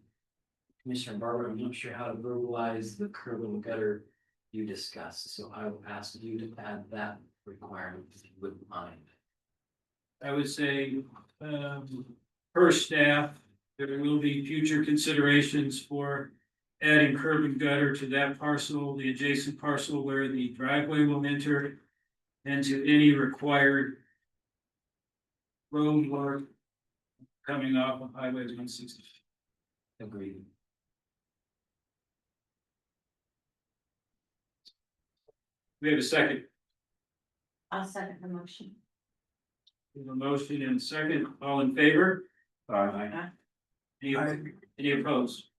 Commissioner Barber, I'm not sure how to verbalize the curb and gutter you discussed, so I will ask you to add that requirement if you wouldn't mind. I would say, per staff, there will be future considerations for adding curb and gutter to that parcel, the adjacent parcel where the driveway will enter, and to any required road work coming off of Highway 160. Agreed. We have a second. I'll second the motion. We have a motion and a second. All in favor? Aye. Any opposed?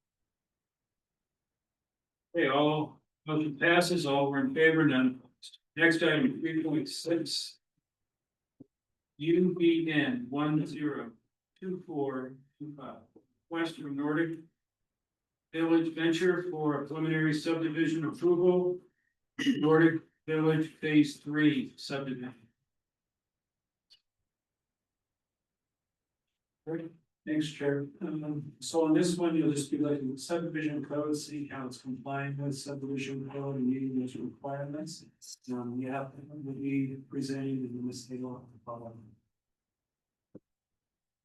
Okay, all motion passes, all were in favor, none opposed. Next item, 3.6. UBN 102425. Western Nordic Village Venture for a preliminary subdivision approval. Nordic Village Phase 3 subdivision. Great. Thanks, Chair. So on this one, you'll just be looking at subdivision code, see how it's complying with subdivision code and meeting those requirements. The applicant will be presenting in this table.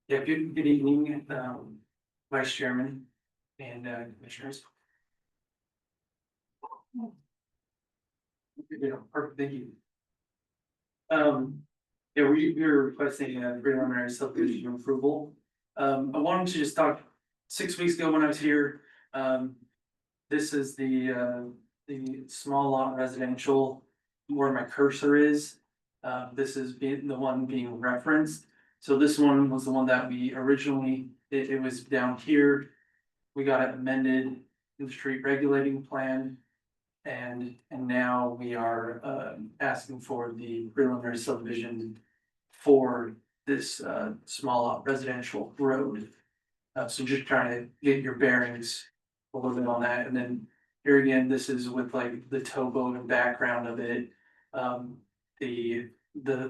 Yeah, good evening, Vice Chairman and Commissioners. Yeah, perfect, thank you. Yeah, we're requesting a preliminary subdivision approval. I wanted to just talk 6 weeks ago when I was here. This is the small lot residential where my cursor is. This is the one being referenced. So this one was the one that we originally, it was down here. We got it amended in the street regulating plan. And now we are asking for the preliminary subdivision for this small lot residential road. So just trying to get your bearings a little bit on that. And then here again, this is with like the towboat and background of it. The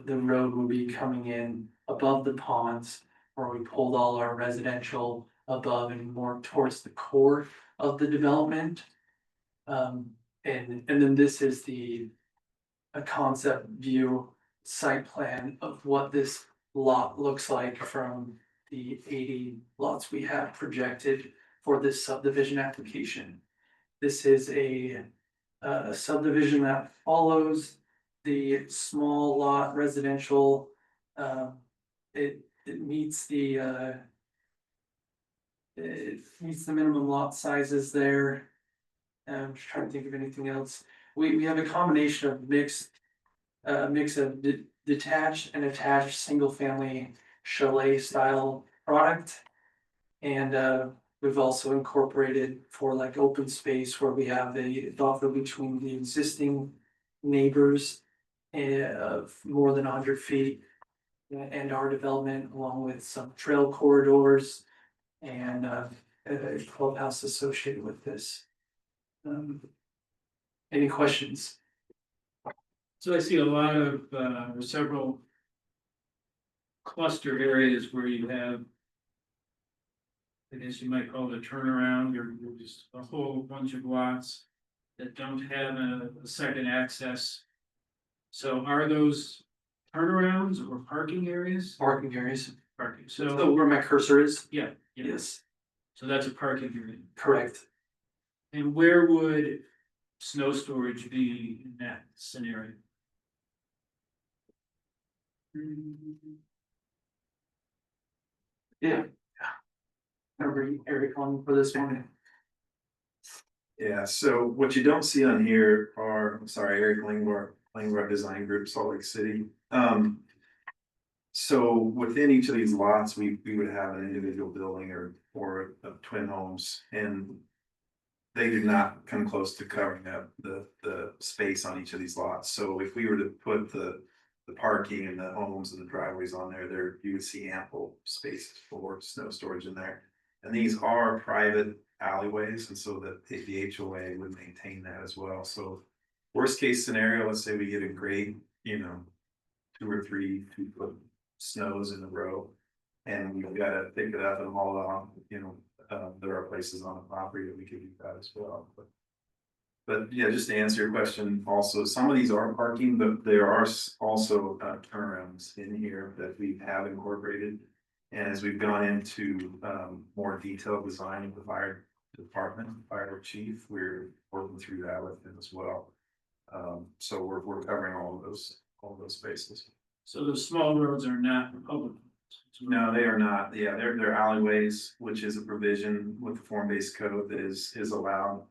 road will be coming in above the ponds where we pulled all our residential above and more towards the core of the development. And then this is a concept view site plan of what this lot looks like from the 80 lots we have projected for this subdivision application. This is a subdivision that follows the small lot residential. It meets the minimum lot sizes there. I'm just trying to think of anything else. We have a combination of mix of detached and attached single family chalet style product. And we've also incorporated for like open space where we have the buffer between the existing neighbors of more than 100 feet. And our development along with some trail corridors and a clubhouse associated with this. Any questions? So I see a lot of, several cluster areas where you have, I guess you might call it a turnaround, or just a whole bunch of lots that don't have a second access. So are those turnarounds or parking areas? Parking areas. Parking, So so, where my cursor is? yeah, Yes, so that's a parking area. correct. And where would snow storage be in that scenario? Yeah. Eric on for this one. Yeah, so what you don't see on here are, I'm sorry, Eric Langbar Design Group, Salt Lake City. So within each of these lots, we would have an individual building or twin homes, and they do not come close to covering up the space on each of these lots. So if we were to put the parking and the homes and the driveways on there, you would see ample space for snow storage in there. And these are private alleyways, and so that the HOA would maintain that as well. So worst case scenario, let's say we get a great, 2 or 3 2-foot snows in a row, and we've got to pick it up and haul it off, there are places on the property that we could do that as well. But yeah, just to answer your question, also, some of these are parking, but there are also turnarounds in here that we have incorporated. And as we've gone into more detailed design of the fire department, fire chief, we're working through that with him as well. So we're covering all of those spaces. So those small roads are not public. No, they are not. Yeah, they're alleyways, which is a provision with the form-based code that is allowed.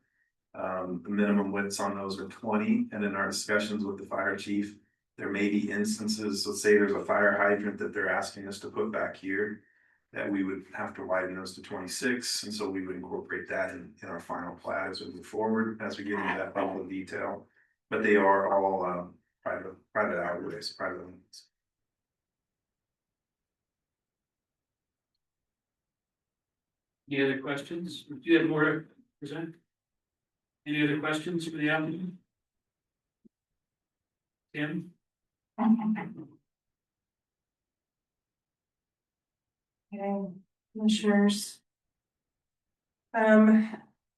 The minimum widths on those are 20, and in our discussions with the fire chief, there may be instances, let's say there's a fire hydrant that they're asking us to put back here, that we would have to widen those to 26, and so we would incorporate that in our final plat as we move forward, as we get into that level of detail. But they are all private alleyways, private lanes. Any other questions? Do you have more to present? Any other questions for the applicant? Tim? Okay, commissioners.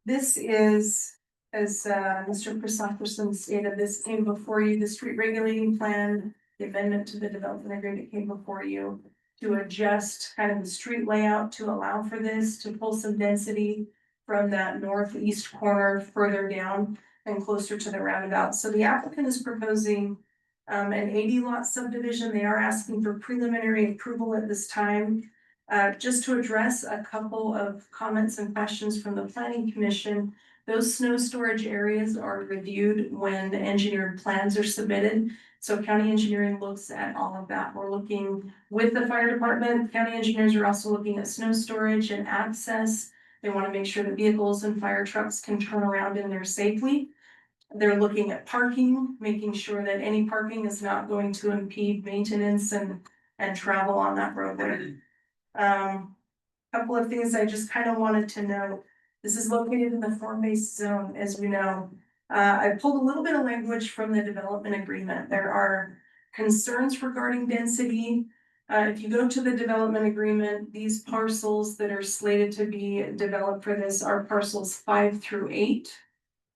This is, as Mr. Christopherson stated, this came before you, the street regulating plan, the amendment to the development agreement came before you to adjust kind of the street layout to allow for this, to pull some density from that northeast corner further down and closer to the roundabout. So the applicant is proposing an Aydelotte subdivision. They are asking for preliminary approval at this time. Just to address a couple of comments and questions from the planning commission, those snow storage areas are reviewed when engineered plans are submitted. So county engineering looks at all of that. We're looking with the fire department. County engineers are also looking at snow storage and access. They want to make sure that vehicles and fire trucks can turn around in there safely. They're looking at parking, making sure that any parking is not going to impede maintenance and travel on that roadway. Couple of things I just kind of wanted to know. This is located in the form-based zone, as we know. I pulled a little bit of language from the development agreement. There are concerns regarding density. If you go to the development agreement, these parcels that are slated to be developed for this are parcels 5 through 8.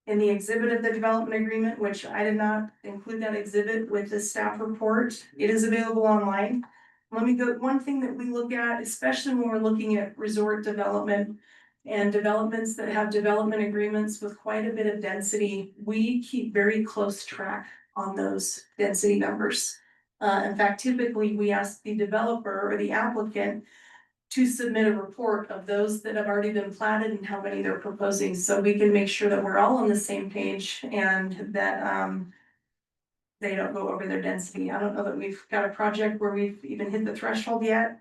In the exhibit of the development agreement, which I did not include that exhibit with the staff report, it is available online. Let me go, one thing that we look at, especially when we're looking at resort development and developments that have development agreements with quite a bit of density, we keep very close track on those density numbers. In fact, typically we ask the developer or the applicant to submit a report of those that have already been platted and how many they're proposing, so we can make sure that we're all on the same page and that they don't go over their density. I don't know that we've got a project where we've even hit the threshold yet,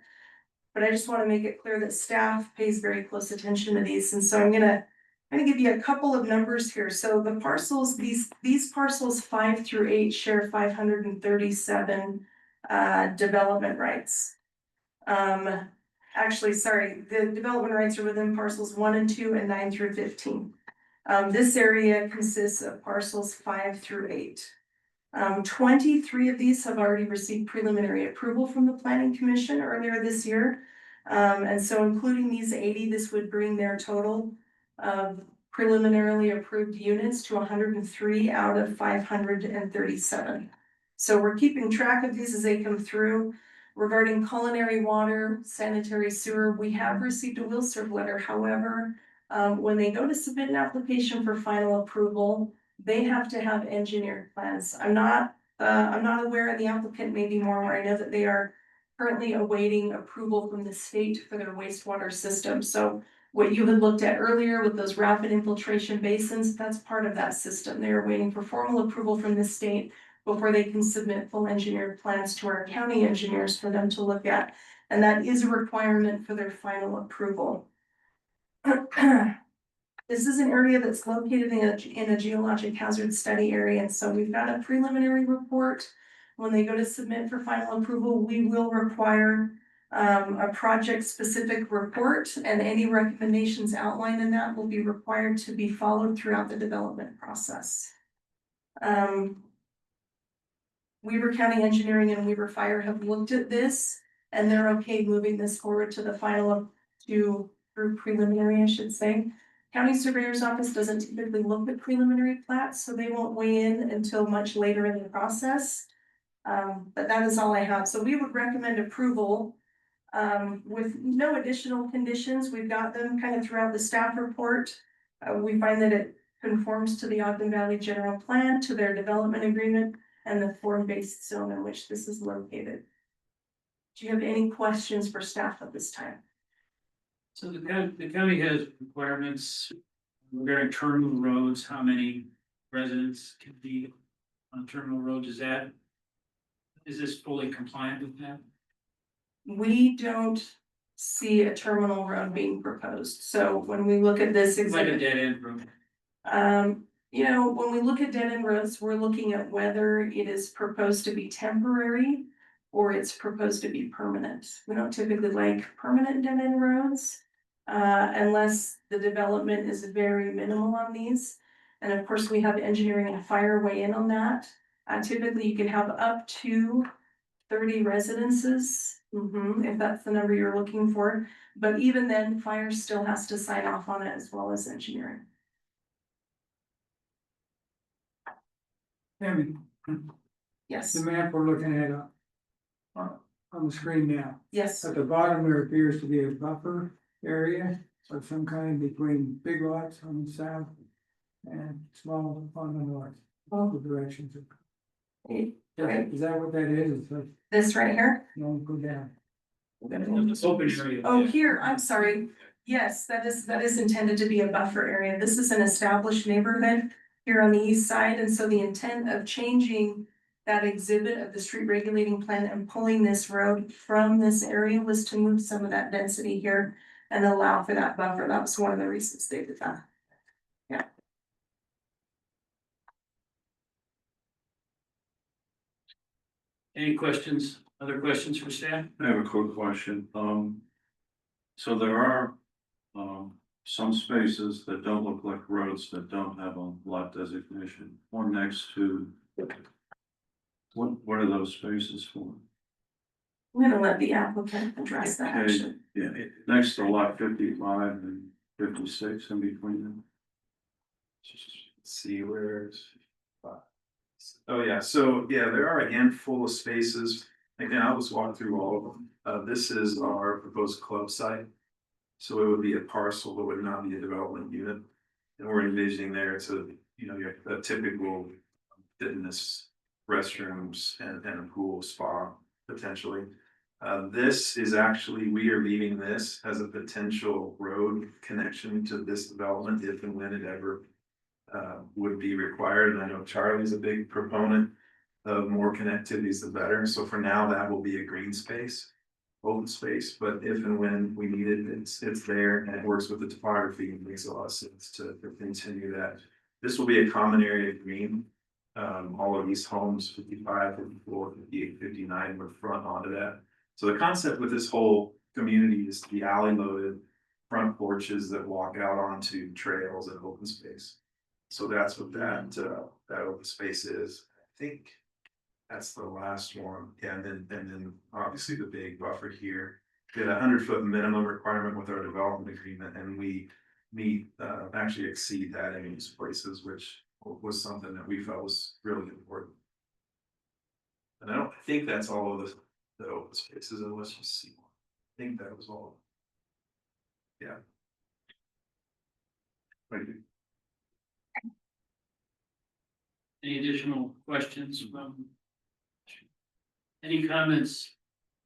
but I just want to make it clear that staff pays very close attention to these, and so I'm gonna I'm gonna give you a couple of numbers here. So the parcels, these parcels 5 through 8 share 537 development rights. Actually, sorry, the development rights are within parcels 1 and 2 and 9 through 15. This area consists of parcels 5 through 8. 23 of these have already received preliminary approval from the Planning Commission earlier this year. And so including these 80, this would bring their total of preliminarily approved units to 103 out of 537. So we're keeping track of these as they come through. Regarding culinary water, sanitary sewer, we have received a will serve letter. However, when they go to submit an application for final approval, they have to have engineered plans. I'm not aware, and the applicant may be more aware. I know that they are currently awaiting approval from the state for their wastewater system. So what you had looked at earlier with those rapid infiltration basins, that's part of that system. They are waiting for formal approval from the state before they can submit full engineered plans to our county engineers for them to look at. And that is a requirement for their final approval. This is an area that's located in a geologic hazard study area, and so we've got a preliminary report. When they go to submit for final approval, we will require a project-specific report, and any recommendations outlined in that will be required to be followed throughout the development process. Weaver County Engineering and Weaver Fire have looked at this, and they're okay moving this forward to the final, through preliminary, I should say. County Surveyor's Office doesn't typically look at preliminary plats, so they won't weigh in until much later in the process. But that is all I have. So we would recommend approval with no additional conditions. We've got them kind of throughout the staff report. We find that it conforms to the Ogden Valley General Plan, to their development agreement, and the form-based zone in which this is located. Do you have any questions for staff at this time? So the county has requirements regarding terminal roads, how many residents can be on a terminal road, is this fully compliant with that? We don't see a terminal road being proposed, so when we look at this Like a exhibit. dead end road? You know, when we look at dead end roads, we're looking at whether it is proposed to be temporary or it's proposed to be permanent. We don't typically like permanent dead end roads unless the development is very minimal on these. And of course, we have engineering and fire weigh in on that. Typically, you can have up to 30 residences, if that's the number you're looking for. But even then, fire still has to sign off on it as well as engineering. Tammy, Yes, the map we're looking at on the screen now. yes. At the bottom, there appears to be a buffer area of some kind between big lots on the south and small on the north, both directions. Is that what that is? It's like, This right here? no, go down. It's open area. Oh, here, I'm sorry. Yes, that is intended to be a buffer area. This is an established neighborhood here on the east side, and so the intent of changing that exhibit of the street regulating plan and pulling this road from this area was to move some of that density here and allow for that buffer. That was one of the reasons they did that. Yeah. Any questions, other questions for staff? I have a quick question. So there are, some spaces that don't look like roads that don't have a lot designation, or next to. What are those spaces for? I'm gonna let the applicant address that Okay, actually. yeah, next to lot 55 and 56 in between them. See where's. Oh, yeah, so, yeah, there are a handful of spaces, again, I'll just walk through all of them. This is our proposed club site. So it would be a parcel, but would not be a development unit. And we're envisioning there to, your a typical fitness, restrooms and a pool spa potentially. This is actually, we are leaving this as a potential road connection to this development if and when it ever would be required. And I know Charlie's a big proponent of more connectivities, the better. So for now, that will be a green space. open space, but if and when we need it, it's there and it works with the topography and makes a lot of sense to continue that. This will be a common area green. All of these homes, 55, 54, 58, 59 would front onto that. So the concept with this whole community is to be alley loaded front porches that walk out onto trails and open space. So that's what that open space is. I think that's the last one. Yeah, and then obviously the big buffer here. We had a 100-foot minimum requirement with our development agreement, and we meet, actually exceed that in these places, which was something that we felt was really important. And I think that's all of the open spaces, and let's just see one. I think that was all. Yeah. Thank you. Any additional questions from? Any comments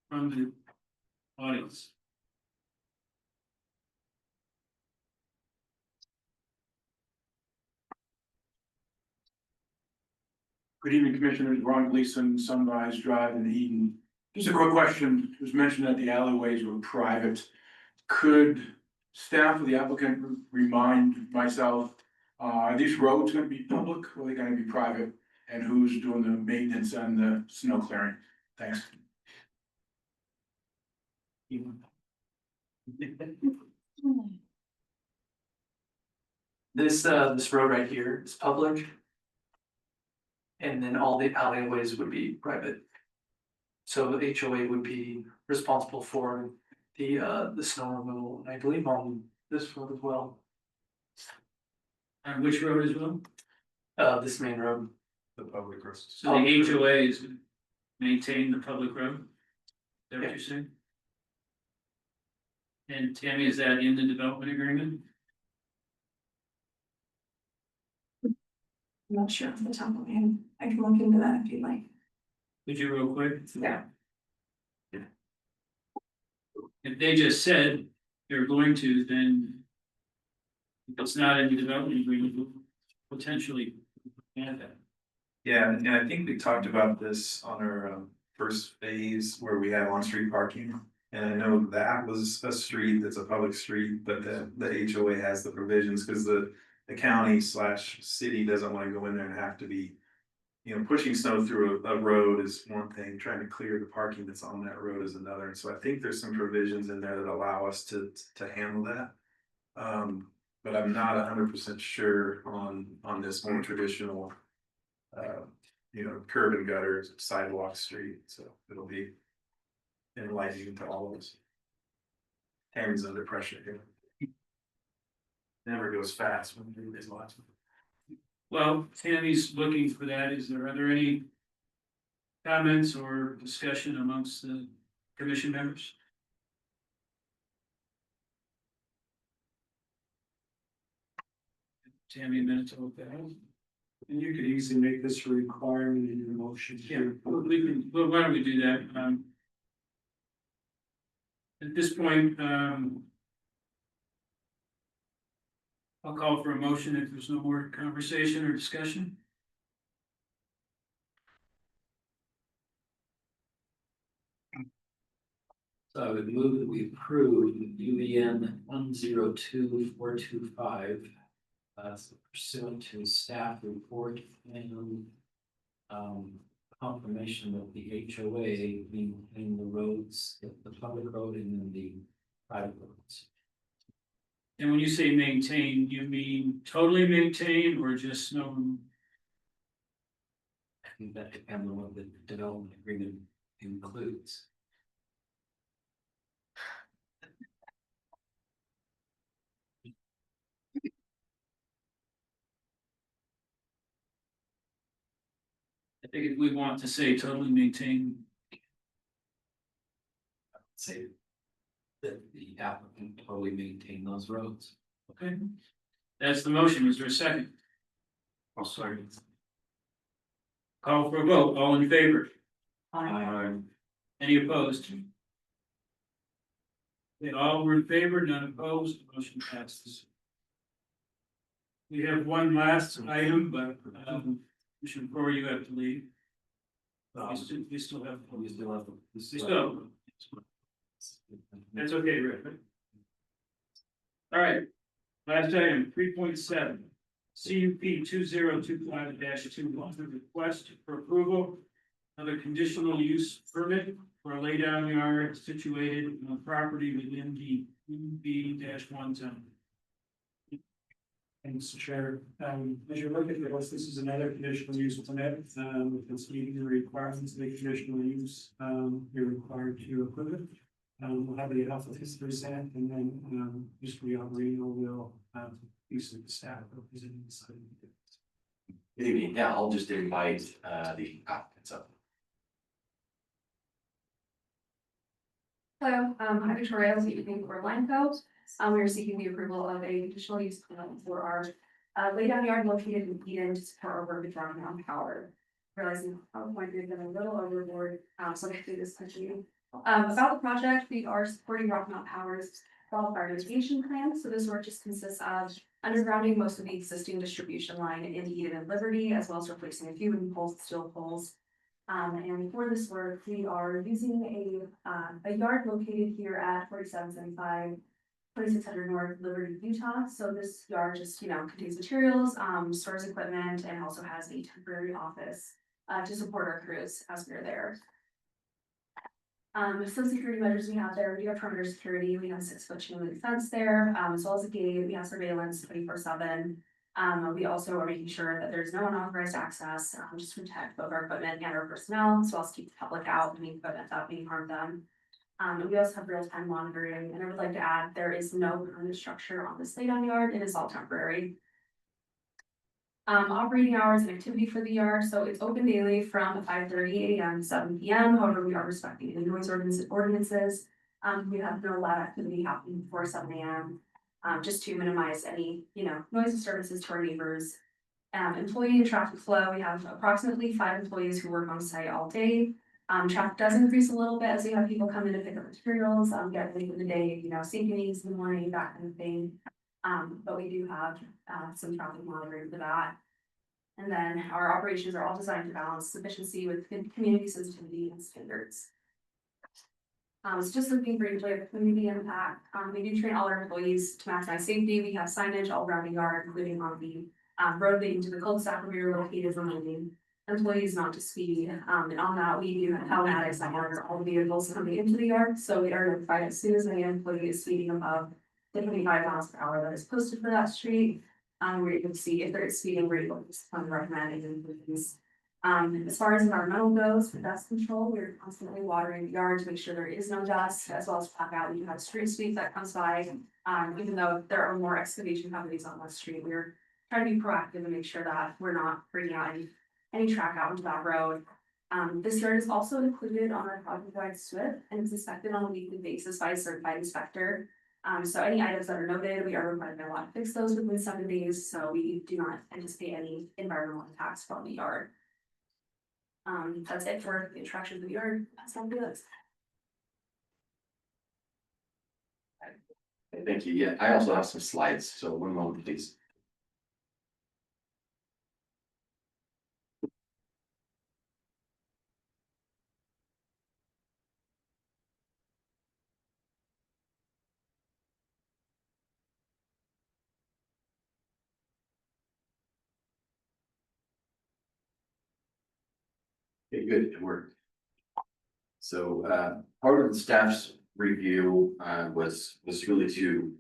from the audience? Good evening, Commissioners. Ron Gleason, Sunrise Drive in Eden. Just a quick question. It was mentioned that the alleyways were private. Could staff of the applicant remind myself, are these roads going to be public or are they going to be private? And who's doing the maintenance and the snow clearing? Thanks. This road right here is public. And then all the alleyways would be private. So the HOA would be responsible for the snow removal, and I believe on this road as well. On which road as well? This main road. The public roads. So the HOA is to maintain the public road? Is that what you're saying? And Tammy, is that in the development agreement? I'm not sure off the top of my head. I can look into that if you'd like. Would you real quick? Yeah. If they just said they're going to, then if it's not in the development agreement, we'll potentially add that. Yeah, and I think we talked about this on our first phase where we have on-street parking. And I know that was a street that's a public street, but the HOA has the provisions because the county/city doesn't want to go in there and have to be, pushing snow through a road is one thing, trying to clear the parking that's on that road is another. And so I think there's some provisions in there that allow us to handle that. But I'm not 100% sure on this more traditional, curb and gutters, sidewalk street. So it'll be enlightening to all of us. Tammy's under pressure here. Never goes fast when you do these lots. Well, Tammy's looking for that. Are there any comments or discussion amongst the commission members? Tammy, a minute to look that up. And you could easily make this a requirement in your motion. Yeah, well, why don't we do that? At this point, I'll call for a motion if there's no more conversation or discussion. So I would move that we approve UVN 102425. Pursuant to staff report and confirmation of the HOA in the roads, the public road and then the private roads. And when you say maintain, you mean totally maintain or just snow removal? I think that depends on what the development agreement includes. I think if we want to say totally maintain. I would say that the applicant totally maintain those roads. Okay, that's the motion. Is there a second? I'll sorry. Call for a vote. All in favor? Aye. Any opposed? They all were in favor, none opposed, motion passes. We have one last item, but before you have to leave. We still have. That's okay, Rick. All right, last item, 3.7. CUP 2025-21, request for approval of a conditional use permit for a laydown yard situated on property within the UB-1 zone. Thanks, Chair. As you look at this, this is another conditional use permit, if it's meeting the requirements of the conditional use, you're required to approve it. We'll have the alpha history set, and then, Mr. Rialberino will, use the staff representing the site. Good evening. Yeah, I'll just invite the applicants up. Hello, I'm Victoria, I was speaking for Courtlan Co. We are seeking the approval of a conditional use permit for our laydown yard located in Eden to support our work with Rocky Mountain Power. Realizing at some point we've been a little overboard, so I do this quickly. About the project, we are supporting Rocky Mountain Power's wildfire mitigation plan. So this work just consists of undergrounding most of the existing distribution line in Eden and Liberty, as well as replacing a few wooden poles with steel poles. And for this work, we are using a yard located here at 4775, 2600 North Liberty, Utah. So this yard just, contains materials, stores equipment, and also has a temporary office to support our crews as we're there. Some security measures we have there, we do have perimeter security, we have 6-foot chain link fence there, as well as a gate, we have surveillance 24/7. We also are making sure that there's no unauthorized access, just to protect both our equipment and our personnel, as well as keep the public out and the equipment without being harmed them. And we also have real-time monitoring, and I would like to add, there is no permanent structure on this laydown yard, it is all temporary. Operating hours and activity for the yard, so it's open daily from 5:30 a.m. to 7 p.m. However, we are respecting the noise ordinances. We have no loud activity happening before 7 a.m. Just to minimize any, noise disturbances to our neighbors. Employee and traffic flow, we have approximately 5 employees who work on site all day. Traffic does increase a little bit as we have people come in to pick up materials, get late in the day, safety meetings in the morning, that kind of thing. But we do have some traffic monitoring for that. And then our operations are all designed to balance sufficiency with community sensitivity and standards. It's just looking briefly at the community impact. We do train all our employees to maximize safety. We have signage all around the yard, including on the road leading to the cul-de-sac where we are located, reminding employees not to speed. And on that, we do have telematics that monitor all the vehicles coming into the yard. So we are notified as soon as any employee is speeding above the 25 miles per hour that is posted for that street. We're able to see if they're speeding, we're able to recommend improvements. As far as environmental goes, for dust control, we're constantly watering the yard to make sure there is no dust, as well as black out. We do have a street sweep that comes by. Even though there are more excavation companies on West Street, we're trying to be proactive and make sure that we're not bringing out any track out into that road. This yard is also included on our project-wide SWIP and is inspected on a weekly basis by a certified inspector. So any items that are noted, we are required by law to fix those within 7 days, so we do not anticipate any environmental impacts from the yard. That's it for the introduction of the yard. Sounds good. Thank you. Yeah, I also have some slides, so one moment, please. Okay, good, it worked. So part of the staff's review was really to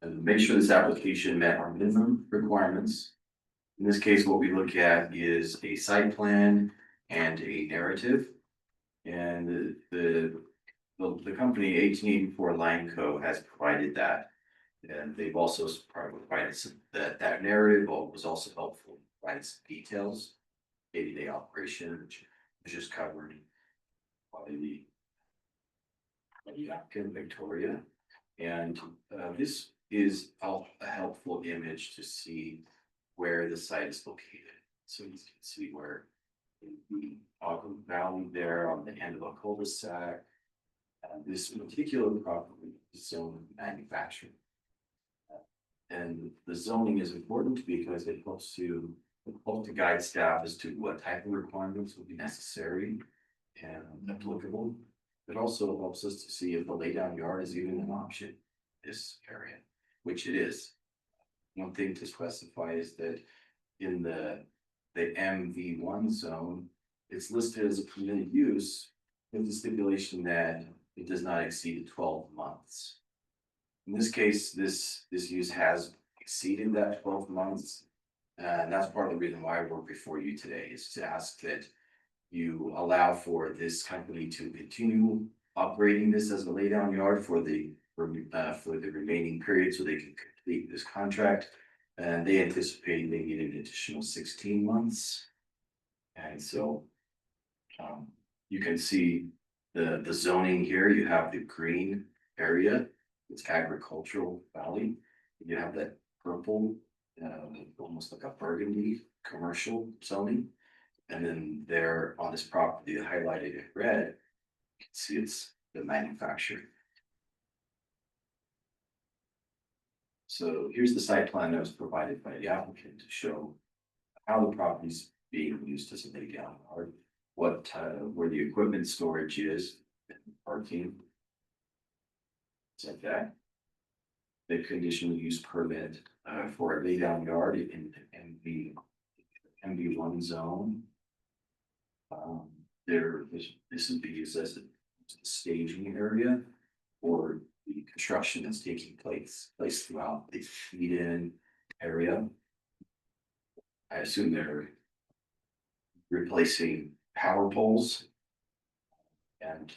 make sure this application met our minimum requirements. In this case, what we look at is a site plan and a narrative. And the company 1884 Line Co. has provided that. And they've also provided that narrative was also helpful, provided some details, day-to-day operation, which was just covered by the applicant Victoria. And this is a helpful image to see where the site is located. So you can see where the Ogden Valley there on the end of a cul-de-sac. This particular property is zoned manufacturing. And the zoning is important because it helps to guide staff as to what type of requirements will be necessary and applicable. It also helps us to see if a laydown yard is even an option in this area, which it is. One thing to specify is that in the MV1 zone, it's listed as a permitted use with the stipulation that it does not exceed 12 months. In this case, this use has exceeded that 12 months. And that's part of the reason why we're before you today, is to ask that you allow for this company to continue operating this as a laydown yard for the remaining period, so they can complete this contract. And they anticipate they need an additional 16 months. And so you can see the zoning here. You have the green area, it's agricultural valley. You have that purple, almost like a burgundy commercial zoning. And then there on this property highlighted in red, you can see it's the manufacturer. So here's the site plan that was provided by the applicant to show how the property's being used as a laydown yard, what where the equipment storage is, parking. It's like that. The conditional use permit for a laydown yard in the MB1 zone. This would be used as a staging area for the construction that's taking place throughout the feed-in area. I assume they're replacing power poles and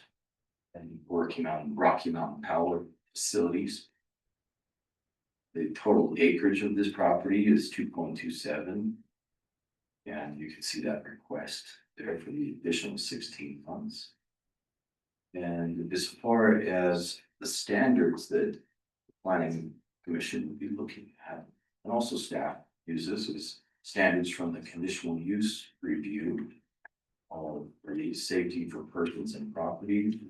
working on Rocky Mountain Power facilities. The total acreage of this property is 2.27. And you can see that request there for the additional 16 months. And as far as the standards that the planning commission would be looking at, and also staff uses, is standards from the conditional use review for the safety for persons and property.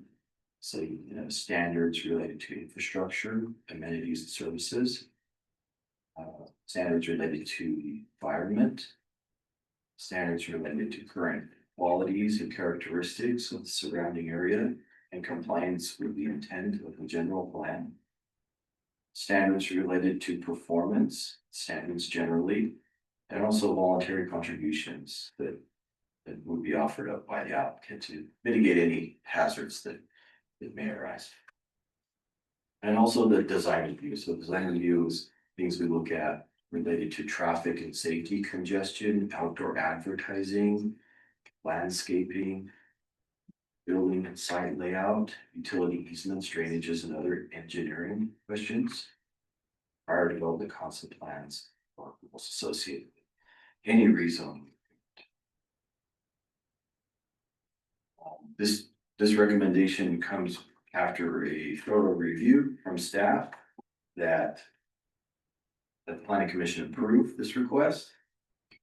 So, standards related to infrastructure, amenities and services, standards related to the environment, standards related to current qualities and characteristics of the surrounding area and compliance with the intent of the general plan. Standards related to performance, standards generally, and also voluntary contributions that would be offered up by the applicant to mitigate any hazards that may arise. And also the design review. So design review is things we look at related to traffic and safety, congestion, outdoor advertising, landscaping, building and site layout, utility easements, drainages, and other engineering questions prior to development concept plans or associated with any rezoning. This recommendation comes after a thorough review from staff that the planning commission approved this request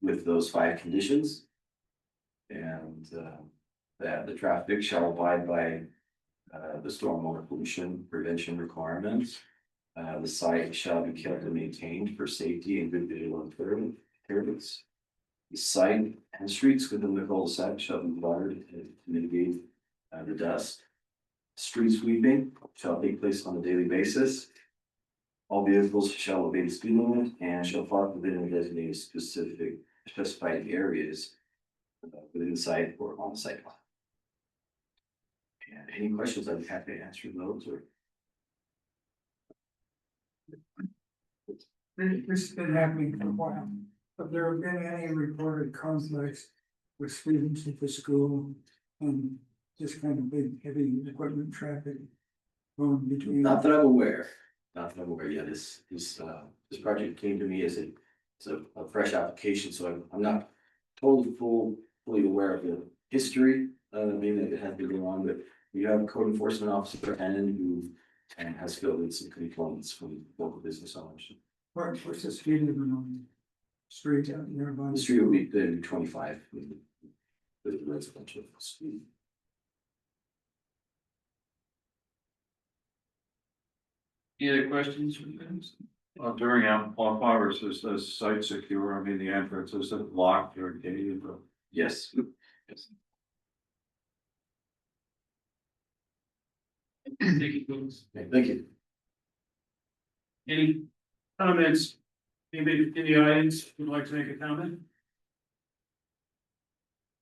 with those 5 conditions. And that the traffic shall abide by the stormwater pollution prevention requirements. The site shall be kept and maintained for safety and good visual appearance. The site and streets within the cul-de-sac shall be watered to mitigate the dust. Street sweeping shall take place on a daily basis. All vehicles shall obey the speed limit and shall park within the designated specified areas within the site or on the site plan. And any questions, I'd be happy to answer those or. This has been happening for a while. Have there been any reported conflicts with students at the school and just kind of big heavy equipment traffic going between? Not that I'm aware. Yeah, this project came to me as a fresh application, so I'm not totally fully aware of the history. Maybe that it has been going on, but we have a code enforcement officer who has filled in some complaints from local business owners. What's the speed limit on the street out nearby? The street will be 25 with the residential speed. Any other questions from you guys? During off hours, is the site secure? I mean, the entrance, is it locked or gated? Yes. Thank you, folks. Thank you. Any comments? Anybody in the audience would like to make a comment?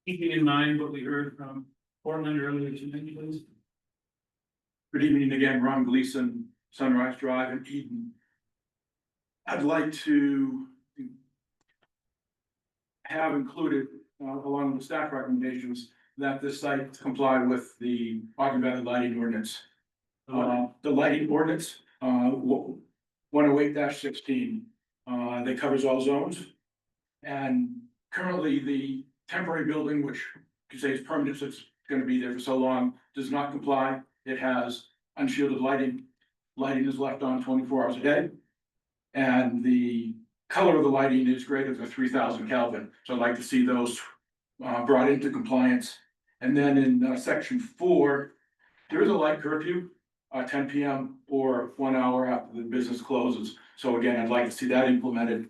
Keeping in mind what we heard from Courtlan earlier tonight, please. Good evening again, Ron Gleason, Sunrise Drive in Eden. I'd like to have included, along with the staff recommendations, that this site comply with the Ogden Valley lighting ordinance. The lighting ordinance, 108-16, that covers all zones. And currently the temporary building, which you could say is permanent, so it's gonna be there for so long, does not comply. It has unshielded lighting. Lighting is left on 24 hours a day. And the color of the lighting is greater than 3,000 Kelvin. So I'd like to see those brought into compliance. And then in section 4, there is a light curfew, 10 PM or 1 hour after the business closes. So again, I'd like to see that implemented.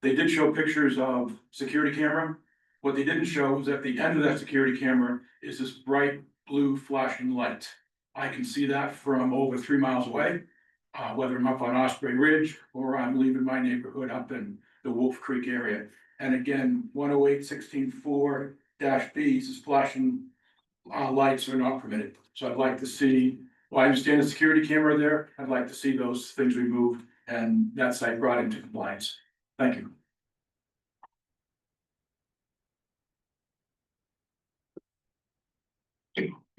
They did show pictures of security camera. What they didn't show was at the end of that security camera is this bright blue flashing light. I can see that from over 3 miles away, whether I'm up on Osprey Ridge or I'm leaving my neighborhood up in the Wolf Creek area. And again, 108-16-4-B is flashing lights are not permitted. So I'd like to see, well, I understand the security camera there. I'd like to see those things removed and that site brought into compliance. Thank you.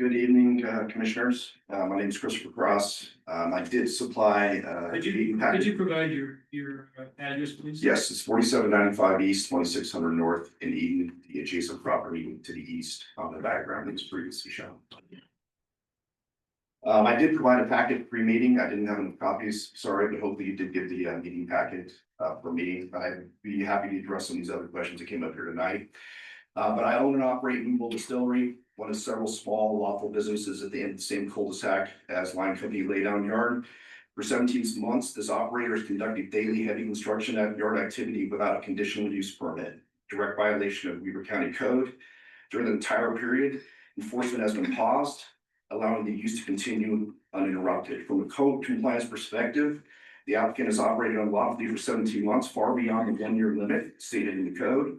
Good evening, commissioners. My name is Christopher Cross. I did supply. Could you provide your address, please? Yes, it's 4795 East, 2600 North in Eden, the adjacent property to the east on the diagram that was previously shown. I did provide a packet pre-meeting. I didn't have any copies, sorry, but hopefully you did get the meeting packet for meeting. I'd be happy to address some of these other questions that came up here tonight. But I own and operate Movable Distillery, one of several small lawful businesses at the end of the same cul-de-sac as Line Company Laydown Yard. For 17 months, this operator has conducted daily heavy construction at yard activity without a conditional use permit, direct violation of Weber County Code. During the entire period, enforcement has been paused, allowing the use to continue uninterrupted. From a code compliance perspective, the applicant has operated unlawfully for 17 months, far beyond the 1-year limit stated in the code.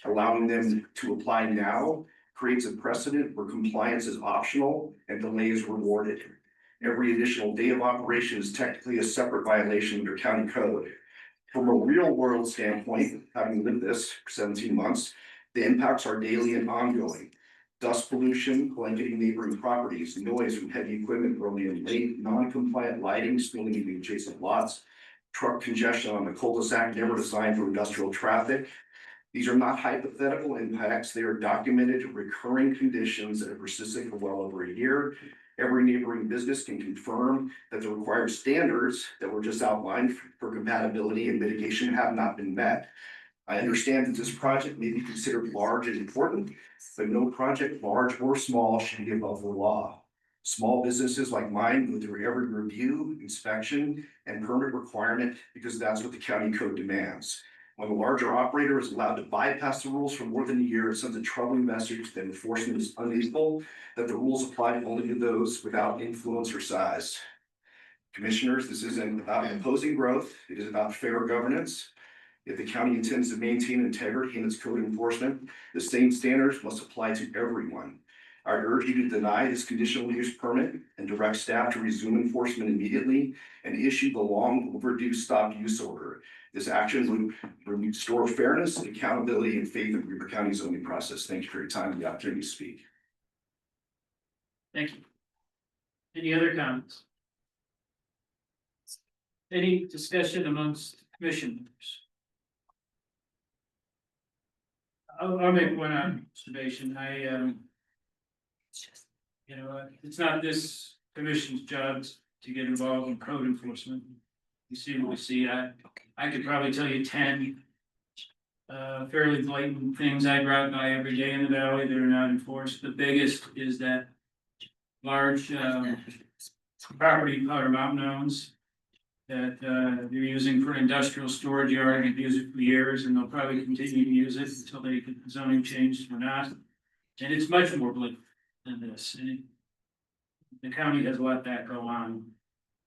Allowing them to apply now creates a precedent where compliance is optional and delay is rewarded. Every additional day of operation is technically a separate violation under county code. From a real world standpoint, having lived this for 17 months, the impacts are daily and ongoing. Dust pollution, blanketing neighboring properties, noise from heavy equipment early and late, non-compliant lighting spilling into adjacent lots, truck congestion on the cul-de-sac never designed for industrial traffic. These are not hypothetical impacts. They are documented recurring conditions that have persisted for well over a year. Every neighboring business can confirm that the required standards that were just outlined for compatibility and mitigation have not been met. I understand that this project may be considered large and important, but no project, large or small, should be above the law. Small businesses like mine go through every review, inspection, and permit requirement because that's what the county code demands. When a larger operator is allowed to bypass the rules for more than a year, it sends a troubling message that enforcement is unequal, that the rules apply only to those without influence or size. Commissioners, this isn't about imposing growth, it is about fair governance. If the county intends to maintain integrity in its code enforcement, the same standards must apply to everyone. I urge you to deny this conditional use permit and direct staff to resume enforcement immediately and issue the long overdue stop use order. This action would restore fairness and accountability and faith in Weber County's zoning process. Thank you for your time and the opportunity to speak. Thank you. Any other comments? Any discussion amongst commission members? I'll make one observation. It's not this commission's job to get involved in code enforcement. You see what we see. I could probably tell you 10 fairly blatant things I drive by every day in the valley that are not enforced. The biggest is that large property Powder Mountain owns that they're using for industrial storage yard and use it for years, and they'll probably continue to use it until they get the zoning changed or not. And it's much more blatant than this. And The county has let that go on.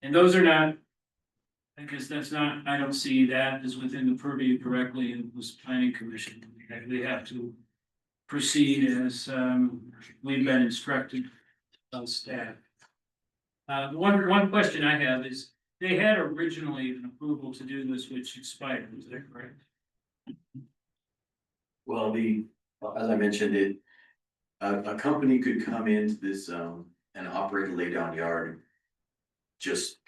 And those are not, I guess that's not, I don't see that as within the purview directly in this planning commission. We have to proceed as we've been instructed on staff. One question I have is, they had originally an approval to do this, which expired, is that correct? Well, as I mentioned, a company could come into this zone and operate a laydown yard. Just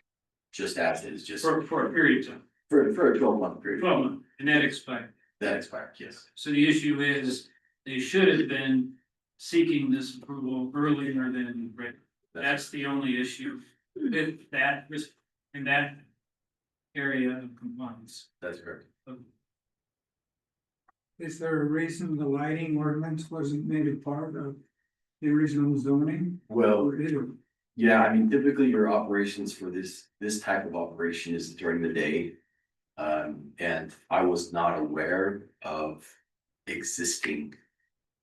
as it is, just For a period of time, for a 12-month period. 12 months, and that expired. That expired, yes. So the issue is, they should have been seeking this approval earlier than, right? That's the only issue with that, in that area of compliance. That's correct. Is there a reason the lighting ordinance wasn't made a part of the original zoning? Well, Or is it? yeah, I mean, typically your operations for this type of operation is during the day. And I was not aware of existing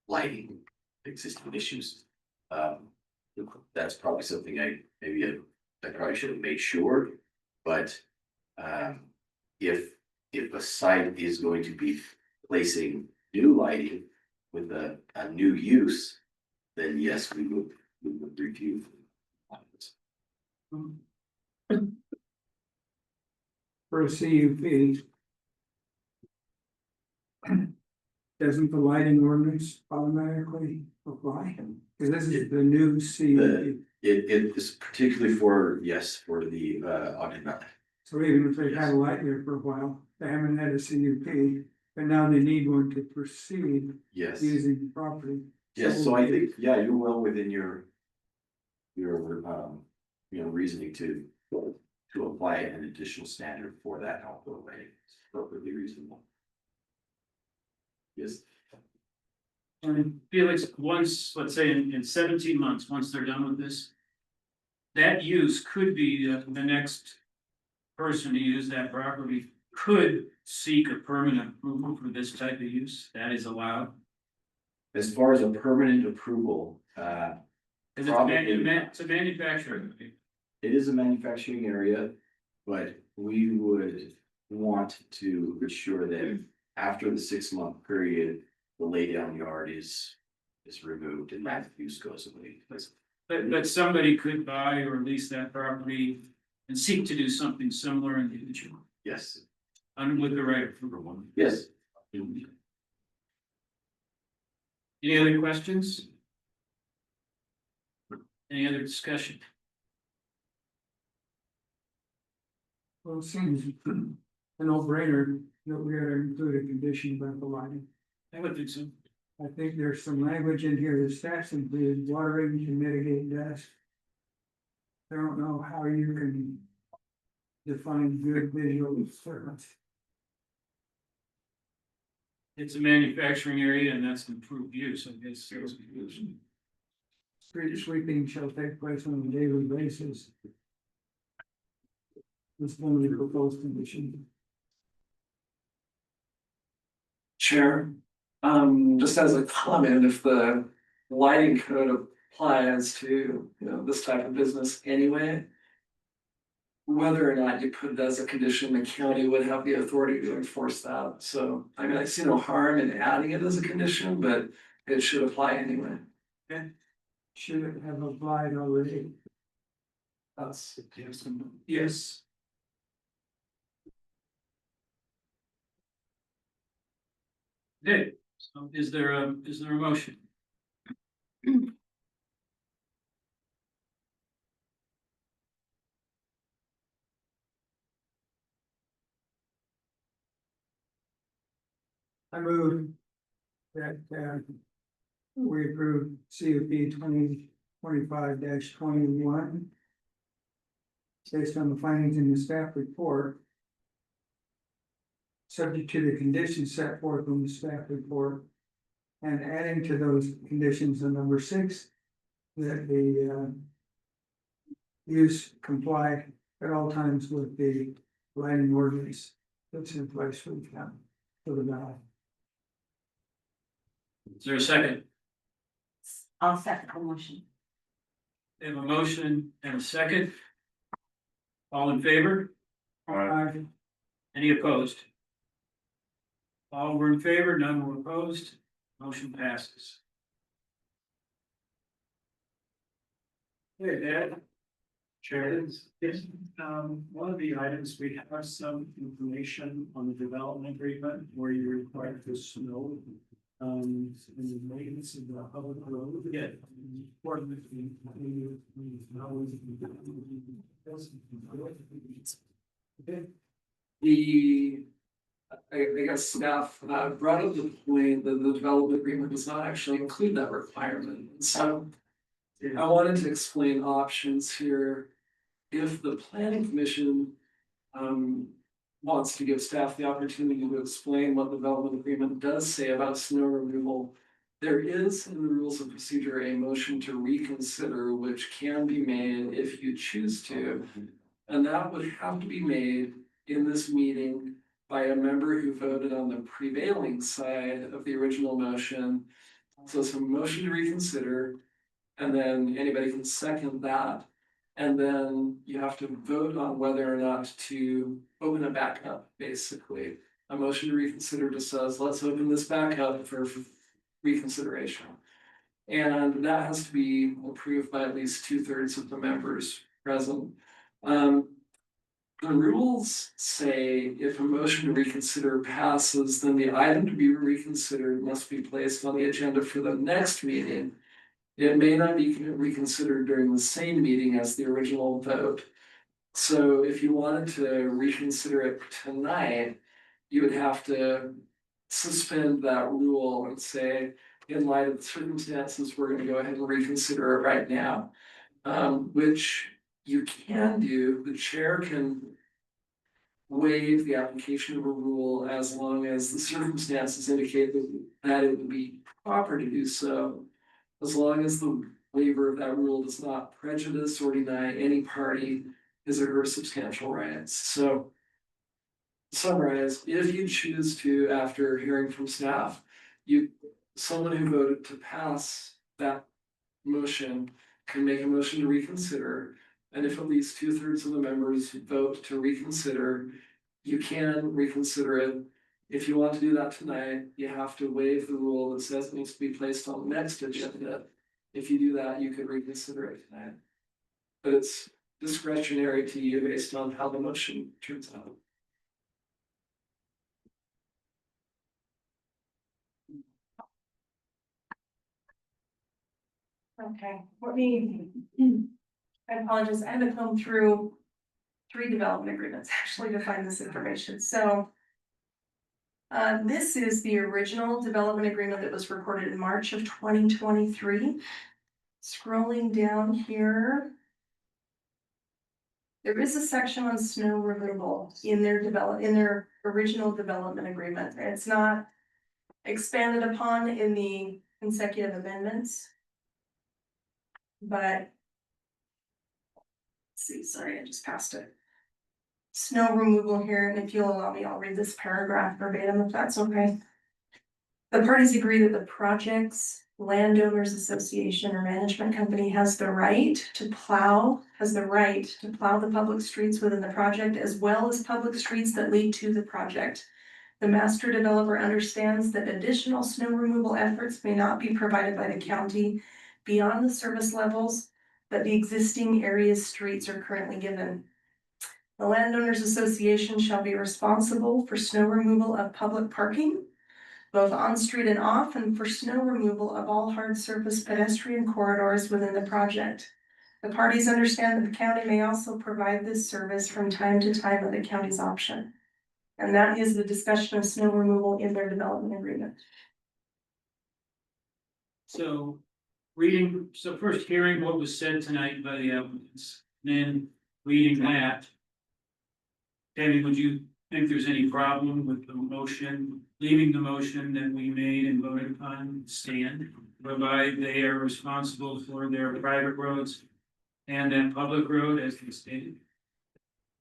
lighting, existing issues. That's probably something I probably should have made sure, but if a site is going to be placing new lighting with a new use, then yes, we would review. For a CUP. Doesn't the lighting ordinance automatically apply? Because this is the new CUP. It is particularly for the Ogden. So even if they've had a light there for a while, they haven't had a CUP, but now they need one to proceed Yes. using the property. Yes, so I think, yeah, you're well within your reasoning to apply an additional standard for that outdoor lighting. It's appropriately reasonable. Yes. And Felix, once, let's say in 17 months, once they're done with this, that use could be the next person to use that property could seek a permanent approval for this type of use. That is allowed. As far as a permanent approval, Because it's a manufacturing. it is a manufacturing area, but we would want to ensure that after the 6-month period, the laydown yard is removed and that use goes away. But somebody could buy or lease that property and seek to do something similar in the future. Yes. And with the right approval. Yes. Any other questions? Any other discussion? Well, it seems a no-brainer that we gotta include a condition about the lighting. I would think so. I think there's some language in here that stats include watering to mitigate dust. I don't know how you can define good visual disturbance. It's a manufacturing area and that's an improved use, I guess. Street sweeping shall take place on a daily basis. This one of the proposed condition. Chair, just as a comment, if the lighting code applies to, this type of business anyway, whether or not you put it as a condition, the county would have the authority to enforce that. So, I mean, I see no harm in adding it as a condition, but it should apply anyway. Okay. Should it have applied already? That's, Yes. Okay, so is there a motion? I move that, we approve CUP 2025-21. Based on the findings in the staff report. Subject to the conditions set forth in the staff report. And adding to those conditions on number 6, that the use comply at all times with the lighting ordinance that's in place for the county, for the valley. Is there a second? I'll second the motion. We have a motion and a second. All in favor? Any opposed? All were in favor, none were opposed, motion passes. Hey, Dad. Chair, yes, one of the items, we have some information on the development agreement where you're required to snow. In the maintenance of the public road. Yeah. I guess staff brought up the point that the development agreement does not actually include that requirement. So I wanted to explain options here. If the planning commission wants to give staff the opportunity to explain what the development agreement does say about snow removal, there is in the rules of procedure a motion to reconsider, which can be made if you choose to. And that would have to be made in this meeting by a member who voted on the prevailing side of the original motion. So it's a motion to reconsider, and then anybody can second that. And then you have to vote on whether or not to open it back up, basically. A motion to reconsider just says, let's open this back up for reconsideration. And that has to be approved by at least 2/3 of the members present. The rules say if a motion to reconsider passes, then the item to be reconsidered must be placed on the agenda for the next meeting. It may not be reconsidered during the same meeting as the original vote. So if you wanted to reconsider it tonight, you would have to suspend that rule and say, in light of the circumstances, we're gonna go ahead and reconsider it right now. Which you can do, the chair can waive the application of a rule as long as the circumstances indicate that it would be proper to do so. As long as the waiver of that rule does not prejudice or deny any party his or her substantial rights. So, to summarize, if you choose to, after hearing from staff, someone who voted to pass that motion can make a motion to reconsider. And if at least 2/3 of the members vote to reconsider, you can reconsider it. If you want to do that tonight, you have to waive the rule that says it needs to be placed on the next agenda. If you do that, you could reconsider it tonight. But it's discretionary to you based on how the motion turns out. Okay, I apologize, I had to comb through 3 development agreements actually to find this information, so. This is the original development agreement that was recorded in March of 2023. Scrolling down here. There is a section on snow removal in their original development agreement. It's not expanded upon in the consecutive amendments. But. Let's see, sorry, I just passed it. Snow removal here, and if you'll allow me, I'll read this paragraph verbatim if that's okay. The parties agree that the project's landowners association or management company has the right to plow the public streets within the project as well as public streets that lead to the project. The master developer understands that additional snow removal efforts may not be provided by the county beyond the service levels that the existing area's streets are currently given. The landowners association shall be responsible for snow removal of public parking, both on street and off, and for snow removal of all hard surface pedestrian corridors within the project. The parties understand that the county may also provide this service from time to time at the county's option. And that is the discussion of snow removal in their development agreement. So first hearing what was said tonight by the applicants, then reading that. Tammy, would you think there's any problem with the motion, leaving the motion that we made and voted upon stand, whereby they are responsible for their private roads and that public road as they stated?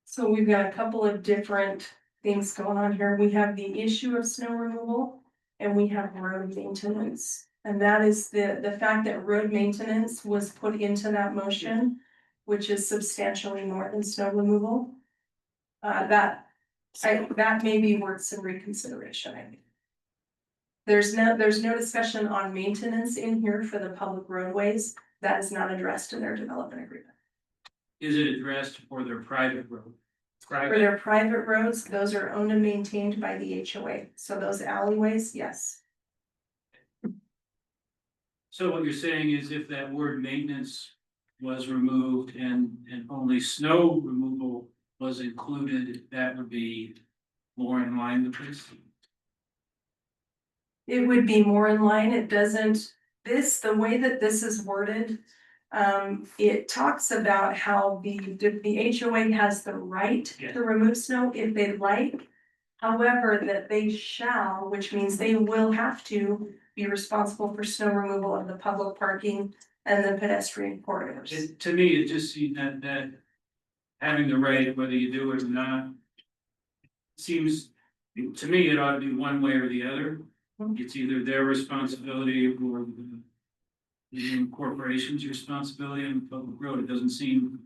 So we've got a couple of different things going on here. We have the issue of snow removal and we have road maintenance. And that is the fact that road maintenance was put into that motion, which is substantially more than snow removal. That may be worth some reconsideration, I think. There's no discussion on maintenance in here for the public roadways. That is not addressed in their development agreement. Is it addressed for their private road? For their private roads, those are owned and maintained by the HOA. So those alleyways, yes. So what you're saying is if that word maintenance was removed and only snow removal was included, that would be more in line with this? It would be more in line. It doesn't, the way that this is worded, it talks about how the HOA has the right to remove snow if they like. However, that they shall, which means they will have to be responsible for snow removal of the public parking and the pedestrian corridors. To me, it just seems that having the right, whether you do it or not, seems, to me, it ought to be one way or the other. It's either their responsibility or the corporation's responsibility on the public road. It doesn't seem,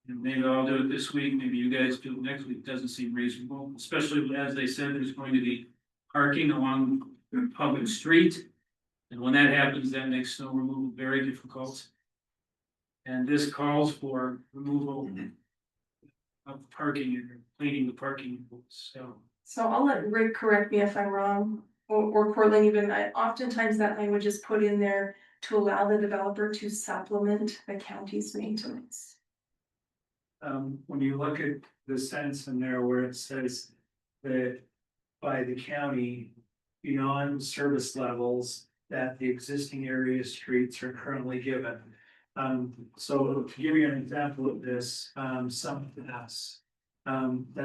maybe I'll do it this week, maybe you guys do it next week. It doesn't seem reasonable, especially as they said, there's going to be parking along the public street. And when that happens, that makes snow removal very difficult. And this calls for removal of parking and cleaning the parking, So I'll let Rick correct me if I'm wrong, or Courtlan even, oftentimes that language is put in there to allow the developer to supplement the county's maintenance. When you look at the sentence in there where it says that by the county, beyond service levels that the existing area streets are currently given. So to give you an example of this, that's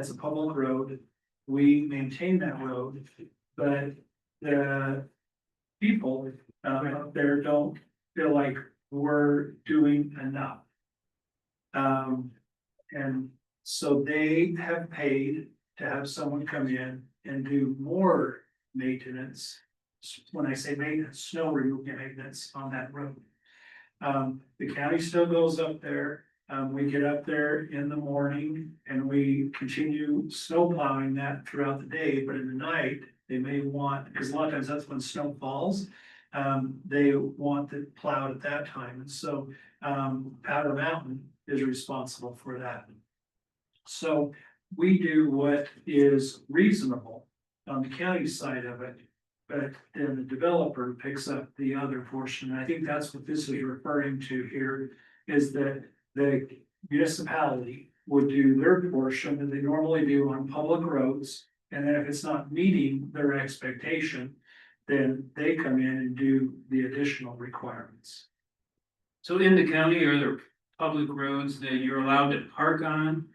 a public road. We maintain that road, but the people up there don't feel like we're doing enough. And so they have paid to have someone come in and do more maintenance. When I say maintenance, snow removal maintenance on that road. The county still goes up there. We get up there in the morning and we continue snow plowing that throughout the day, but in the night, they may want, because a lot of times that's when snow falls. They want it plowed at that time, and so Powder Mountain is responsible for that. So we do what is reasonable on the county side of it, but then the developer picks up the other portion. And I think that's what this is referring to here, is that the municipality would do their portion that they normally do on public roads. And then if it's not meeting their expectation, then they come in and do the additional requirements. So in the county, are there public roads that you're allowed to park on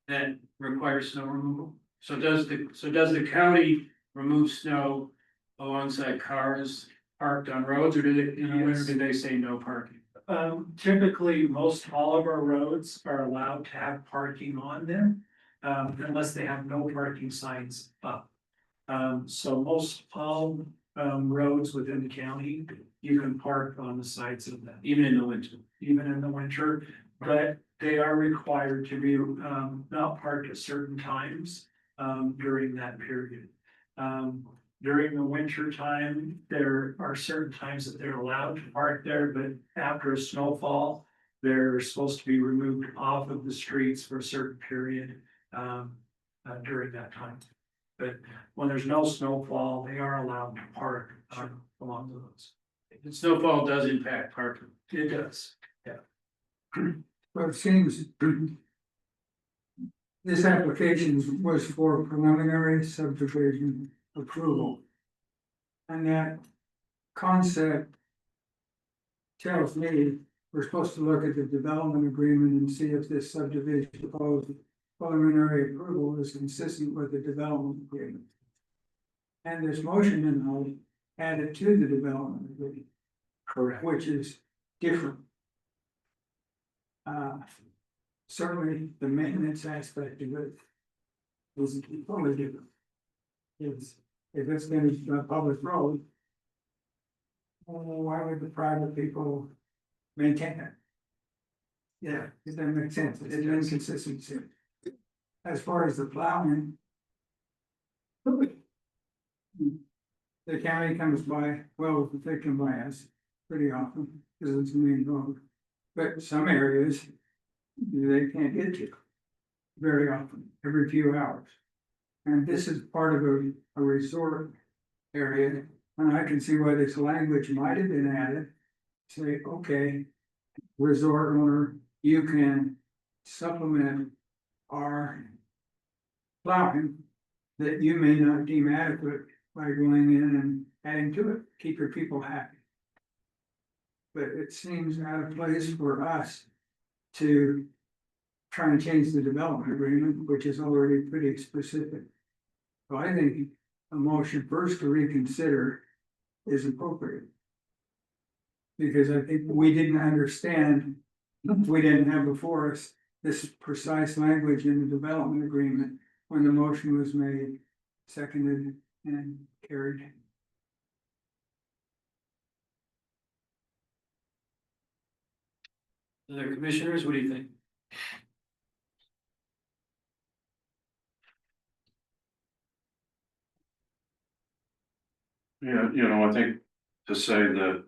that require snow removal? So does the county remove snow alongside cars parked on roads, or do they say no parking? Typically, most all of our roads are allowed to have parking on them, unless they have no parking signs up. So most all roads within the county, you can park on the sides of them. Even in the winter? Even in the winter, but they are required to be not parked at certain times during that period. During the winter time, there are certain times that they're allowed to park there, but after a snowfall, they're supposed to be removed off of the streets for a certain period during that time. But when there's no snowfall, they are allowed to park along the roads. The snowfall does impact parking. It does, yeah. Well, it seems this application was for preliminary subdivision approval. And that concept tells me we're supposed to look at the development agreement and see if this subdivision proposed preliminary approval is consistent with the development agreement. And this motion and added to the development agreement. Correct. Which is different. Certainly the maintenance aspect of it is totally different. If it's gonna be a public road, why would the private people maintain it? Yeah, it doesn't make sense, it's an inconsistency. As far as the plowing. The county comes by, well, they come by us pretty often, because it's a main road. But some areas, they can't get to very often, every few hours. And this is part of a resort area, and I can see why this language might have been added. Say, okay, resort owner, you can supplement our plowing that you may not deem adequate by going in and adding to it, keep your people happy. But it seems out of place for us to try and change the development agreement, which is already pretty specific. So I think a motion first to reconsider is appropriate. Because I think we didn't understand, we didn't have before us this precise language in the development agreement when the motion was made, seconded, and carried. Other commissioners, what do you think? Yeah, you know, I think to say that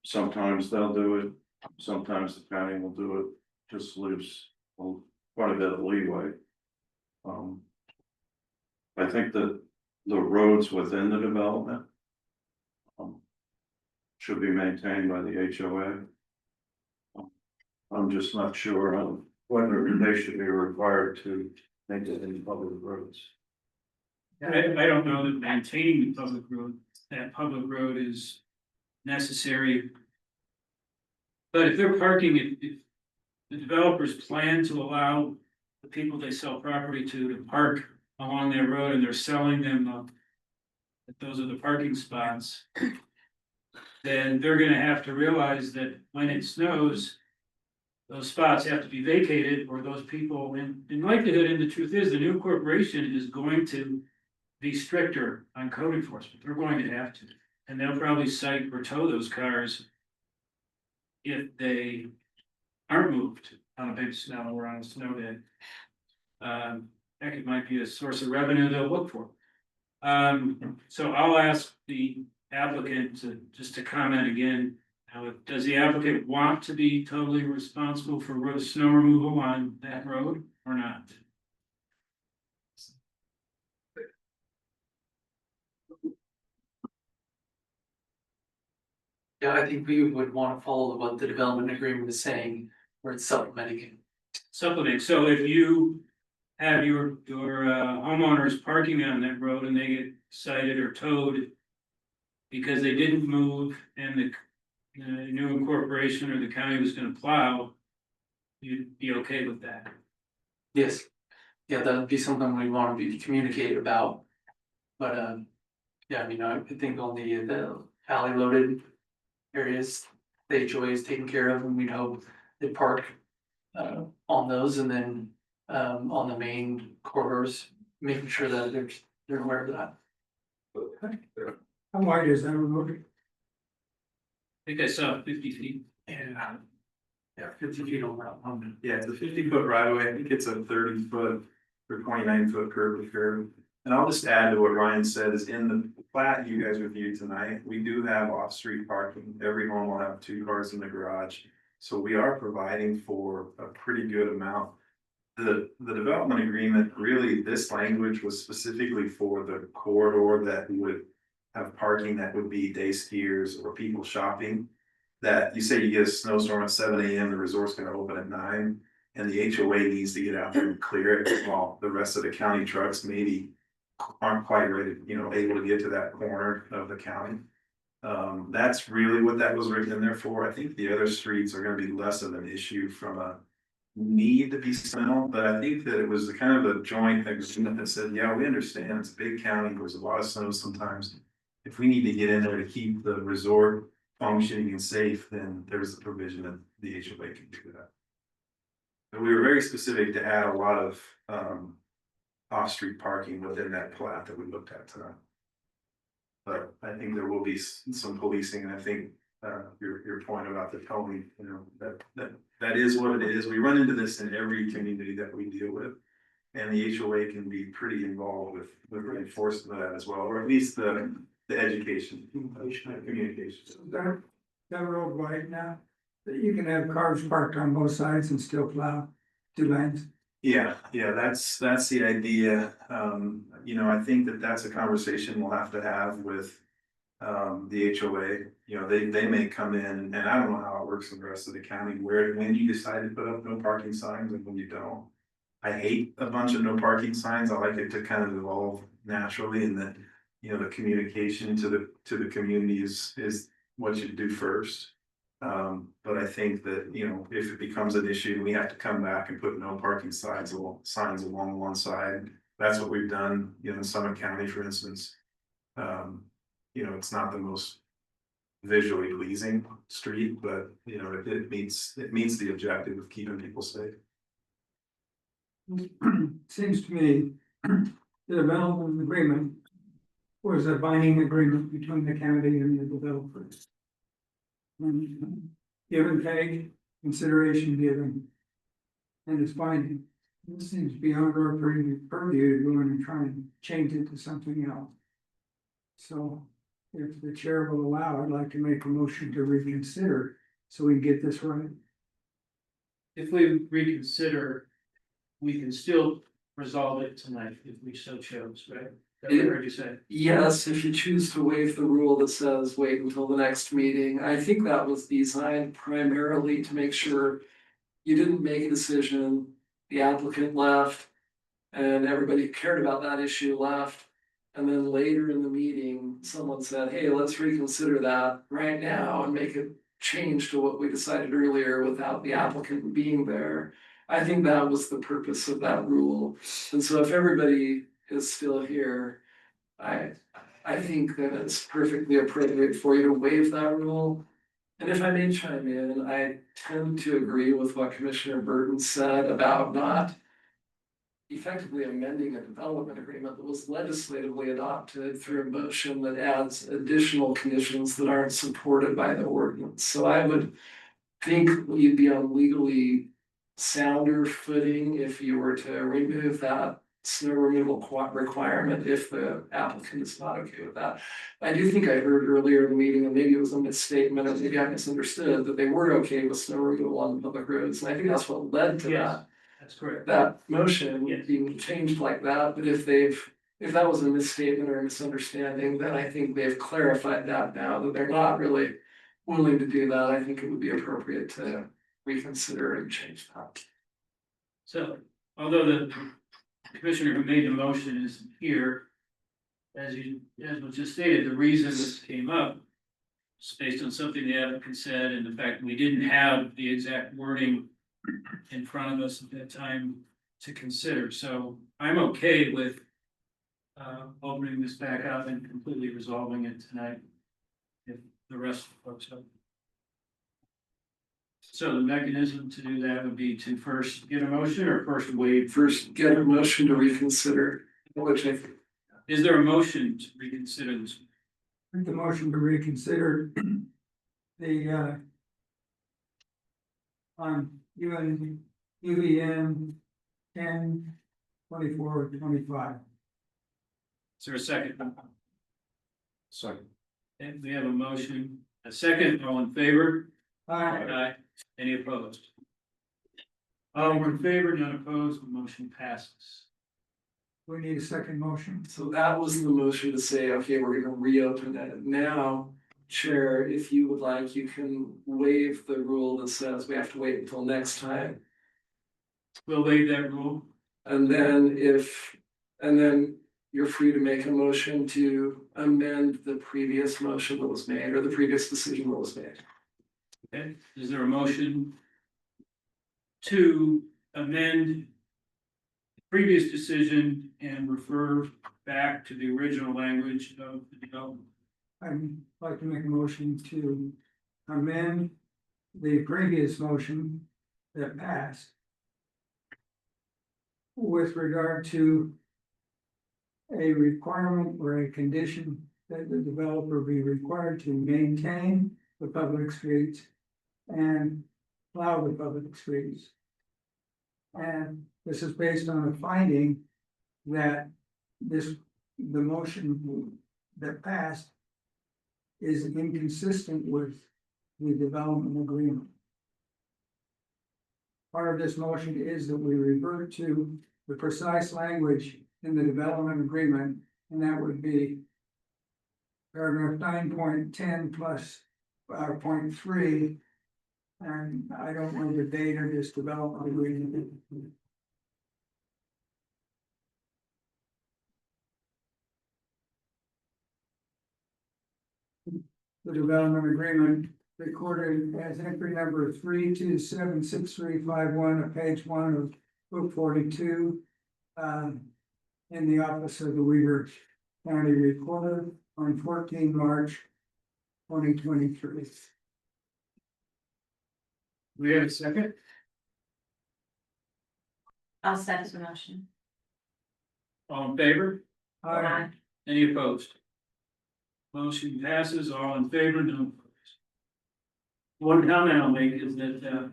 sometimes they'll do it, sometimes the county will do it, just leaves quite a bit of leeway. I think that the roads within the development should be maintained by the HOA. I'm just not sure on whether they should be required to maintain any public roads. I don't know that maintaining the public road, that public road is necessary. But if they're parking, if the developers plan to allow the people they sell property to park along their road and they're selling them, that those are the parking spots, then they're gonna have to realize that when it snows, those spots have to be vacated, or those people, in likelihood, and the truth is, the new corporation is going to be stricter on code enforcement. They're going to have to, and they'll probably cite or tow those cars if they aren't moved on a big snow or on a snow day. Heck, it might be a source of revenue they'll look for. So I'll ask the applicant to comment again. Now, does the applicant want to be totally responsible for snow removal on that road or not? Yeah, I think we would want to follow what the development agreement is saying, where it's supplementing it. Supplementing, so if you have your homeowners parking on that road and they get cited or towed because they didn't move and the new incorporation or the county was gonna plow, you'd be okay with that? Yes, yeah, that would be something we want to be communicated about. But yeah, I mean, I think on the alley loaded areas, the HOA is taken care of, and we'd hope they park on those, and then on the main corridors, making sure that they're aware of that. How wide is that road? I think I saw 50 feet. Yeah, 50 feet on that one. Yeah, it's a 50-foot right of way. I think it's a 30-foot or 29-foot curb to curb. And I'll just add to what Ryan said, is in the plat you guys reviewed tonight, we do have off-street parking. Every home will have 2 cars in the garage. So we are providing for a pretty good amount. The development agreement, really, this language was specifically for the corridor that would have parking that would be day skiers or people shopping. That you say you get a snowstorm at 7 AM, the resort's gonna open at 9, and the HOA needs to get out there and clear it while the rest of the county trucks maybe aren't quite ready, able to get to that corner of the county. That's really what that was written in there for. I think the other streets are gonna be less of an issue from a need to be small, but I think that it was kind of a joint agreement that said, yeah, we understand it's a big county, there's a lot of snow sometimes. If we need to get in there to keep the resort functioning and safe, then there's a provision that the HOA can do that. And we were very specific to add a lot of off-street parking within that plat that we looked at tonight. But I think there will be some policing, and I think, your point about the towing, you know, that is what it is. We run into this in every community that we deal with. And the HOA can be pretty involved with the enforcement of that as well, or at least the education, communication. That road wide now, that you can have cars parked on both sides and still plow 2 lanes. Yeah, that's the idea. You know, I think that's a conversation we'll have to have with the HOA. You know, they may come in, and I don't know how it works in the rest of the county, when you decide to put up no parking signs and when you don't. I hate a bunch of no parking signs. I like it to kind of evolve naturally, and that, you know, the communication to the community is what you do first. But I think that, you know, if it becomes an issue, we have to come back and put no parking signs along one side. That's what we've done, you know, in Summit County, for instance. You know, it's not the most visually pleasing street, but you know, it meets the objective of keeping people safe. Seems to me, the development agreement was a binding agreement between the county and the developers. And give and take, consideration given, and it's binding. This seems beyond our purview to go in and try and change it to something else. So if the chair will allow, I'd like to make a motion to reconsider so we can get this right. If we reconsider, we can still resolve it tonight if we so chose, right? That's what I heard you say. Yes, if you choose to waive the rule that says wait until the next meeting, I think that was designed primarily to make sure you didn't make a decision, the applicant left, and everybody who cared about that issue left. And then later in the meeting, someone said, hey, let's reconsider that right now and make a change to what we decided earlier without the applicant being there. I think that was the purpose of that rule. And so if everybody is still here, I think that it's perfectly appropriate for you to waive that rule. And if I may chime in, I tend to agree with what Commissioner Burton said about not effectively amending a development agreement that was legislatively adopted through a motion that adds additional conditions that aren't supported by the ordinance. So I would think you'd be on legally sounder footing if you were to remove that snow removal requirement if the applicant is not okay with that. I do think I heard earlier in the meeting, and maybe it was a misstatement, or maybe I misunderstood, that they were okay with snow removal on public roads, and I think that's what led to that. That's correct. That motion being changed like that, but if that was a misstatement or a misunderstanding, then I think they've clarified that now, that they're not really willing to do that. I think it would be appropriate to reconsider and change that. So, although the commissioner who made the motion is here, as was just stated, the reason this came up is based on something the applicant said, and the fact we didn't have the exact wording in front of us at that time to consider. So I'm okay with opening this back up and completely resolving it tonight, if the rest of the folks don't. So the mechanism to do that would be to first get a motion or first waive? First, get a motion to reconsider, which I think. Is there a motion to reconsider this? The motion to reconsider the on UVM 10/24/25. Is there a second? Second. Okay, we have a motion, a second, all in favor? Aye. Aye. Any opposed? All in favor, none opposed, the motion passes. We need a second motion. So that was the motion to say, okay, we're gonna reopen it. Now, Chair, if you would like, you can waive the rule that says we have to wait until next time. We'll waive that rule. And then you're free to make a motion to amend the previous motion that was made, or the previous decision that was made. Okay, is there a motion to amend the previous decision and refer back to the original language of the development? I'd like to make a motion to amend the previous motion that passed with regard to a requirement or a condition that the developer be required to maintain the public streets and plow the public streets. And this is based on a finding that the motion that passed is inconsistent with the development agreement. Part of this motion is that we revert to the precise language in the development agreement, and that would be paragraph 9.10 plus 0.3. And I don't know the date of this development agreement. The development agreement recorded as entry number 3276351 of page 1 of book 42. In the office of the Weaver County Recorder on 14 March 2023. We have a second? I'll second the motion. All in favor? Aye. Any opposed? Motion passes, all in favor, no opposed. One comment I'll make is that,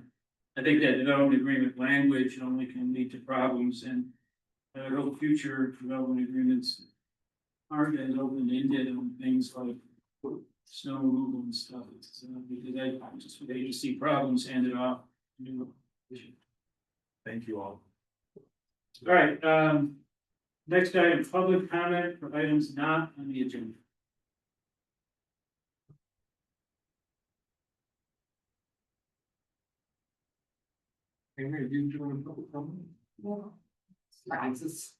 I think that development agreement language only can lead to problems, and I hope future development agreements aren't as open-ended on things like snow removal and stuff. It's, because I just would hate to see problems handed off. Thank you all. All right, next item, public comment for items not on the agenda. Henry, are you doing a public comment? Francis.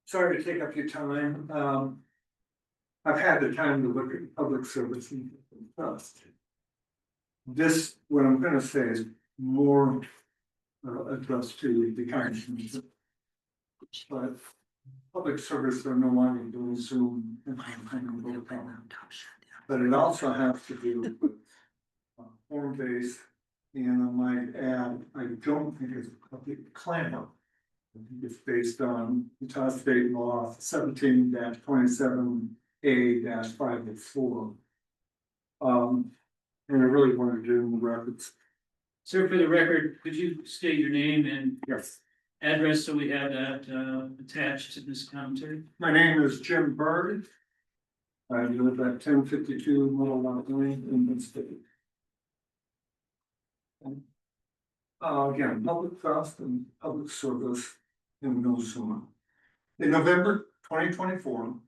Sorry to take up your time. I've had the time to look at public service and trust. This, what I'm gonna say is more addressed to the commission. But public service are no longer doing Zoom and but it also has to do with form-based, and I might add, I don't think it's a public Clamour. I think it's based on Utah State Law 17-27A-504. And I really want to do the records. Sir, for the record, could you state your name and Yes. address so we have that attached to this commentary? My name is Jim Bird. I live at 1052 Middle Lane in the state. Again, public trust and public service in Minnesota. In November 2024,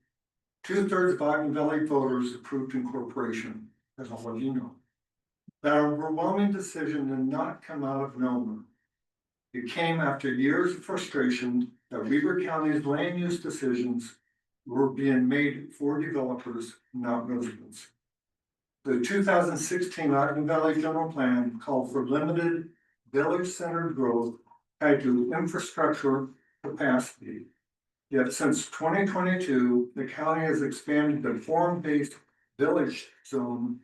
2/3 of Ogden Valley voters approved incorporation, as all of you know. That overwhelming decision did not come out of nowhere. It came after years of frustration that Weaver County's land use decisions were being made for developers, not residents. The 2016 Ogden Valley General Plan called for limited village-centered growth tied to infrastructure capacity. Yet since 2022, the county has expanded the form-based village zone,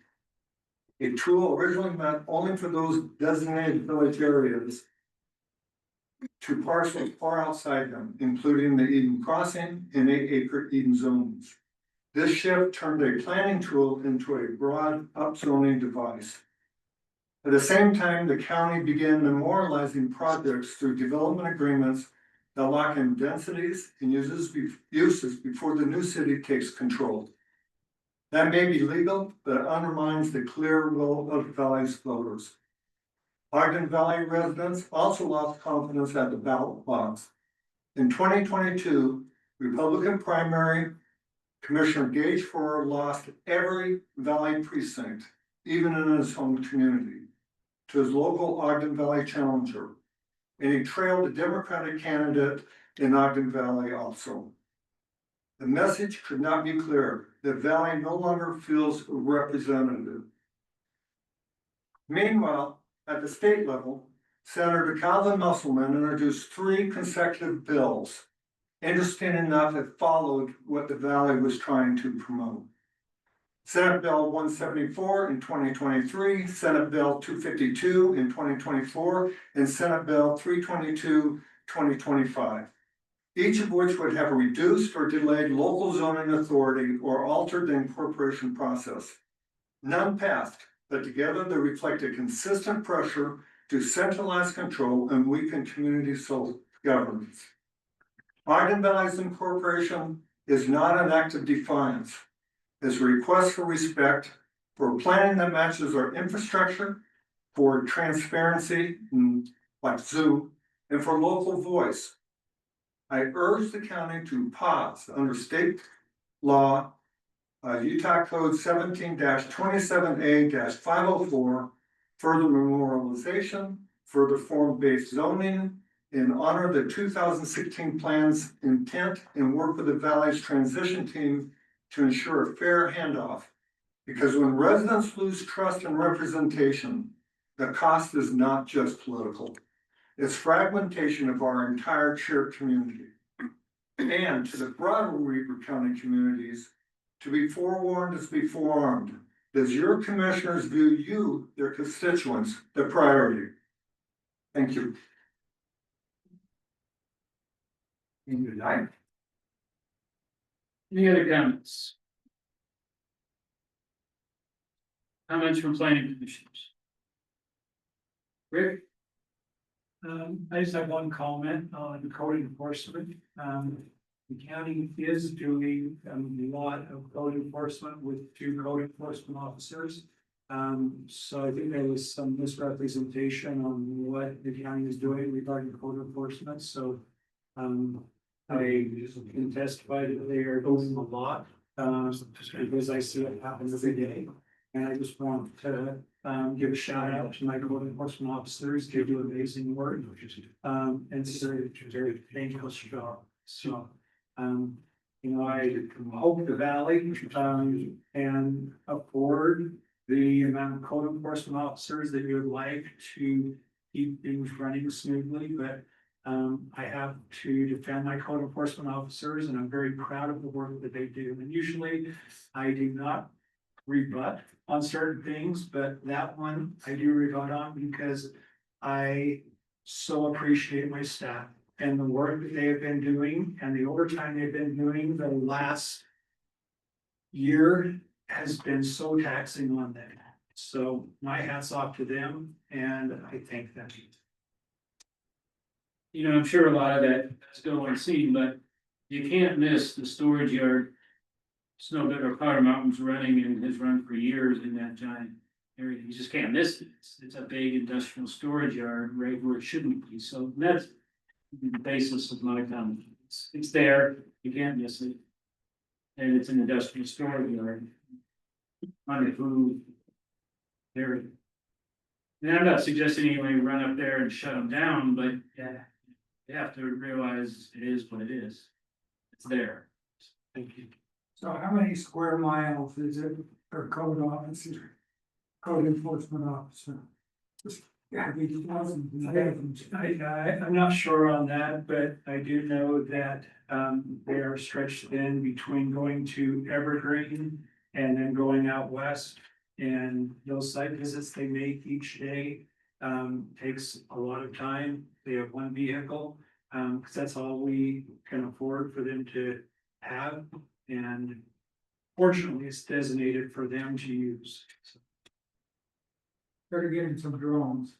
a tool originally meant only for those designated village areas, to parcels far outside them, including the Eden Crossing and 8-acre Eden zones. This shift turned a planning tool into a broad upzoning device. At the same time, the county began memorializing projects through development agreements that lock in densities and uses before the new city takes control. That may be legal, but it undermines the clear will of the Valley's voters. Ogden Valley residents also lost confidence at the ballot box. In 2022, Republican primary, Commissioner Gage Ford lost every Valley precinct, even in his home community, to his local Ogden Valley challenger. And he trailed the Democratic candidate in Ogden Valley also. The message could not be clearer. The Valley no longer feels representative. Meanwhile, at the state level, Senator Calvin Musselman introduced 3 consecutive bills. Interesting enough, it followed what the Valley was trying to promote. Senate Bill 174 in 2023, Senate Bill 252 in 2024, and Senate Bill 322, 2025. each of which would have reduced or delayed local zoning authority or altered the incorporation process. None passed, but together they reflect a consistent pressure to centralize control and weaken community self-governance. Ogden Valley's incorporation is not an act of defiance. It's a request for respect, for planning that matches our infrastructure, for transparency, like zoo, and for local voice. I urge the county to pause under state law, Utah Code 17-27A-504, further memorialization, further form-based zoning, and honor the 2016 plan's intent and work with the Valley's transition team to ensure a fair handoff. Because when residents lose trust and representation, the cost is not just political. It's fragmentation of our entire shared community. And to the broader Weber County communities, to be forewarned is be forearmed. Does your commissioners view you, their constituents, the priority? Thank you. Good night. Any other comments? Comments from planning commissioners? Rick? I just have one comment on the code enforcement. The county is doing a lot of code enforcement with 2 code enforcement officers. So I think there was some misrepresentation on what the county is doing regarding code enforcement, so. I can testify that they are doing a lot, because I see it happen every day. And I just want to give a shout out to my code enforcement officers. They do amazing work. And it's a very thankless job. So, I hope the Valley can afford the amount of code enforcement officers that you would like to keep things running smoothly, but I have to defend my code enforcement officers, and I'm very proud of the work that they do. And usually I do not rebut on certain things, but that one I do rebut on because I so appreciate my staff and the work that they have been doing and the overtime they've been doing the last year has been so taxing on them. So my hat's off to them and I thank them. I'm sure a lot of that is still unseen, but you can't miss the storage yard. Snowbird Powder Mountain's running and has run for years in that giant area. You just can't miss it. It's a big industrial storage yard right where it shouldn't be. So that's the basis of my comment. It's there. You can't miss it. And it's an industrial storage yard. On the food area. And I'm not suggesting anybody run up there and shut them down, but yeah, you have to realize it is what it is. It's there. Thank you. So how many square miles is it per code officer, code enforcement officer? I'm not sure on that, but I do know that they are stretched in between going to Evergreen and then going out west. And those site visits they make each day takes a lot of time. They have one vehicle, because that's all we can afford for them to have. And fortunately, it's designated for them to use. Better get some drones.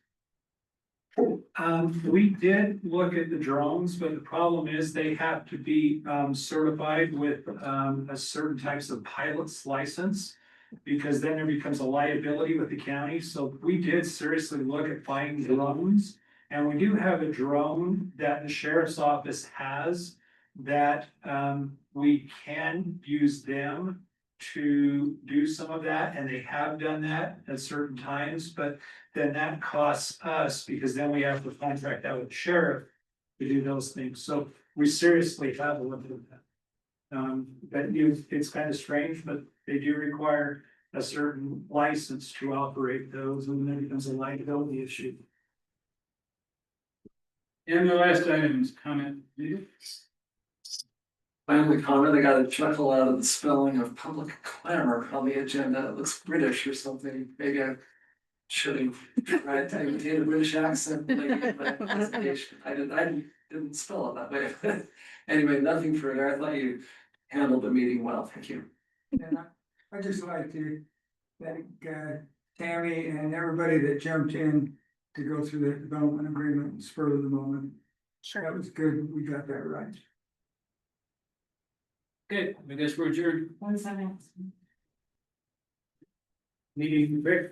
We did look at the drones, but the problem is they have to be certified with a certain types of pilot's license. Because then there becomes a liability with the county, so we did seriously look at buying drones. And we do have a drone that the sheriff's office has that we can use them to do some of that, and they have done that at certain times, but then that costs us because then we have to contract out with the sheriff to do those things. So we seriously have a look at that. But it's kind of strange, but they do require a certain license to operate those, and then it becomes a liability issue. And the last item is comment. My only comment, I got a chuckle out of the spelling of public clamor on the agenda. It looks British or something. Maybe I should have tried to imitate a British accent. Like, in my presentation. I didn't didn't spell it that way. Anyway, nothing further. I thought you handled the meeting well. Thank you. And I just like to thank Tammy and everybody that jumped in to go through the development agreement and spur of the moment. Sure. That was good. We got that right. Okay, I guess we're adjourned. 1 second. Meeting, Rick.